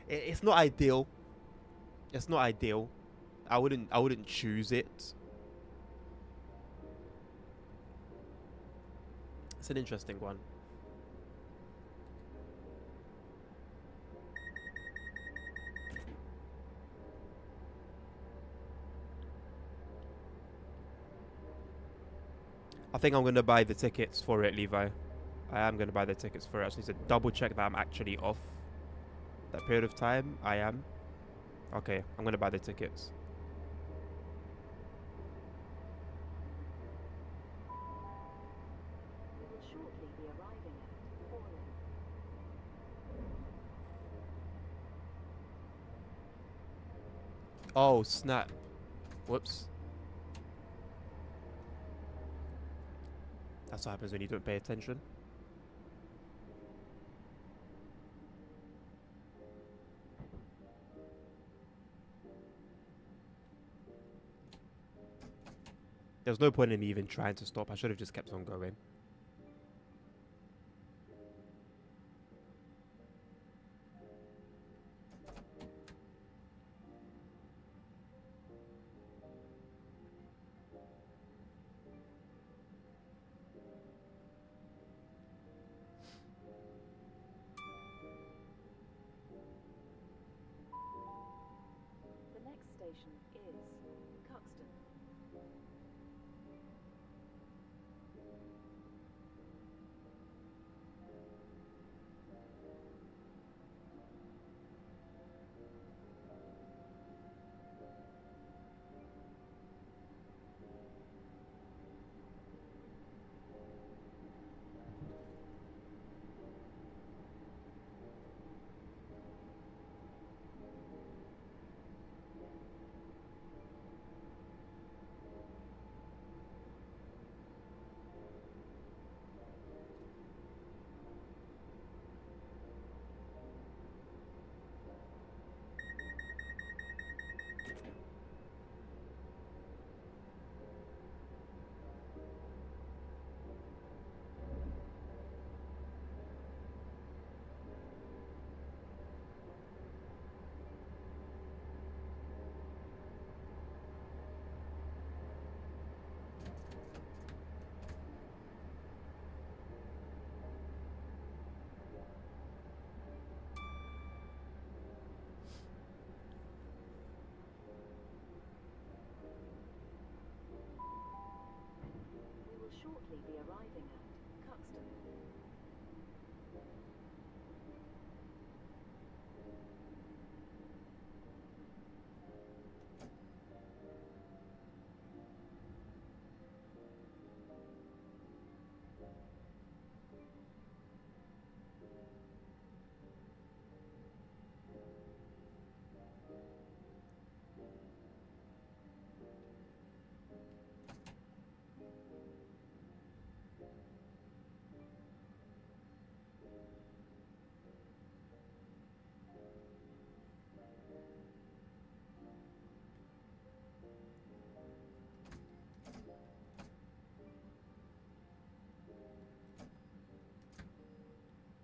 Speaker 1: It's not ideal. It's not ideal. I wouldn't choose it. It's an interesting one. I think I'm going to buy the tickets for it, Levi. I am going to buy the tickets for it. I just need to double check that I'm actually off that period of time. I am. Okay, I'm going to buy the tickets.
Speaker 2: We will shortly be arriving at Horley.
Speaker 1: Oh, snap. Whoops. That's what happens when you don't pay attention. There was no point in me even trying to stop. I should have just kept on going.
Speaker 2: The next station is Cuxton. We will shortly be arriving at Cuxton.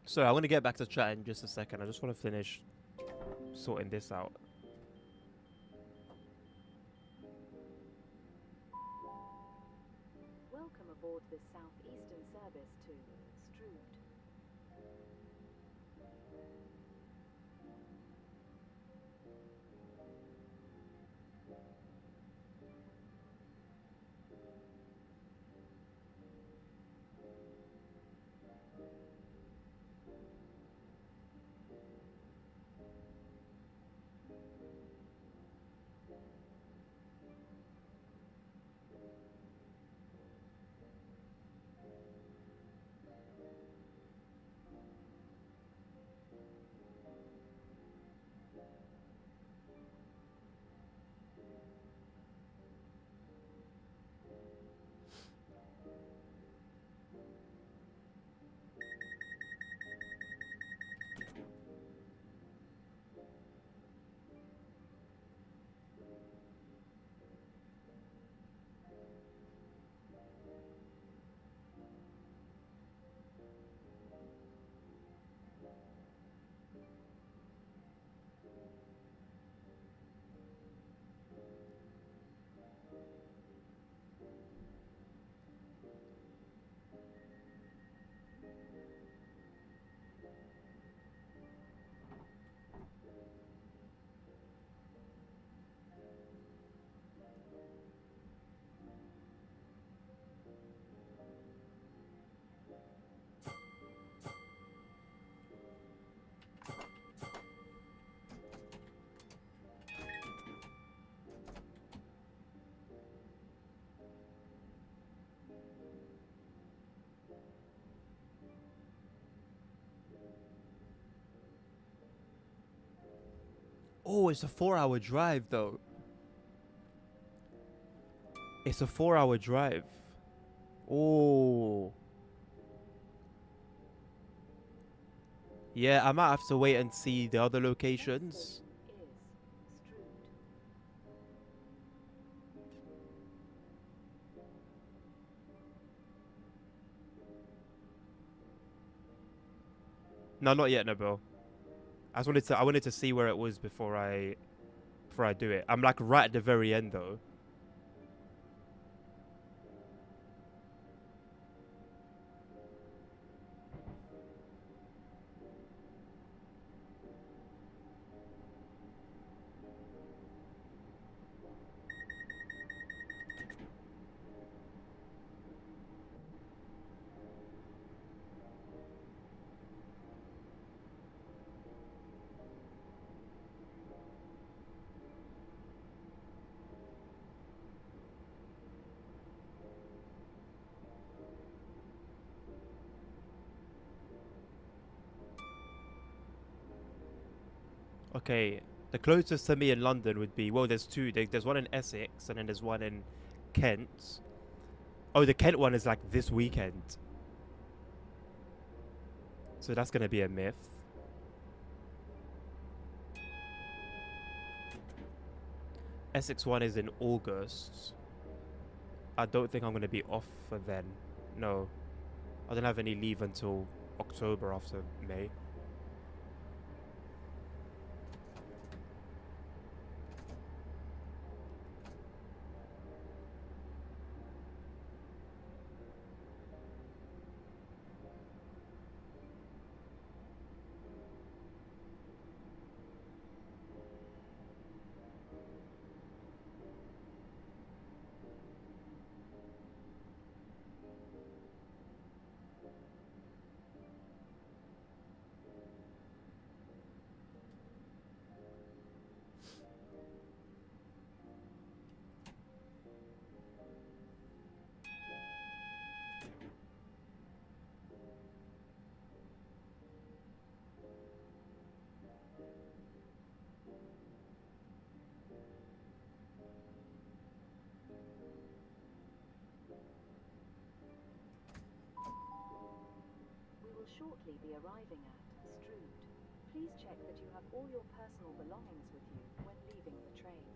Speaker 1: So I'm going to get back to chat in just a second. I just want to finish sorting this out.
Speaker 2: Welcome aboard this southeastern service to Strood.
Speaker 1: Oh, it's a 4-hour drive though. It's a 4-hour drive. Oh. Yeah, I might have to wait and see the other locations.
Speaker 2: Is Strood.
Speaker 1: No, not yet, Nobel. I wanted to see where it was before I do it. I'm like right at the very end though. Okay, the closest to me in London would be, well, there's two. There's one in Essex and then there's one in Kent. Oh, the Kent one is like this weekend. So that's going to be a myth. Essex one is in August. I don't think I'm going to be off for then. No. I don't have any leave until October after May.
Speaker 2: We will shortly be arriving at Strood. Please check that you have all your personal belongings with you when leaving the train,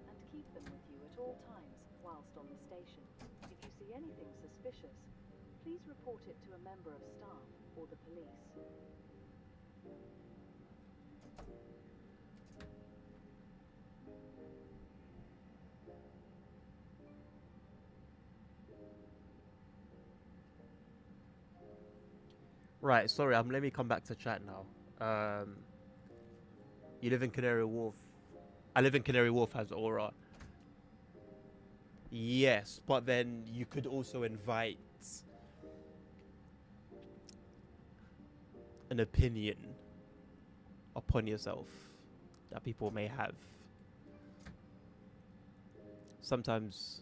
Speaker 2: and keep them with you at all times whilst on the station. If you see anything suspicious, please report it to a member of staff or the police.
Speaker 1: Right, sorry, let me come back to chat now. You live in Canary Wharf. I live in Canary Wharf, has Aura. Yes, but then you could also invite an opinion upon yourself that people may have. Sometimes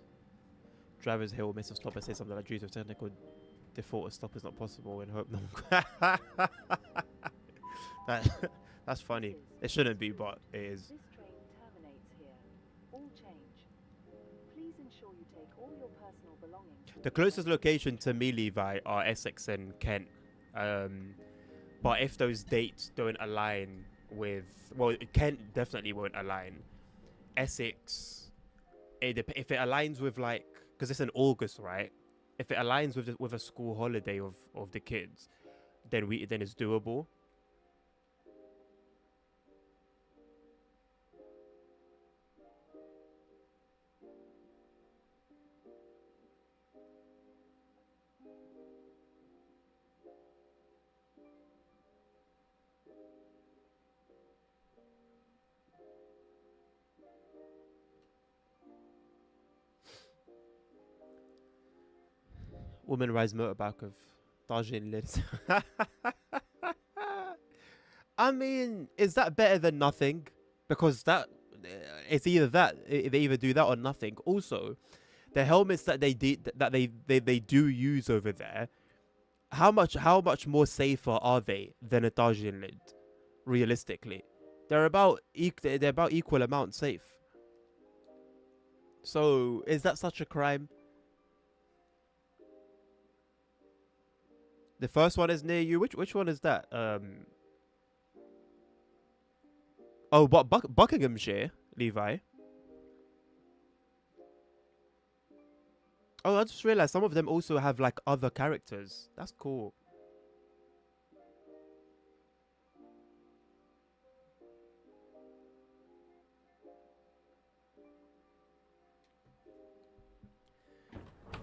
Speaker 1: drivers here will miss a stop and say something like, due to technical default, a stop is not possible and hope no one... That's funny. It shouldn't be, but it is.
Speaker 2: This train terminates here. All change. Please ensure you take all your personal belongings.
Speaker 1: The closest location to me, Levi, are Essex and Kent. But if those dates don't align with... Well, Kent definitely won't align. Essex, if it aligns with, like... Because it's in August, right? If it aligns with a school holiday of the kids, then it's doable. Woman rides motorbike of Darjeeling lids. I mean, is that better than nothing? Because it's either that they either do that or nothing. Also, the helmets that they do use over there, how much more safer are they than a Darjeeling lid, realistically? They're about they're about equal amount safe. So is that such a crime? The first one is near you. Which one is that? Oh, but Buckinghamshire, Levi. Oh, I just realized some of them also have like other characters. That's cool.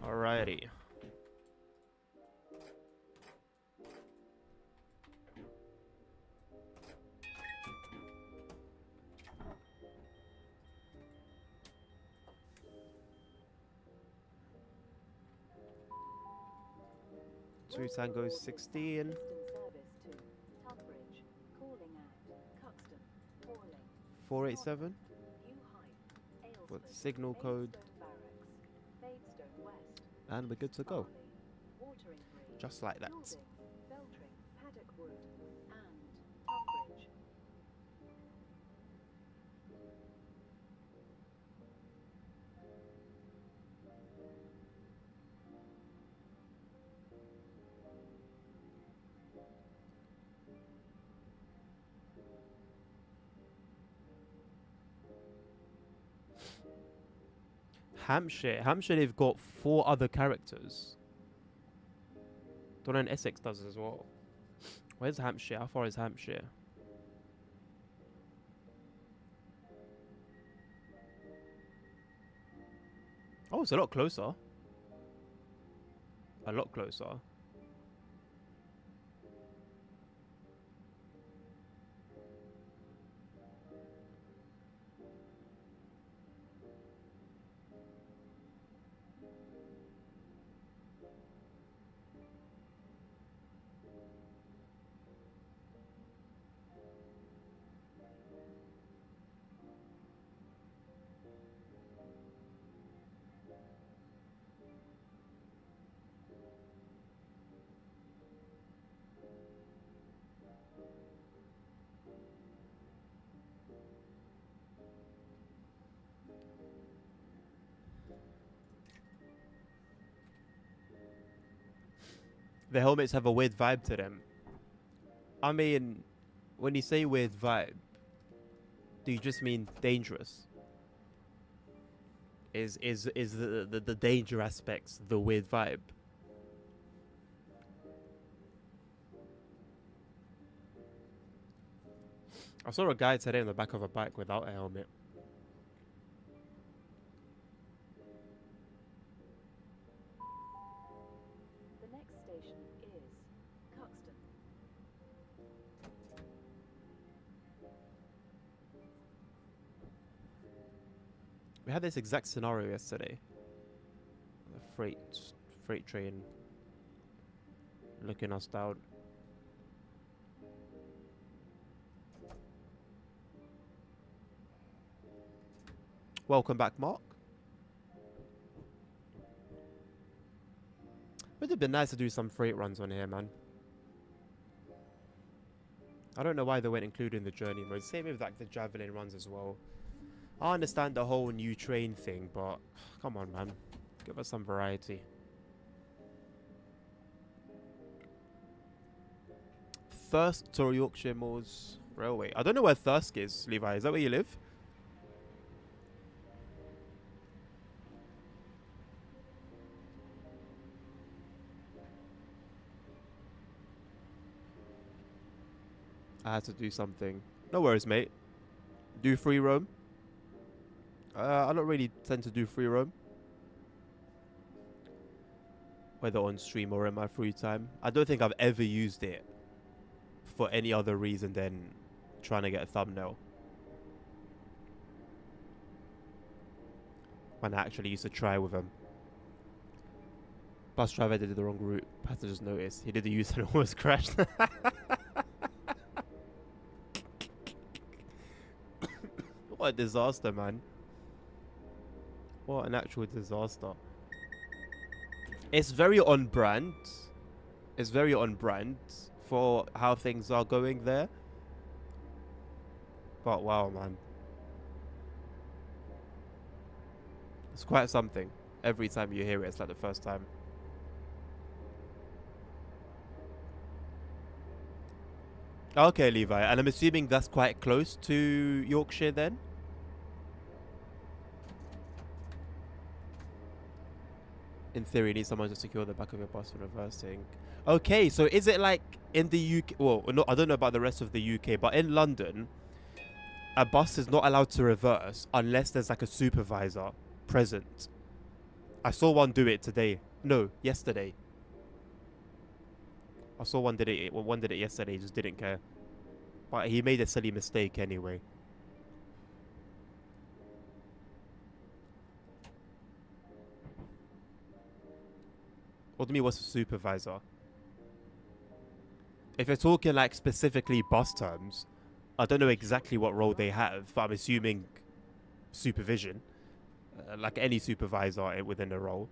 Speaker 1: Alrighty. Two Tango 16.
Speaker 2: Eastern service to Tunbridge, calling at Cuxton, Horling,
Speaker 1: 487.
Speaker 2: New Hythe,
Speaker 1: With
Speaker 2: Aylesford,
Speaker 1: signal code.
Speaker 2: Maidstone Barracks, Maidstone West,
Speaker 1: And we're good to go.
Speaker 2: Farley, Wateringbury,
Speaker 1: Just like that.
Speaker 2: Fielding, Beltring, Paddockwood, and Tunbridge.
Speaker 1: Hampshire, they've got 4 other characters. Don't know, and Essex does as well. Where's Hampshire? How far is Hampshire? Oh, it's a lot closer. A lot closer. The helmets have a weird vibe to them. I mean, when you say weird vibe, do you just mean dangerous? Is the danger aspects the weird vibe? I saw a guy today on the back of a bike without a helmet.
Speaker 2: The next station is Cuxton.
Speaker 1: We had this exact scenario yesterday. The freight train looking us down. Welcome back, Mark. Would have been nice to do some freight runs on here, man. I don't know why they weren't including the journey mode. Same with like the javelin runs as well. I understand the whole new train thing, but come on, man. Give us some variety. Thirsk to Yorkshire Moors Railway. I don't know where Thirsk is, Levi. Is that where you live? I had to do something. No worries, mate. Do free roam. I don't really tend to do free roam. Whether on stream or in my free time. I don't think I've ever used it for any other reason than trying to get a thumbnail. When I actually used to try with them. Bus driver did the wrong route. Passengers noticed. He did the use and almost crashed. What a disaster, man. What an actual disaster. It's very on brand. It's very on brand for how things are going there. But wow, man. It's quite something. Every time you hear it, it's like the first time. Okay, Levi. And I'm assuming that's quite close to Yorkshire then? In theory, you need someone to secure the back of your bus for reversing. Okay, so is it like in the UK? Well, no, I don't know about the rest of the UK, but in London, a bus is not allowed to reverse unless there's like a supervisor present. I saw one do it today. No, yesterday. I saw one did it. One did it yesterday. He just didn't care. But he made a silly mistake anyway. What do you mean? What's a supervisor? If you're talking like specifically bus terms, I don't know exactly what role they have, but I'm assuming supervision, like any supervisor within a role.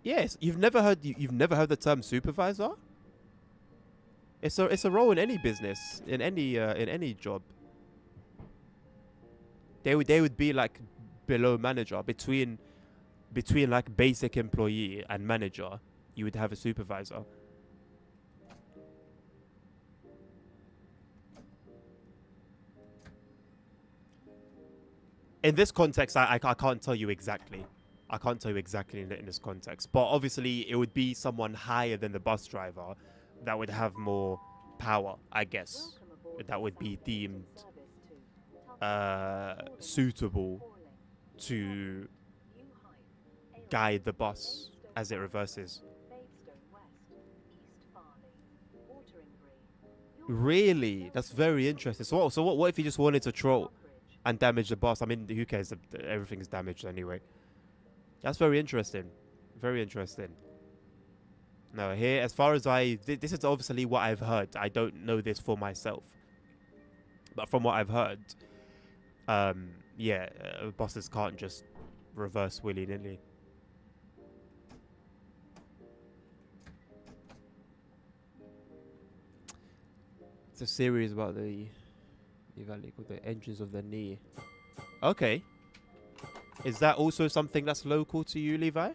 Speaker 1: Yes, you've never heard the term supervisor. It's a role in any business, in any job. They would be like below manager, between like basic employee and manager. You would have a supervisor. In this context, I can't tell you exactly. I can't tell you exactly in this context. But obviously, it would be someone higher than the bus driver that would have more power, I guess. That would be deemed suitable to guide the bus as it reverses. Really? That's very interesting. So what if he just wanted to troll and damage the bus? I mean, who cares? Everything's damaged anyway. That's very interesting. Very interesting. No, here, as far as this is obviously what I've heard. I don't know this for myself. But from what I've heard, yeah, buses can't just reverse willy-nilly. It's a series about the called the engines of the knee. Okay. Is that also something that's local to you, Levi?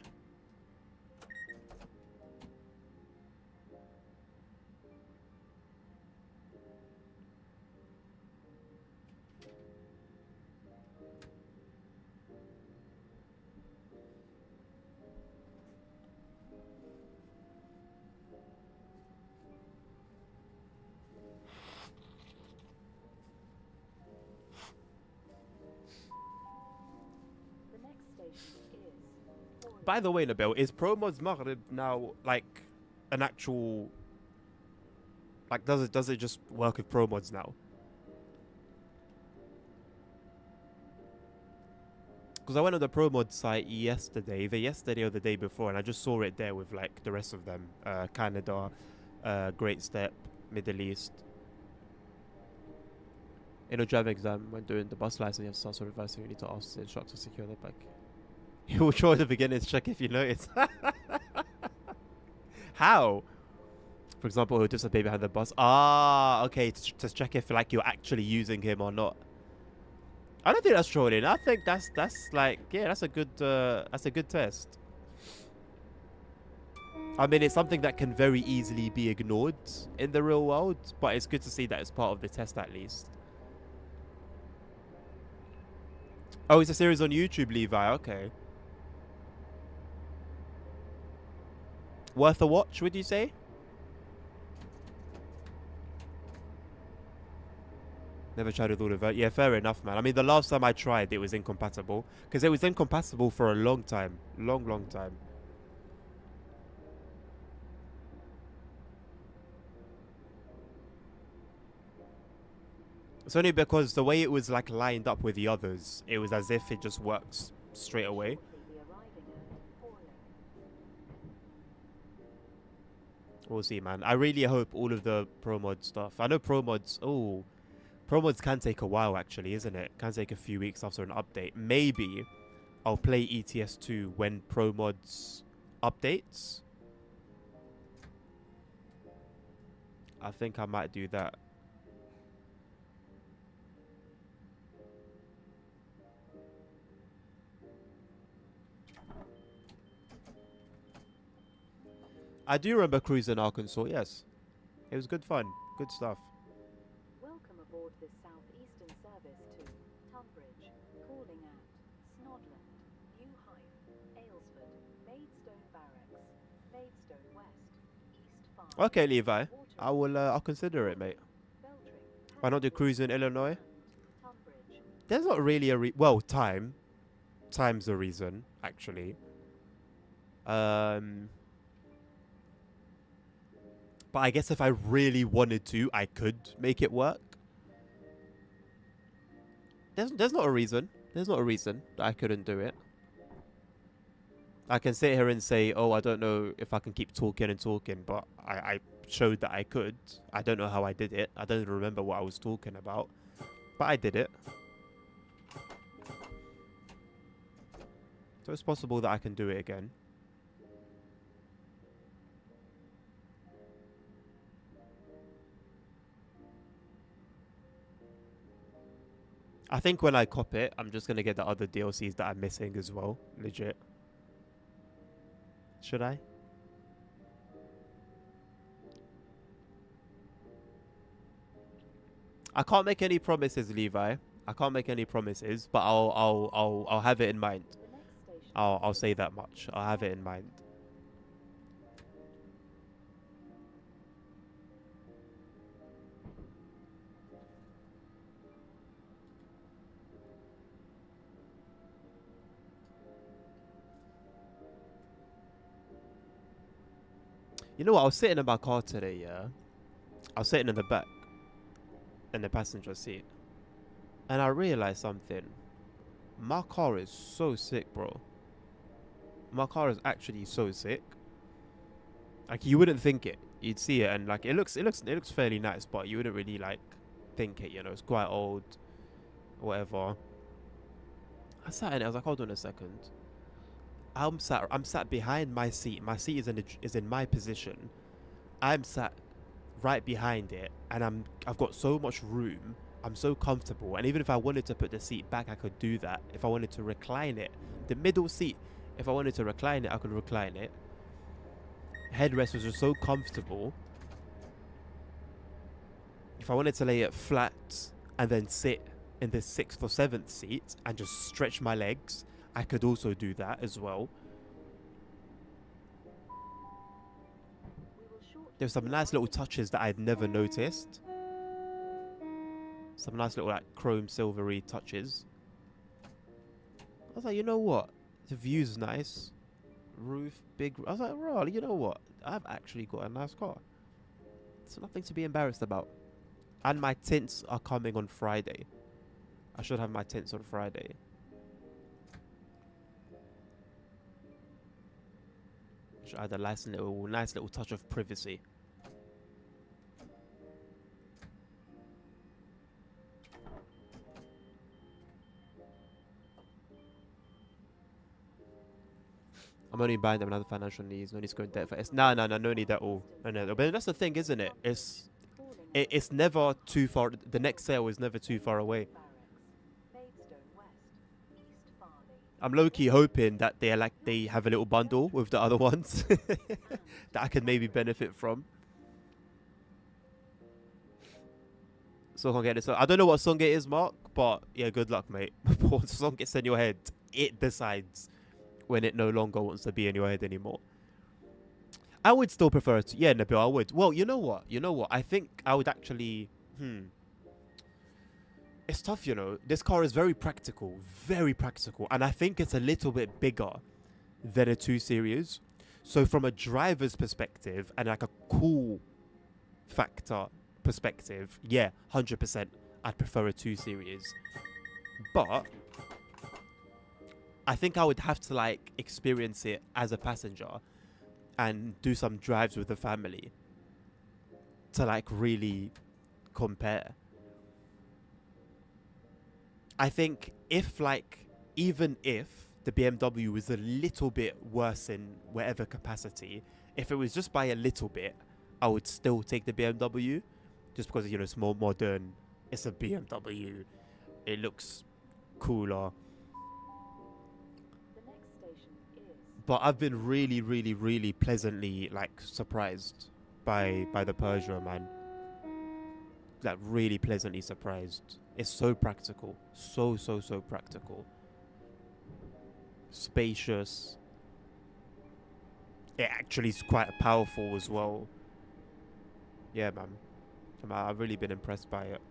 Speaker 1: By the way, Nabil, is Pro Mods Maghrib now like an actual, like does it just work with Pro Mods now? Because I went on the Pro Mod site yesterday, either yesterday or the day before, and I just saw it there with like the rest of them. Canada, Great Step, Middle East. In a driving exam, when doing the bus license, you have to start reversing. You need to ask the instructor to secure the back. You will try the beginner's check if you notice. How? For example, he'll disobey behind the bus. Ah, okay, to check if like you're actually using him or not. I don't think that's trolling. I think that's like, yeah, that's a good test. I mean, it's something that can very easily be ignored in the real world, but it's good to see that it's part of the test at least. Oh, it's a series on YouTube, Levi. Okay. Worth a watch, would you say? Never tried with all of it. Yeah, fair enough, man. I mean, the last time I tried, it was incompatible. Because it was incompatible for a long time. Long time. It's only because the way it was, like, lined up with the others, it was as if it just works straight away. We'll see, man. I really hope all of the Pro Mod stuff. I know Pro Mods... Oh... Pro Mods can take a while, actually, isn't it? Can take a few weeks after an update. Maybe I'll play ETS2 when Pro Mods updates. I think I might do that. I do remember cruising Arkansas, yes. It was good fun. Good stuff.
Speaker 2: Welcome aboard this southeastern service to Tunbridge, calling at Snodland, New Hythe, Aylesford, Maidstone Barracks, Maidstone West, East Farm.
Speaker 1: Okay, Levi. I'll consider it, mate. Why not do cruising Illinois? There's not really a well, time's the reason, actually. But I guess if I really wanted to, I could make it work. There's not a reason. There's not a reason that I couldn't do it. I can sit here and say, oh, I don't know if I can keep talking and talking, but I showed that I could. I don't know how I did it. I don't even remember what I was talking about, but I did it. So it's possible that I can do it again. I think when I cop it, I'm just going to get the other DLCs that I'm missing as well. Legit. Should I? I can't make any promises, Levi. I can't make any promises, but I'll have it in mind. I'll say that much. I'll have it in mind. You know what? I was sitting in my car today, yeah? I was sitting in the back, in the passenger seat. And I realized something. My car is so sick, bro. My car is actually so sick. Like, you wouldn't think it. You'd see it and like it looks fairly nice, but you wouldn't really like think it, you know. It's quite old, whatever. I sat in it, I was like, hold on a second. I'm sat behind my seat. My seat is in my position. I'm sat right behind it, and I've got so much room. I'm so comfortable, and even if I wanted to put the seat back, I could do that. If I wanted to recline it, the middle seat, if I wanted to recline it, I could recline it. Headrest was just so comfortable. If I wanted to lay it flat and then sit in the 6th or 7th seat and just stretch my legs, I could also do that as well. There's some nice little touches that I'd never noticed. Some nice little like chrome silvery touches. I was like, you know what? The view's nice. Roof, big. I was like, right, you know what? I've actually got a nice car. It's nothing to be embarrassed about. And my tints are coming on Friday. I should have my tints on Friday. Should add a nice little touch of privacy. I'm only buying them another financial needs. No need to go in debt for it. No need at all. No. But that's the thing, isn't it? It's never too far. The next sale is never too far away. I'm low-key hoping that they have a little bundle with the other ones that I could maybe benefit from. So I can get it. So I don't know what song it is, Mark, but yeah, good luck, mate. What song gets in your head, it decides when it no longer wants to be in your head anymore. I would still prefer it. Yeah, Nabil, I would. Well, you know what? I think I would actually... It's tough, you know. This car is very practical. And I think it's a little bit bigger than a 2 Series. So from a driver's perspective and like a cool factor perspective, yeah, 100%, I'd prefer a 2 Series. But I think I would have to like experience it as a passenger and do some drives with the family to like really compare. I think even if the BMW was a little bit worse in whatever capacity, if it was just by a little bit, I would still take the BMW, just because you know it's more modern. It's a BMW. It looks cooler.
Speaker 2: The next station is
Speaker 1: But I've been really, really, really pleasantly like surprised by the Peugeot, man. Like really pleasantly surprised. It's so practical, so practical. Spacious. It actually is quite powerful as well. Yeah, man. I've really been impressed by it.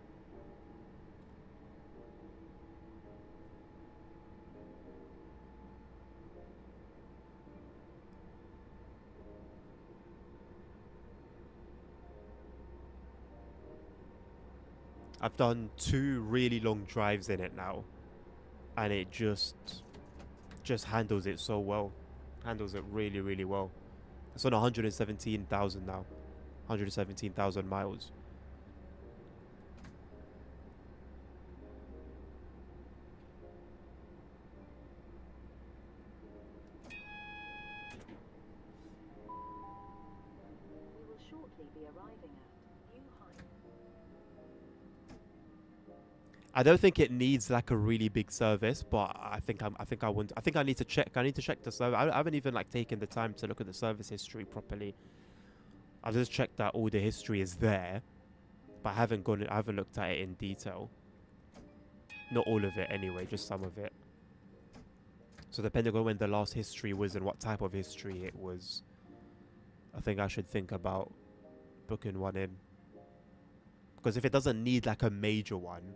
Speaker 1: I've done 2 really long drives in it now, and it just handles it so well. Handles it really, really well. It's on 117,000 now. 117,000 miles.
Speaker 2: we will shortly be arriving at New Heights.
Speaker 1: I don't think it needs like a really big service, but I think I need to check. I need to check the service. I haven't even like taken the time to look at the service history properly. I've just checked that all the history is there, but I haven't looked at it in detail. Not all of it anyway, just some of it. So depending on when the last history was and what type of history it was, I think I should think about booking one in. Because if it doesn't need like a major one,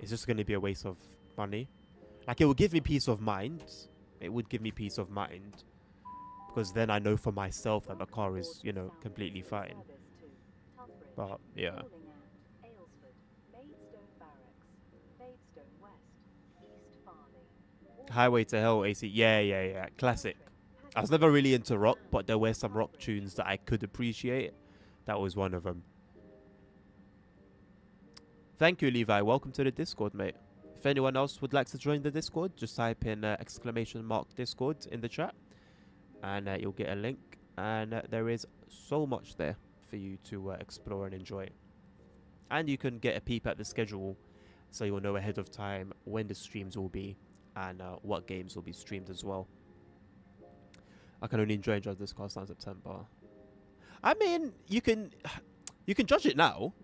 Speaker 1: it's just going to be a waste of money. Like, it would give me peace of mind. It would give me peace of mind. Because then I know for myself that the car is, you know, completely fine. But, yeah.
Speaker 2: Calling at Aylesford, Maidstone Barracks, Maidstone West, East Farley.
Speaker 1: Highway to Hell, AC. Yeah. Classic. I was never really into rock, but there were some rock tunes that I could appreciate. That was one of them. Thank you, Levi. Welcome to the Discord, mate. If anyone else would like to join the Discord, just type in !Discord in the chat, and you'll get a link. And there is so much there for you to explore and enjoy. And you can get a peep at the schedule, so you'll know ahead of time when the streams will be and what games will be streamed as well. I can only enjoy this cast in September. I mean, you can judge it now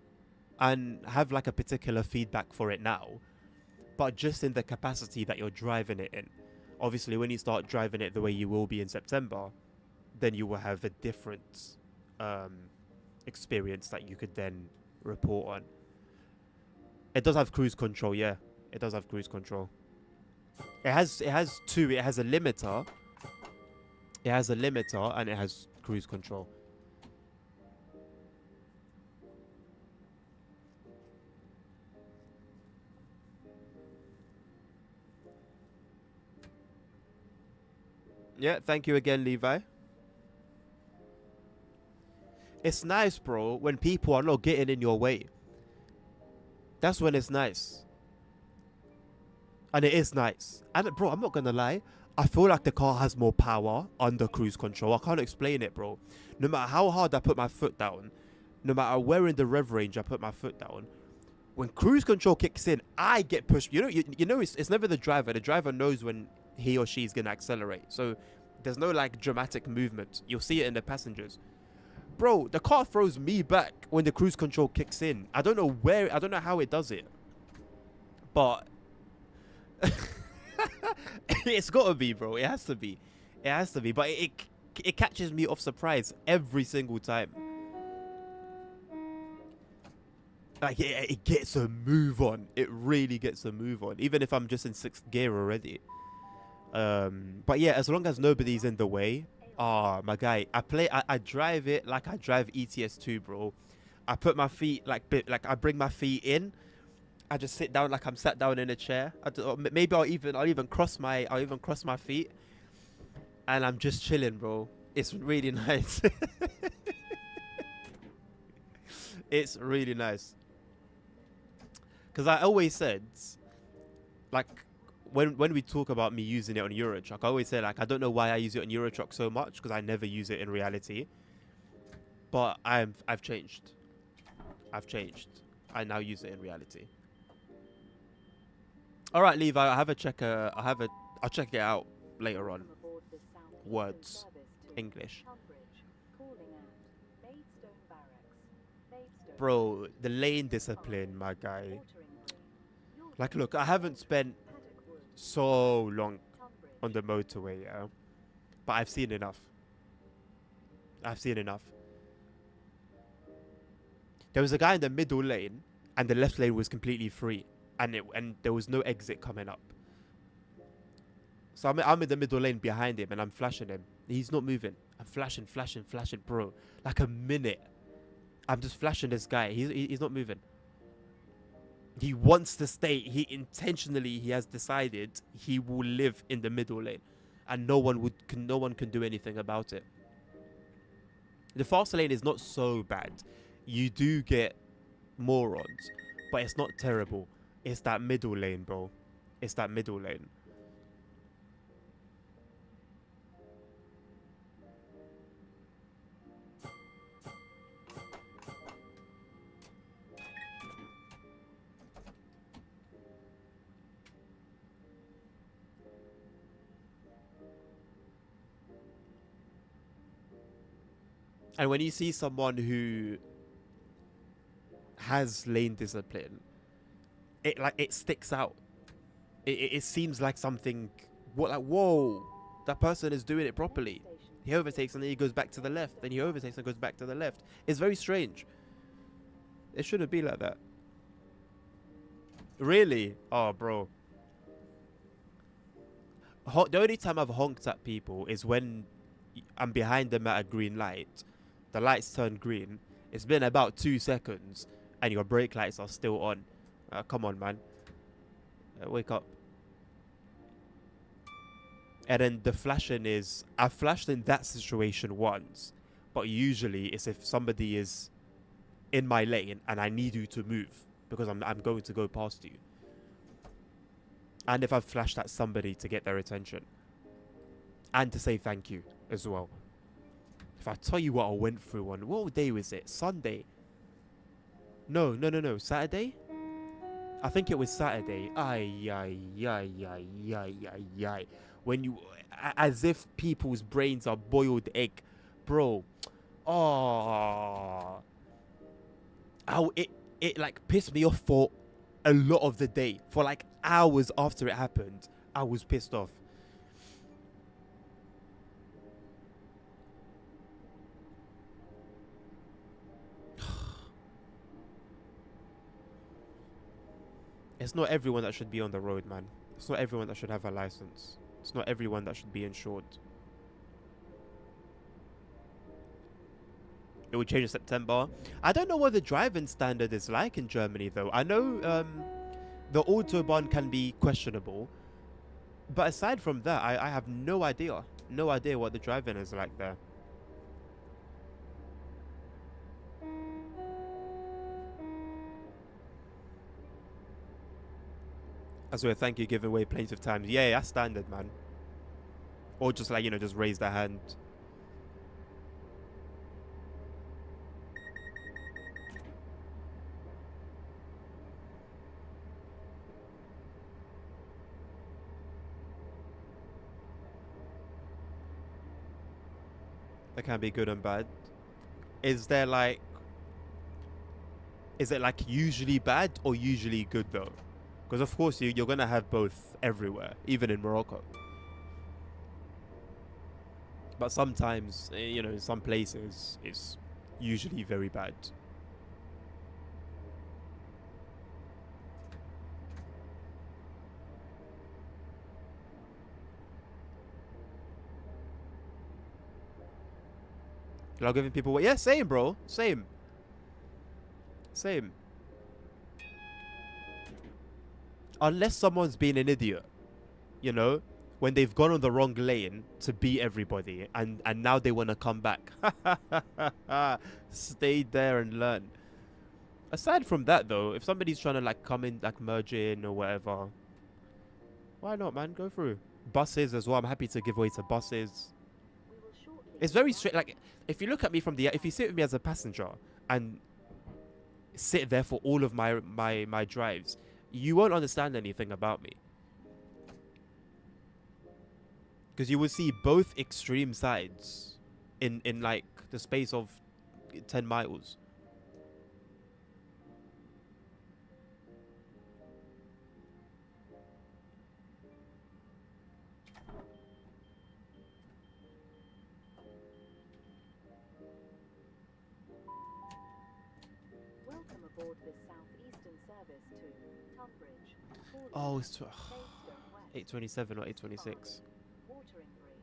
Speaker 1: and have like a particular feedback for it now, but just in the capacity that you're driving it in. Obviously, when you start driving it the way you will be in September, then you will have a different experience that you could then report on. It does have cruise control, yeah. It does have cruise control. It has 2. It has a limiter. It has a limiter and it has cruise control. Yeah, thank you again, Levi. It's nice, bro, when people are not getting in your way. That's when it's nice. And it is nice. And, bro, I'm not going to lie. I feel like the car has more power under cruise control. I can't explain it, bro. No matter how hard I put my foot down, no matter where in the rev range I put my foot down, when cruise control kicks in, I get pushed. You know, it's never the driver. The driver knows when he or she is going to accelerate. So there's no like dramatic movement. You'll see it in the passengers. Bro, the car throws me back when the cruise control kicks in. I don't know how it does it. But it's got to be, bro. It has to be. It has to be. But it catches me off surprise every single time. Like, it gets a move on. It really gets a move on. Even if I'm just in 6th gear already. But yeah, as long as nobody's in the way. My guy, I drive it like I drive ETS2, bro. I put my feet like I bring my feet in. I just sit down like I'm sat down in a chair. Maybe I'll even cross my feet, and I'm just chilling, bro. It's really nice. It's really nice. Because I always said, like, when we talk about me using it on Eurotruck, I always say, like, I don't know why I use it on Eurotruck so much, because I never use it in reality. But I've changed. I've changed. I now use it in reality. All right, Levi. I'll check it out later on.
Speaker 2: Welcome aboard this South Eastern
Speaker 1: Words,
Speaker 2: service to
Speaker 1: English.
Speaker 2: Tunbridge, calling at Maidstone Barracks, Maidstone
Speaker 1: Bro, the lane
Speaker 2: Barracks,
Speaker 1: discipline, my guy.
Speaker 2: Watering Green, York
Speaker 1: Like, look, I haven't spent
Speaker 2: Paddock Wood,
Speaker 1: so long
Speaker 2: Tunbridge,
Speaker 1: on the motorway, yeah, but I've seen enough. I've seen enough. There was a guy in the middle lane, and the left lane was completely free, and there was no exit coming up. So I'm in the middle lane behind him, and I'm flashing him. He's not moving. I'm flashing, bro. Like a minute. I'm just flashing this guy. He's not moving. He wants to stay. He has decided he will live in the middle lane, and no one can do anything about it. The fast lane is not so bad. You do get morons, but it's not terrible. It's that middle lane, bro. It's that middle lane. And when you see someone who has lane discipline, it sticks out. It seems like something. Whoa, that person is doing it properly. He overtakes and then he goes back to the left. Then he overtakes and goes back to the left. It's very strange. It shouldn't be like that. Really? Oh, bro. The only time I've honked at people is when I'm behind them at a green light. The lights turn green. It's been about 2 seconds, and your brake lights are still on. Come on, man. Wake up. And then the flashing is... I've flashed in that situation once, but usually it's if somebody is in my lane and I need you to move because I'm going to go past you. And if I've flashed at somebody to get their attention. And to say thank you as well. If I tell you what I went through on... What day was it? Sunday? No. Saturday? I think it was Saturday. Ay. When you... As if people's brains are boiled egg. Bro. Oh. It like pissed me off for a lot of the day. For like hours after it happened. I was pissed off. It's not everyone that should be on the road, man. It's not everyone that should have a license. It's not everyone that should be insured. It will change in September. I don't know what the driving standard is like in Germany, though. I know the Autobahn can be questionable. But aside from that, I have no idea. No idea what the driving is like there. I swear, thank you, giving away plenty of times. Yeah, that's standard, man. Or just like, just raise the hand. That can be good and bad. Is it like usually bad or usually good though? Because of course you're gonna have both everywhere, even in Morocco. But sometimes, in some places, it's usually very bad. You're not giving people what? Yeah, same, bro. Same. Unless someone's been an idiot, when they've gone on the wrong lane to beat everybody and now they want to come back. Stay there and learn. Aside from that, though, if somebody's trying to like come in, like merge in or whatever, why not, man? Go through. Buses as well. I'm happy to give way to buses.
Speaker 2: We will shortly
Speaker 1: It's very straight. Like, if you look at me from the, if you sit with me as a passenger and sit there for all of my drives, you won't understand anything about me, because you will see both extreme sides in like the space of 10 miles.
Speaker 2: Welcome aboard this southeastern service to Tunbridge,
Speaker 1: Oh,
Speaker 2: Hawley,
Speaker 1: it's
Speaker 2: Maidstone West,
Speaker 1: 827 or 826.
Speaker 2: Wateringbury,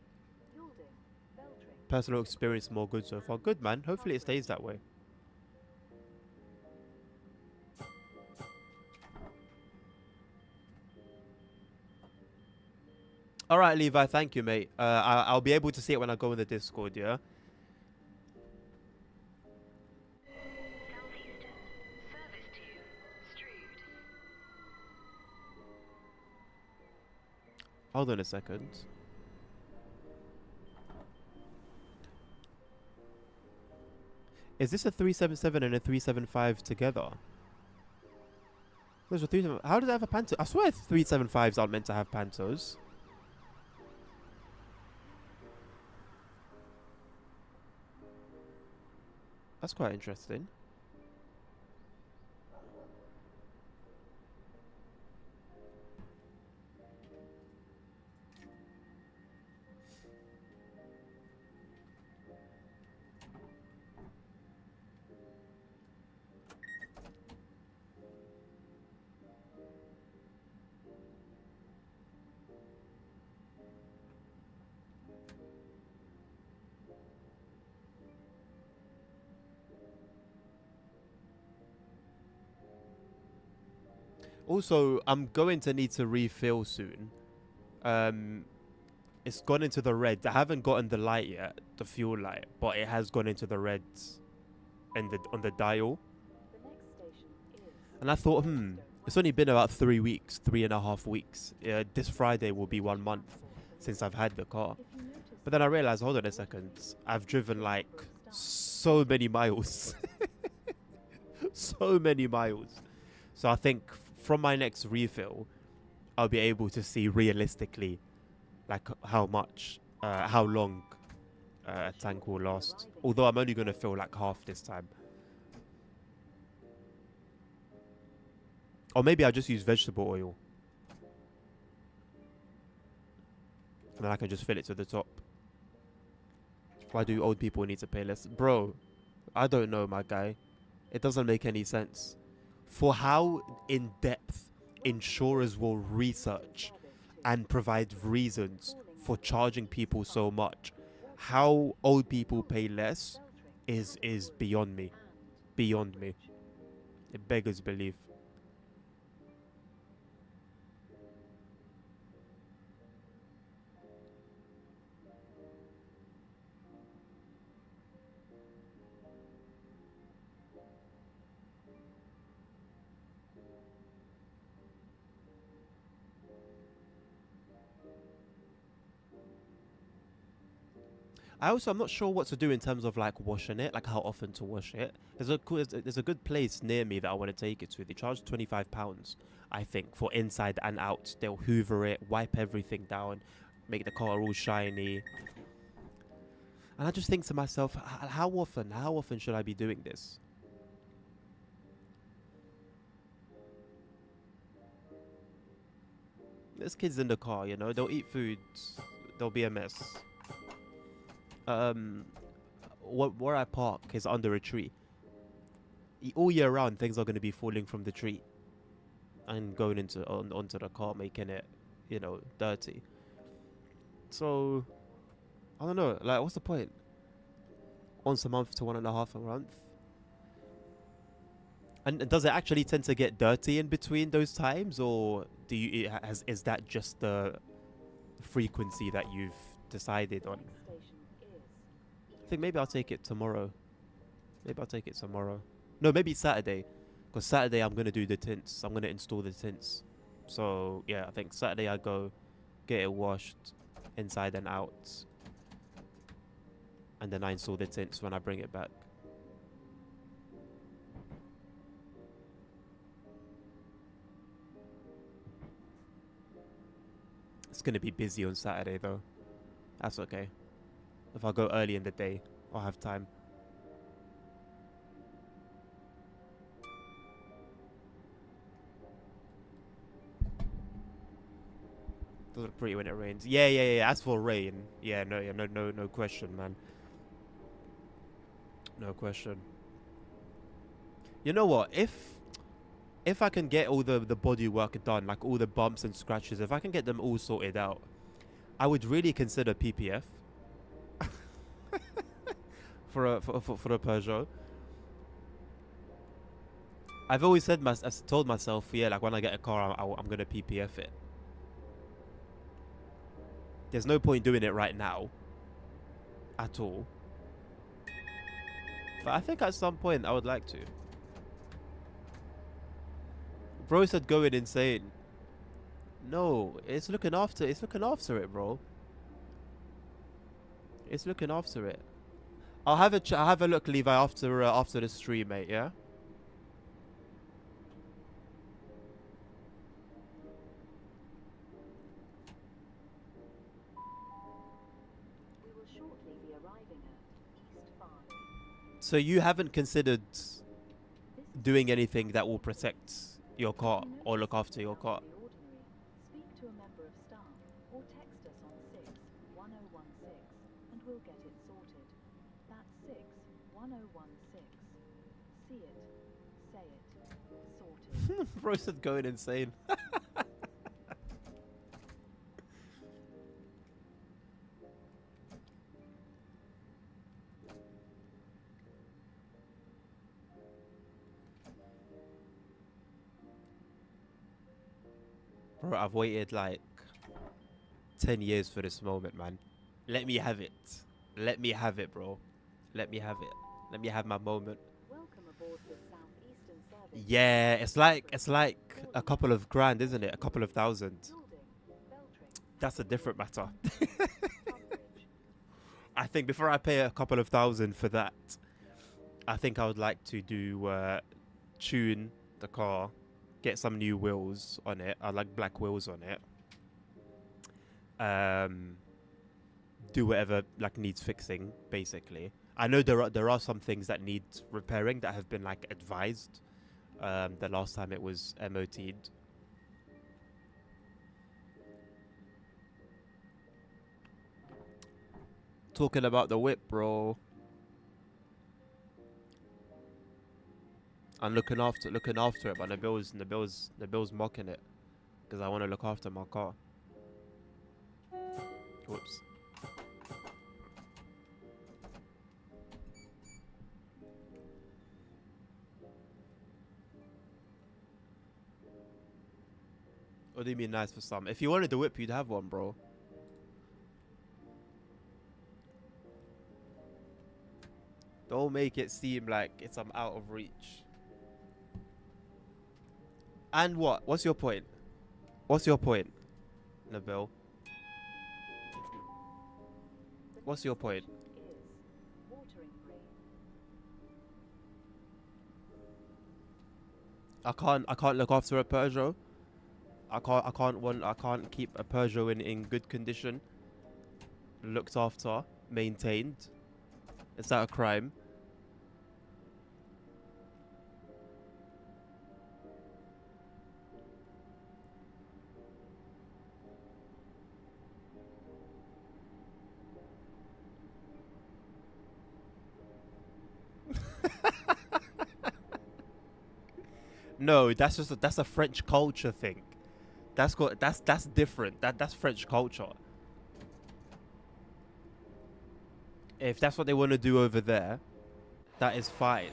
Speaker 2: Yalding, Beltring.
Speaker 1: Personal experience more good so far. Good, man. Hopefully it stays that way. All right, Levi. Thank you, mate. I'll be able to see it when I go in the Discord. Yeah.
Speaker 2: Southeastern, service to Strood.
Speaker 1: Hold on a second. Is this a 377 and a 375 together? There's a 3. How does it have a panto? I swear 375s aren't meant to have pantos. That's quite interesting. Also, I'm going to need to refill soon. It's gone into the red. I haven't gotten the light yet, the fuel light, but it has gone into the reds and on the dial.
Speaker 2: The next station is
Speaker 1: And I thought,
Speaker 2: Maidstone
Speaker 1: it's only been about 3 weeks, 3.5 weeks. This Friday will be 1 month since I've had the car.
Speaker 2: If you notice
Speaker 1: But then I realized, hold on a second, I've driven like so many miles. So many miles. So I think from my next refill, I'll be able to see realistically like how much, how long a tank will last. Although I'm only going to fill like half this time. Or maybe I'll just use vegetable oil. And then I can just fill it to the top. Why do old people need to pay less? Bro, I don't know, my guy. It doesn't make any sense. For how in-depth insurers will research and provide reasons for charging people so much, how old people pay less is beyond me. Beyond me. It beggars belief. I'm not sure what to do in terms of like washing it, like how often to wash it. There's a good place near me that I want to take it to. They charge £25, I think, for inside and out. They'll hoover it, wipe everything down, make the car all shiny. And I just think to myself, how often should I be doing this? There's kids in the car, you know, they'll eat food, they'll be a mess. Where I park is under a tree. All year round, things are going to be falling from the tree and going onto the car, making it, you know, dirty. So I don't know. Like, what's the point? Once a month to 1.5 a month. And does it actually tend to get dirty in between those times, or is that just the frequency that you've decided on? I think maybe I'll take it tomorrow. No, maybe Saturday. Because Saturday I'm going to do the tints. I'm going to install the tints. So, yeah, I think Saturday I go get it washed inside and out. And then I install the tints when I bring it back. It's gonna be busy on Saturday though. That's okay. If I go early in the day, I'll have time. Does look pretty when it rains. Yeah. As for rain, no question, man. No question. You know what? If I can get all the body work done, like all the bumps and scratches, if I can get them all sorted out, I would really consider PPF for a Peugeot. I've always said I've told myself, yeah, like when I get a car, I'm gonna PPF it. There's no point doing it right now, at all. But I think at some point I would like to. Bro said going insane. No, it's looking after it, bro. It's looking after it. I'll have a look, Levi, after the stream, mate. Yeah.
Speaker 2: We will shortly be arriving at East Farley.
Speaker 1: So you haven't considered doing anything that will protect your car or look after your car?
Speaker 2: Speak to a member of staff or text us on 61016 and we'll get it sorted. That's 61016. See it, say it, sorted.
Speaker 1: Bro said going insane. Bro, I've waited like 10 years for this moment, man. Let me have it. Let me have it, bro. Let me have it. Let me have my moment.
Speaker 2: Welcome aboard the Southeastern Service.
Speaker 1: Yeah, it's like a couple of grand, isn't it? A couple of thousand. That's a different matter. I think before I pay a couple of thousand for that, I think I would like to do tune the car, get some new wheels on it. I like black wheels on it. Do whatever like needs fixing, basically. I know there are some things that need repairing that have been like advised. The last time it was MOT'd. Talking about the whip, bro. I'm looking after it, but Nabil's mocking it because I want to look after my car. Whoops. What do you mean nice for some? If you wanted the whip, you'd have one, bro. Don't make it seem like it's out of reach. And what? What's your point? What's your point, Nabil? What's your point? I can't look after a Peugeot. I can't keep a Peugeot in good condition, looked after, maintained. Is that a crime? No, that's a French culture thing. That's different. That's French culture. If that's what they want to do over there, that is fine.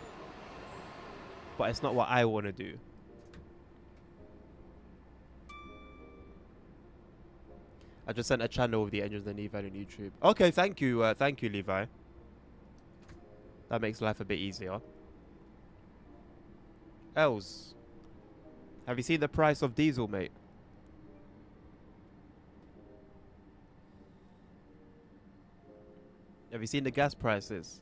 Speaker 1: But it's not what I want to do. I just sent a channel of the engines and Levi on YouTube. Okay, thank you, Levi. That makes life a bit easier. Els, have you seen the price of diesel, mate? Have you seen the gas prices?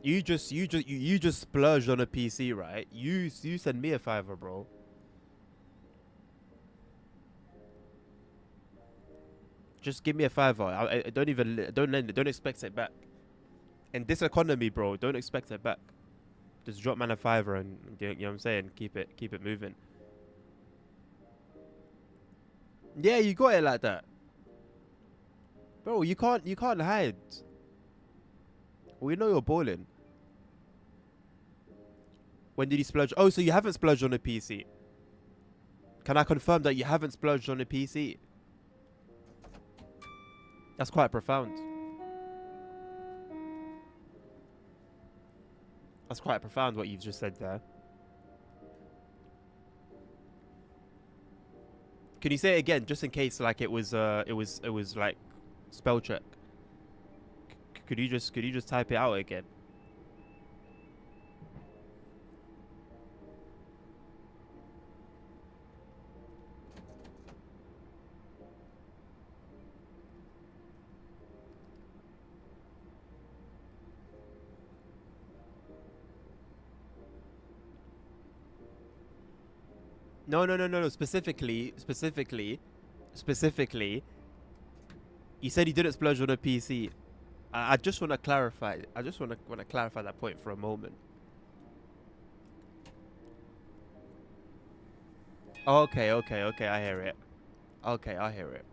Speaker 1: You just splurged on a PC, right? You send me a fiver, bro. Just give me a fiver. I don't even don't lend it. Don't expect it back. In this economy, bro, don't expect it back. Just drop man a fiver and you know what I'm saying. Keep it moving. Yeah, you got it like that, bro. You can't hide. We know you're balling. When did you splurge? Oh, so you haven't splurged on a PC? Can I confirm that you haven't splurged on a PC? That's quite profound. That's quite profound what you've just said there. Can you say it again, just in case, like it was like spell check? Could you just type it out again? No. Specifically. You said you didn't splurge on a PC. I just want to clarify. I just want to clarify that point for a moment. Okay. I hear it. Okay, I hear it.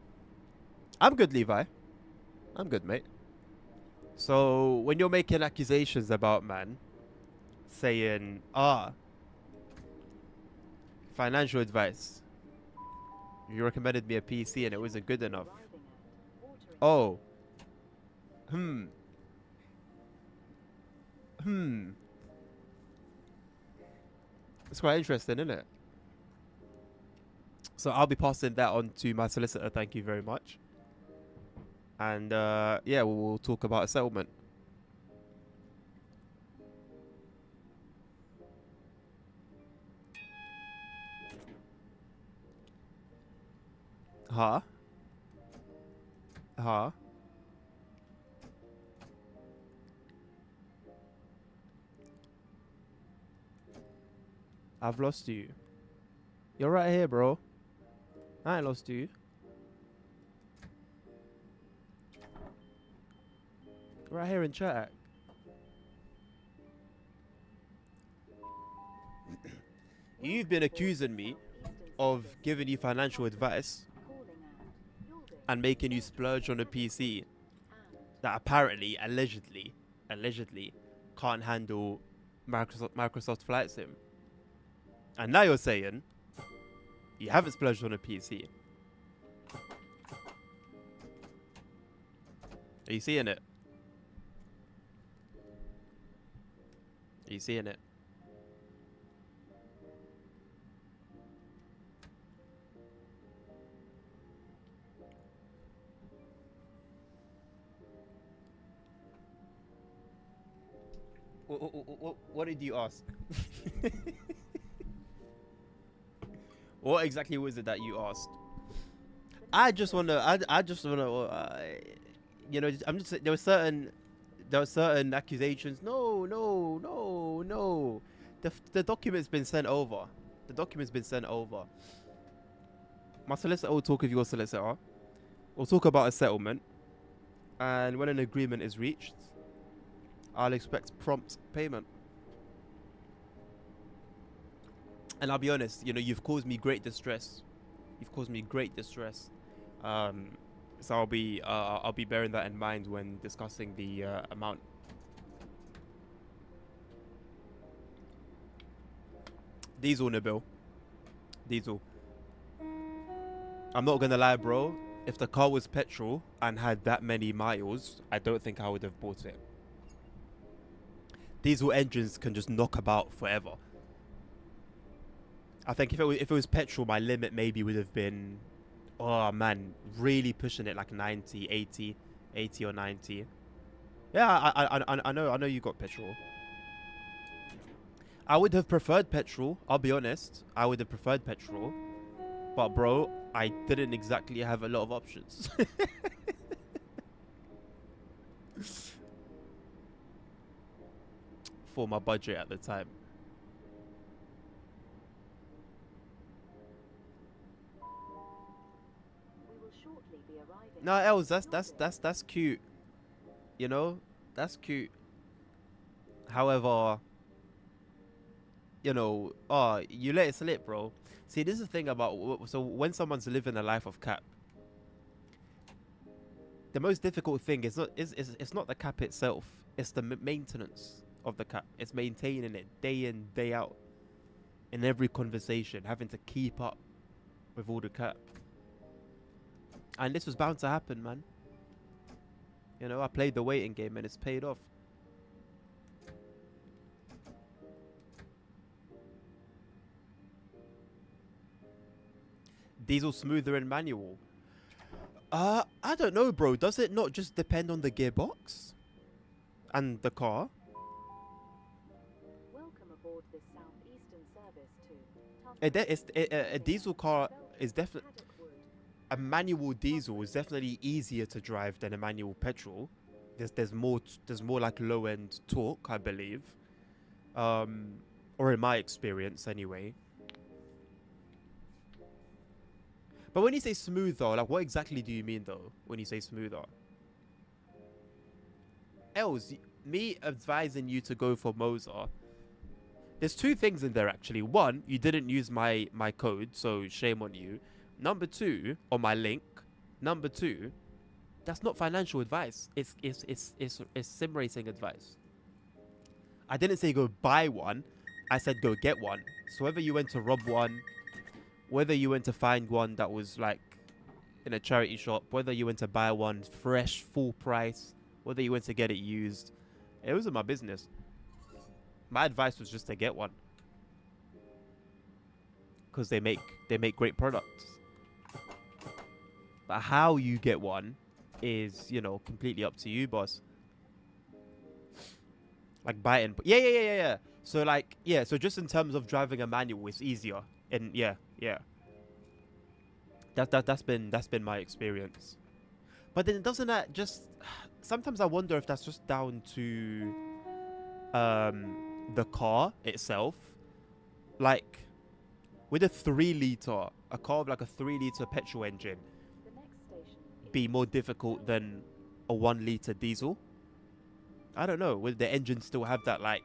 Speaker 1: I'm good, Levi. I'm good, mate. So when you're making accusations about man, saying financial advice, you recommended me a PC and it wasn't good enough. Oh. Hmm. It's quite interesting, isn't it? So I'll be passing that on to my solicitor. Thank you very much. And yeah, we'll talk about a settlement. Huh? Huh? I've lost you. You're right here, bro. I ain't lost you. Right here in chat. You've been accusing me of giving you financial advice and making you splurge on a PC that apparently, allegedly, can't handle Microsoft Flight Sim. And now you're saying you haven't splurged on a PC. Are you seeing it? Are you seeing it? What did you ask? What exactly was it that you asked? I just wanna, you know, I'm just there were certain accusations. No. The document's been sent over. The document's been sent over. My solicitor will talk with your solicitor. We'll talk about a settlement, and when an agreement is reached, I'll expect prompt payment. And I'll be honest, you know, you've caused me great distress. So I'll be bearing that in mind when discussing the amount. Diesel, Nabil. Diesel. I'm not gonna lie, bro. If the car was petrol and had that many miles, I don't think I would have bought it. Diesel engines can just knock about forever. I think if it was petrol, my limit maybe would have been, oh man, really pushing it like 90, 80 or 90. Yeah, I know you got petrol. I would have preferred petrol. I'll be honest. I would have preferred petrol. But bro, I didn't exactly have a lot of options. For my budget at the time.
Speaker 2: We will shortly be arriving.
Speaker 1: No, Els, that's cute. You know, that's cute. However, you know, you let it slip, bro. See, this is the thing about so when someone's living a life of cap, the most difficult thing is not it's not the cap itself. It's the maintenance of the cap. It's maintaining it day in day out in every conversation, having to keep up with all the cap. And this was bound to happen, man. You know, I played the waiting game and it's paid off. Diesel smoother in manual. I don't know, bro. Does it not just depend on the gearbox and the car?
Speaker 2: Welcome aboard this southeastern service to
Speaker 1: A diesel car is definitely a manual diesel is definitely easier to drive than a manual petrol. There's more like low end torque, I believe, or in my experience anyway. But when you say smoother, like what exactly do you mean though? When you say smoother, Els, me advising you to go for Moser. There's two things in there actually. One, you didn't use my code, so shame on you. Number two, on my link. Number two, that's not financial advice. It's sim racing advice. I didn't say go buy one. I said go get one. So whether you went to rob one, whether you went to find one that was like in a charity shop, whether you went to buy one fresh, full price, whether you went to get it used, it wasn't my business. My advice was just to get one, because they make great products. But how you get one is, you know, completely up to you, boss. Like buy it. Yeah. So like, yeah. So just in terms of driving a manual, it's easier. And yeah. That's been my experience. But then doesn't that just? Sometimes I wonder if that's just down to the car itself. Like with a 3-liter, a car with like a 3-liter petrol engine,
Speaker 2: the next station.
Speaker 1: be more difficult than a 1-liter diesel. I don't know. Will the engine still have that like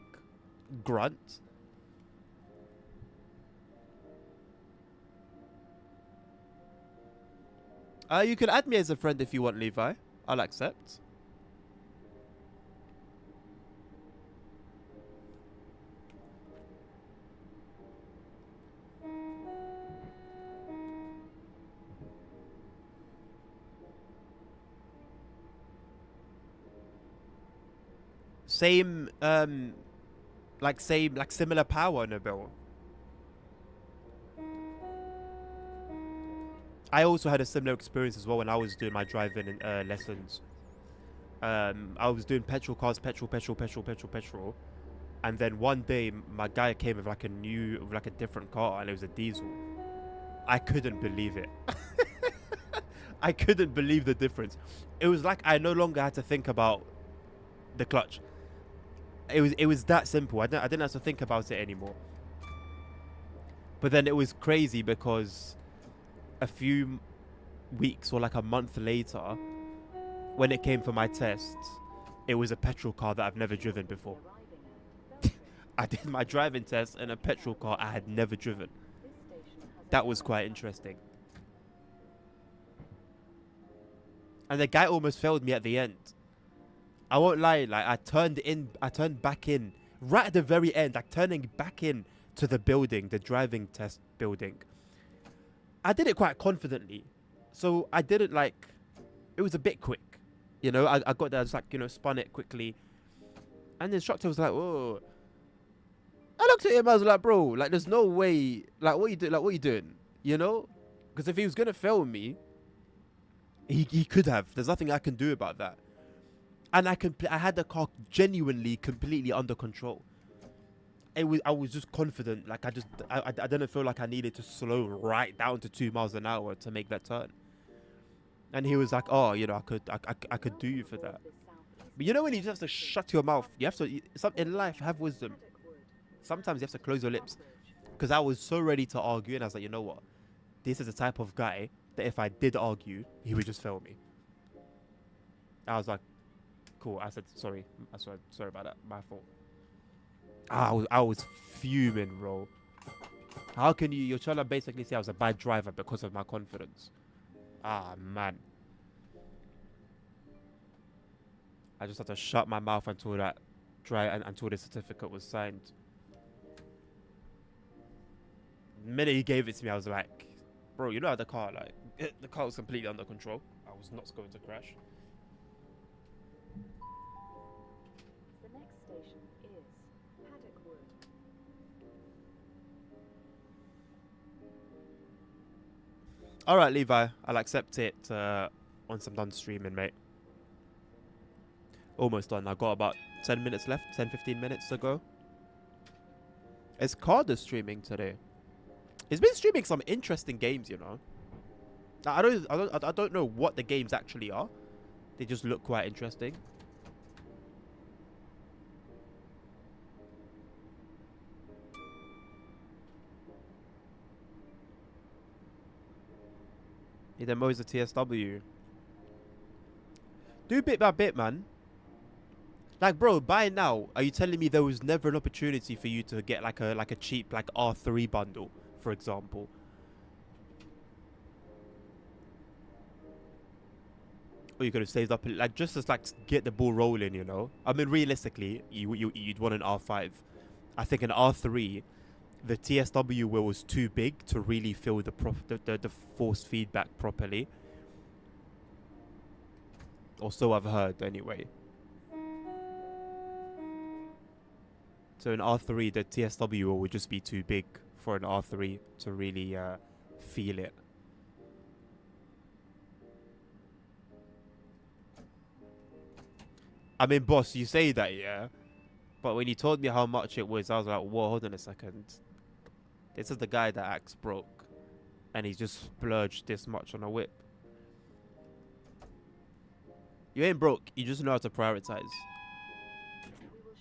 Speaker 1: grunt? You can add me as a friend if you want, Levi. I'll accept. Same, like similar power, Nabil. I also had a similar experience as well when I was doing my driving lessons. I was doing petrol cars, petrol. And then one day, my guy came with like a different car, and it was a diesel. I couldn't believe it. I couldn't believe the difference. It was like I no longer had to think about the clutch. It was that simple. I didn't have to think about it anymore. But then it was crazy because a few weeks or like a month later, when it came for my test, it was a petrol car that I've never driven before. I did my driving test in a petrol car I had never driven. That was quite interesting. And the guy almost failed me at the end. I won't lie, like I turned back in right at the very end, like turning back in to the building, the driving test building. I did it quite confidently, so I did it like, it was a bit quick, you know. I got there, just like, you know, spun it quickly, and the instructor was like, "Whoa!" I looked at him, I was like, "Bro, like, there's no way, like, what you do, like, what you doing, you know?" Because if he was gonna fail me, he could have. There's nothing I can do about that. And I had the car genuinely completely under control. I was just confident. Like I didn't feel like I needed to slow right down to 2 miles an hour to make that turn. And he was like, "Oh, you know, I could do you for that." But you know when you just have to shut your mouth, you have to. In life, have wisdom. Sometimes you have to close your lips. Because I was so ready to argue, and I was like, you know what? This is the type of guy that if I did argue, he would just fail me. I was like, cool. I said, sorry. Sorry about that. My fault. I was fuming, bro. How can you're trying to basically say I was a bad driver because of my confidence? Ah, man. I just had to shut my mouth until that until the certificate was signed. The minute he gave it to me, I was like, bro, you know how the car, like, the car was completely under control. I was not going to crash.
Speaker 2: The next station is Paddockwood.
Speaker 1: All right, Levi, I'll accept it once I'm done streaming, mate. Almost done. I've got about 10 minutes left, 10-15 minutes to go. Is Carter streaming today? He's been streaming some interesting games, you know. I don't know what the games actually are. They just look quite interesting. He demos the TSW. Do bit by bit, man. Like, bro, by now, are you telling me there was never an opportunity for you to get like a cheap like R3 bundle, for example? Or you could have saved up like just as like get the ball rolling, you know? I mean, realistically, you'd want an R5. I think an R3, the TSW wheel was too big to really feel the force feedback properly. Or so I've heard, anyway. So an R3, the TSW wheel would just be too big for an R3 to really feel it. I mean, boss, you say that, yeah? But when you told me how much it was, I was like, whoa, hold on a second. This is the guy that acts broke. And he's just splurged this much on a whip. You ain't broke. You just know how to prioritize.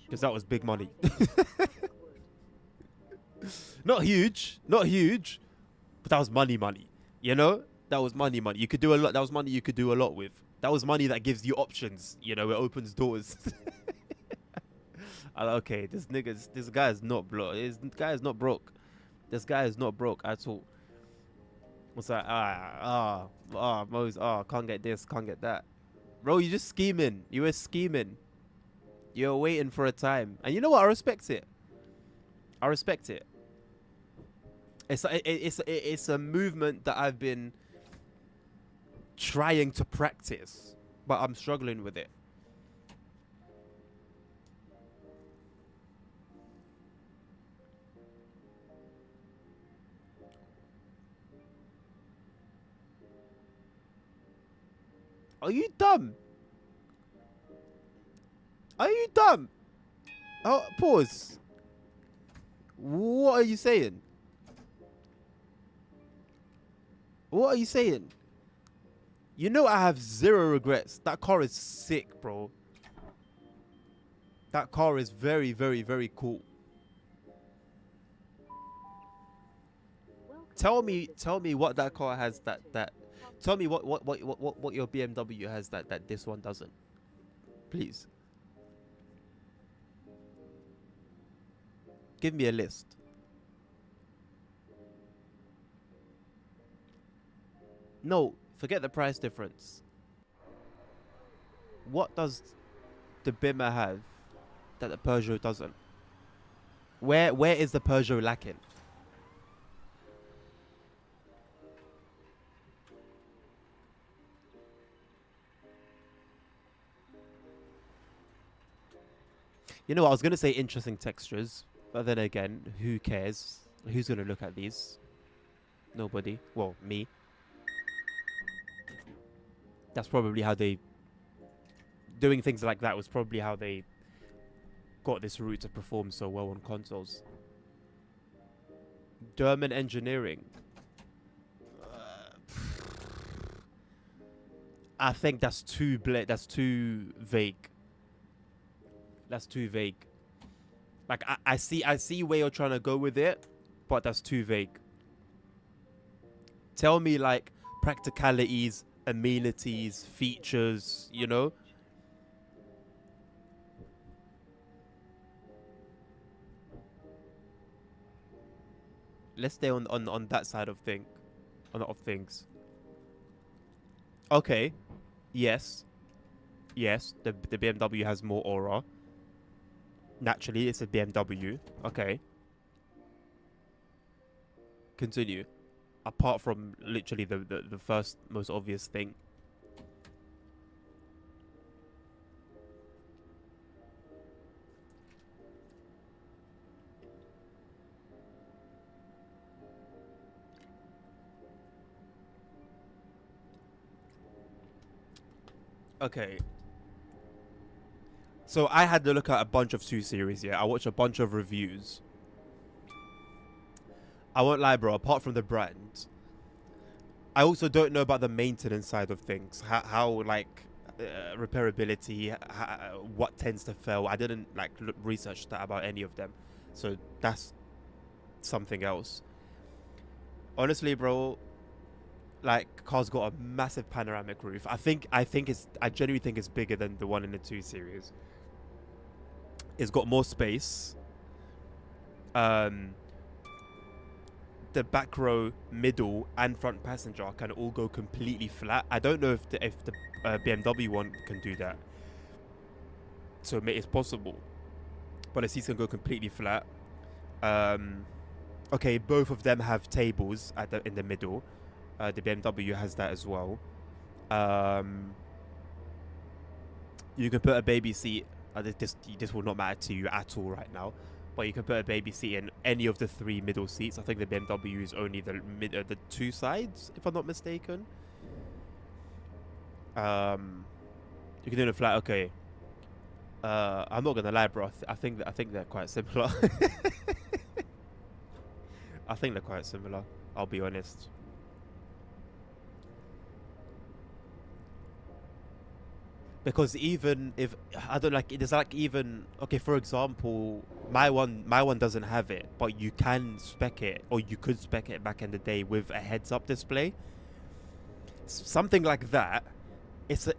Speaker 1: Because that was big money. Not huge. Not huge. But that was money. You know? That was money. You could do a lot. That was money you could do a lot with. That was money that gives you options. You know, it opens doors. Okay, this guy is not broke. This guy is not broke. This guy is not broke at all. What's that? Mose, can't get this, can't get that. Bro, you just scheming. You were scheming. You're waiting for a time. And you know what? I respect it. I respect it. It's a movement that I've been trying to practice, but I'm struggling with it. Are you dumb? Are you dumb? Oh, pause. What are you saying? What are you saying? You know I have zero regrets. That car is sick, bro. That car is very, very, very cool. Tell me what that car has that tell me what your BMW has that this one doesn't. Please. Give me a list. No, forget the price difference. What does the Bimmer have that the Peugeot doesn't? Where is the Peugeot lacking? You know what, I was going to say interesting textures, but then again, who cares? Who's going to look at these? Nobody. Well, me. That's probably how they... Doing things like that was probably how they got this route to perform so well on consoles. German engineering. I think that's too that's too vague. That's too vague. Like I see where you're trying to go with it, but that's too vague. Tell me like practicalities, amenities, features, you know? Let's stay on that side of things. Okay. Yes. Yes, the BMW has more aura. Naturally, it's a BMW. Okay. Continue. Apart from literally the first most obvious thing. Okay. So I had to look at a bunch of 2 series, yeah. I watched a bunch of reviews. I won't lie, bro, apart from the brand, I also don't know about the maintenance side of things. How like repairability, what tends to fail. I didn't like research that about any of them. So that's something else. Honestly, bro, like car's got a massive panoramic roof. I genuinely think it's bigger than the one in the 2 series. It's got more space. The back row, middle, and front passenger can all go completely flat. I don't know if the BMW one can do that. So it's possible, but the seats can go completely flat. Okay, both of them have tables in the middle. The BMW has that as well. You can put a baby seat. This will not matter to you at all right now, but you can put a baby seat in any of the 3 middle seats. I think the BMW is only the 2 sides, if I'm not mistaken. You can do it in flat. Okay. I'm not gonna lie, bro. I think they're quite similar. I think they're quite similar. I'll be honest. Because even if I don't like it, there's like even okay, for example, my one doesn't have it, but you can spec it, or you could spec it back in the day with a heads-up display. Something like that. It's a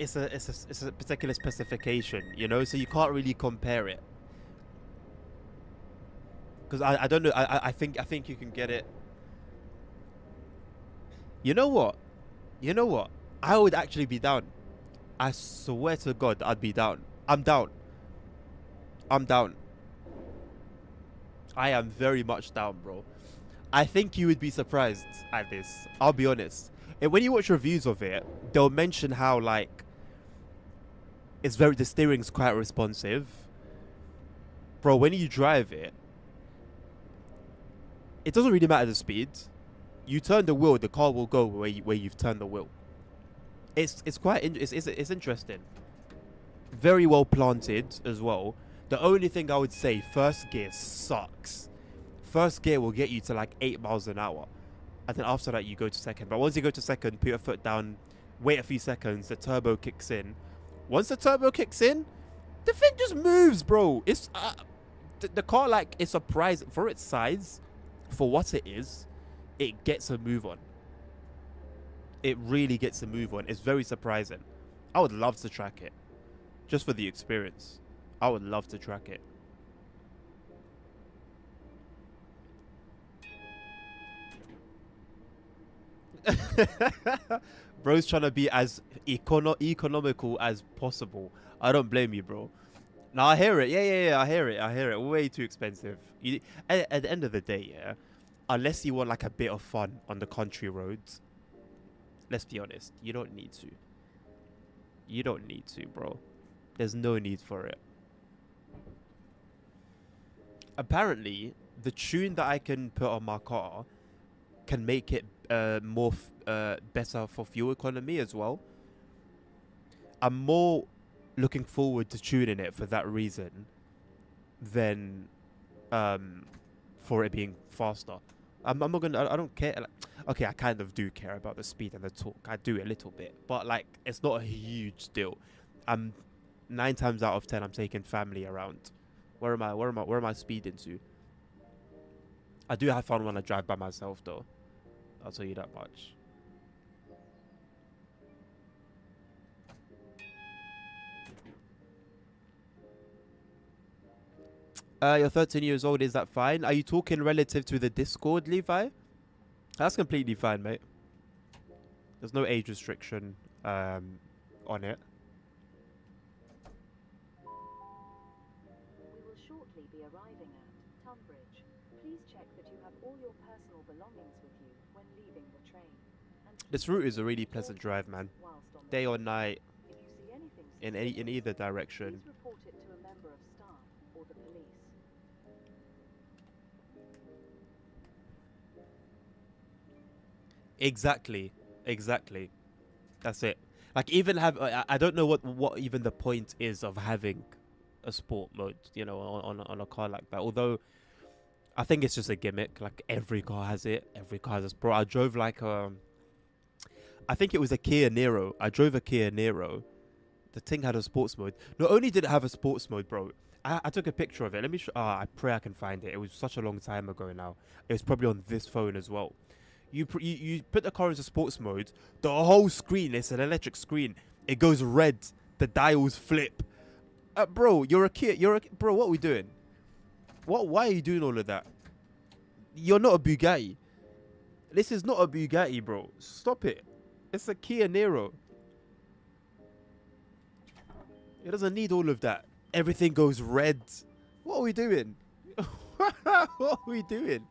Speaker 1: particular specification, you know, so you can't really compare it. Because I don't know. I think you can get it. You know what? You know what? I would actually be down. I swear to God, I'd be down. I'm down. I'm down. I am very much down, bro. I think you would be surprised at this. I'll be honest. And when you watch reviews of it, they'll mention how like the steering's quite responsive. Bro, when you drive it, it doesn't really matter the speed. You turn the wheel, the car will go where you've turned the wheel. It's interesting. Very well planted as well. The only thing I would say, first gear sucks. First gear will get you to like 8 miles an hour. And then after that you go to second. But once you go to second, put your foot down, wait a few seconds, the turbo kicks in. Once the turbo kicks in, the thing just moves, bro. It's the car, like, is surprising for its size, for what it is. It gets a move on. It really gets a move on. It's very surprising. I would love to track it, just for the experience. I would love to track it. Bro's trying to be as economical as possible. I don't blame you, bro. No, I hear it. Yeah. I hear it. Way too expensive. At the end of the day, yeah. Unless you want like a bit of fun on the country roads, let's be honest, you don't need to. You don't need to, bro. There's no need for it. Apparently, the tune that I can put on my car can make it better for fuel economy as well. I'm more looking forward to tuning it for that reason than for it being faster. I'm not gonna. I don't care. Like, okay, I kind of do care about the speed and the torque. I do a little bit, but like it's not a huge deal. I'm 9 times out of 10. I'm taking family around. Where am I? Where am I speeding to? I do have fun when I drive by myself, though. I'll tell you that much. You're 13 years old. Is that fine? Are you talking relative to the Discord, Levi? That's completely fine, mate. There's no age restriction on it.
Speaker 2: We will shortly be arriving at Tunbridge. Please check that you have all your personal belongings with you when leaving the train. And
Speaker 1: This route is a really pleasant drive, man.
Speaker 2: whilst on the
Speaker 1: Day or
Speaker 2: train.
Speaker 1: night,
Speaker 2: If you see anything
Speaker 1: in either
Speaker 2: suspicious,
Speaker 1: direction.
Speaker 2: please report it to a member of staff or the police.
Speaker 1: Exactly. That's it. Like even have I don't know what even the point is of having a sport mode, you know, on a car like that. Although I think it's just a gimmick. Like every car has it. Every car has a sport. I drove like I think it was a Kia Niro. I drove a Kia Niro. The thing had a sports mode. Not only did it have a sports mode, bro. I took a picture of it. Let me. I pray I can find it. It was such a long time ago now. It was probably on this phone as well. You put the car into sports mode. The whole screen. It's an electric screen. It goes red. The dials flip. Bro, you're a kid. Bro. What are we doing? Why are you doing all of that? You're not a Bugatti. This is not a Bugatti, bro. Stop it. It's a Kia Niro. It doesn't need all of that. Everything goes red. What are we doing? What are we doing?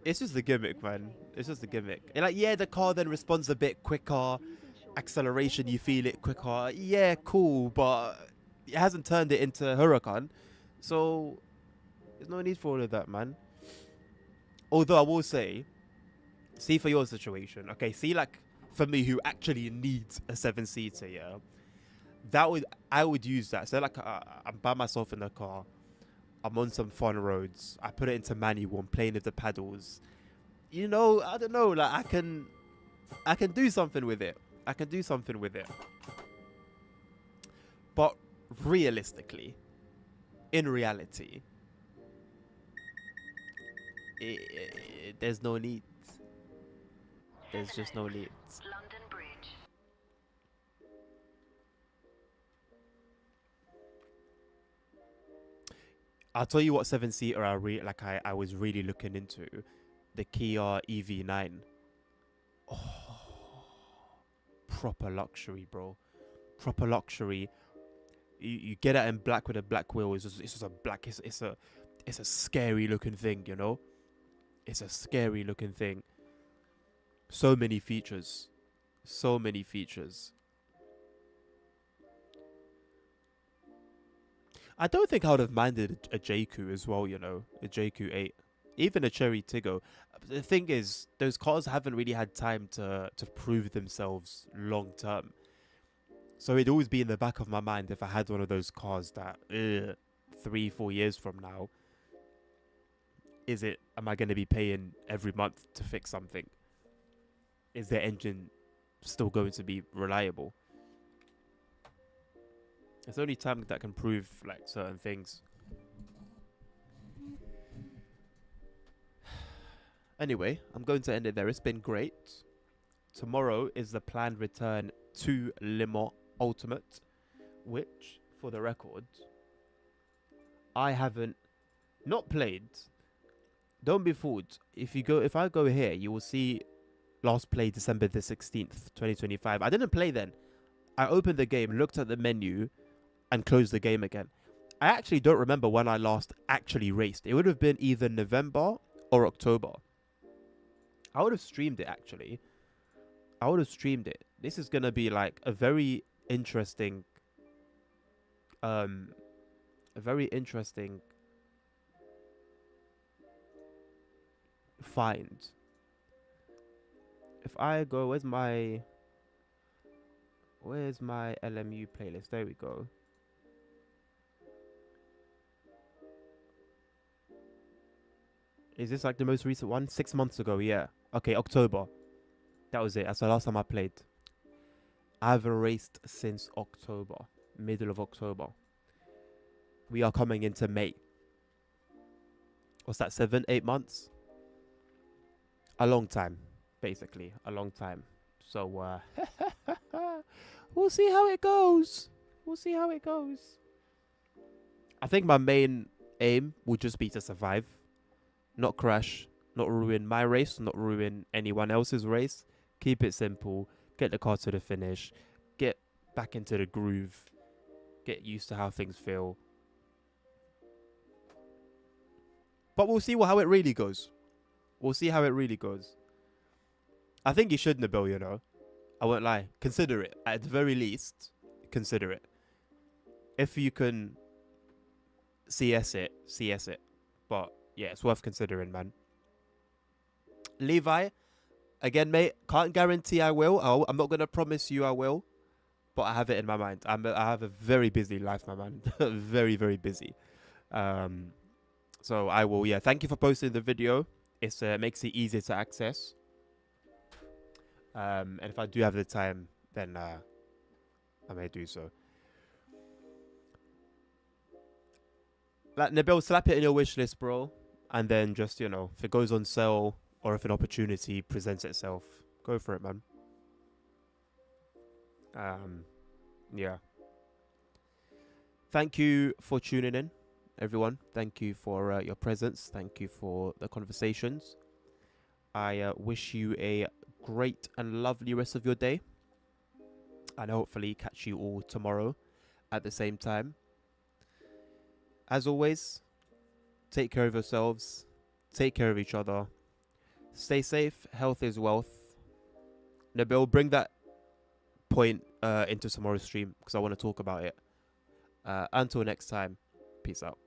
Speaker 1: It's just a gimmick, man. It's just a gimmick. And like, yeah, the car then responds a bit quicker. Acceleration, you feel it quicker. Yeah, cool, but it hasn't turned it into a Huracan. So, there's no need for all of that, man. Although I will say, see for your situation, okay, see like for me who actually needs a 7-seater, yeah, I would use that. So like I'm by myself in the car, I'm on some fun roads, I put it into manual, I'm playing with the paddles. You know, I don't know, like I can do something with it. I can do something with it. But realistically, in reality, there's no need. There's just no need.
Speaker 2: London Bridge.
Speaker 1: I'll tell you what 7-seater I was really looking into. The Kia EV9. Oh, proper luxury, bro. Proper luxury. You get it in black with a black wheel. It's just a black. It's a scary looking thing, you know. It's a scary looking thing. So many features. So many features. I don't think I would have minded a JQ as well, you know, a JQ8, even a Cherry Tiggo. The thing is, those cars haven't really had time to prove themselves long term. So it'd always be in the back of my mind if I had one of those cars that 3-4 years from now, am I going to be paying every month to fix something? Is their engine still going to be reliable? It's only time that can prove like certain things. Anyway, I'm going to end it there. It's been great. Tomorrow is the planned return to Limo Ultimate, which, for the record, I haven't not played. Don't be fooled. If I go here, you will see last play December the 16th, 2025. I didn't play then. I opened the game, looked at the menu, and closed the game again. I actually don't remember when I last actually raced. It would have been either November or October. I would have streamed it, actually. I would have streamed it. This is going to be like a very interesting find. If I go, where's my LMU playlist? There we go. Is this like the most recent one? 6 months ago, yeah. Okay, October. That was it. That's the last time I played. I haven't raced since October, middle of October. We are coming into May. What's that, 7, 8 months? A long time, basically. A long time. So, we'll see how it goes. We'll see how it goes. I think my main aim will just be to survive. Not crash. Not ruin my race. Not ruin anyone else's race. Keep it simple. Get the car to the finish. Get back into the groove. Get used to how things feel. But we'll see how it really goes. We'll see how it really goes. I think you should, Nabil, you know. I won't lie. Consider it. At the very least, consider it. If you can CS it, CS it. But yeah, it's worth considering, man. Levi, again, mate, can't guarantee I will. I'm not going to promise you I will. But I have it in my mind. I have a very busy life, my man. Very, very busy. So I will, yeah. Thank you for posting the video. It makes it easier to access. And if I do have the time, then I may do so. Like, Nabil, slap it in your wish list, bro. And then just, you know, if it goes on sale or if an opportunity presents itself, go for it, man. Yeah. Thank you for tuning in, everyone. Thank you for your presence. Thank you for the conversations. I wish you a great and lovely rest of your day. And hopefully catch you all tomorrow at the same time. As always, take care of yourselves. Take care of each other. Stay safe. Health is wealth. Nabil, bring that point into tomorrow's stream because I want to talk about it. Until next time, peace out.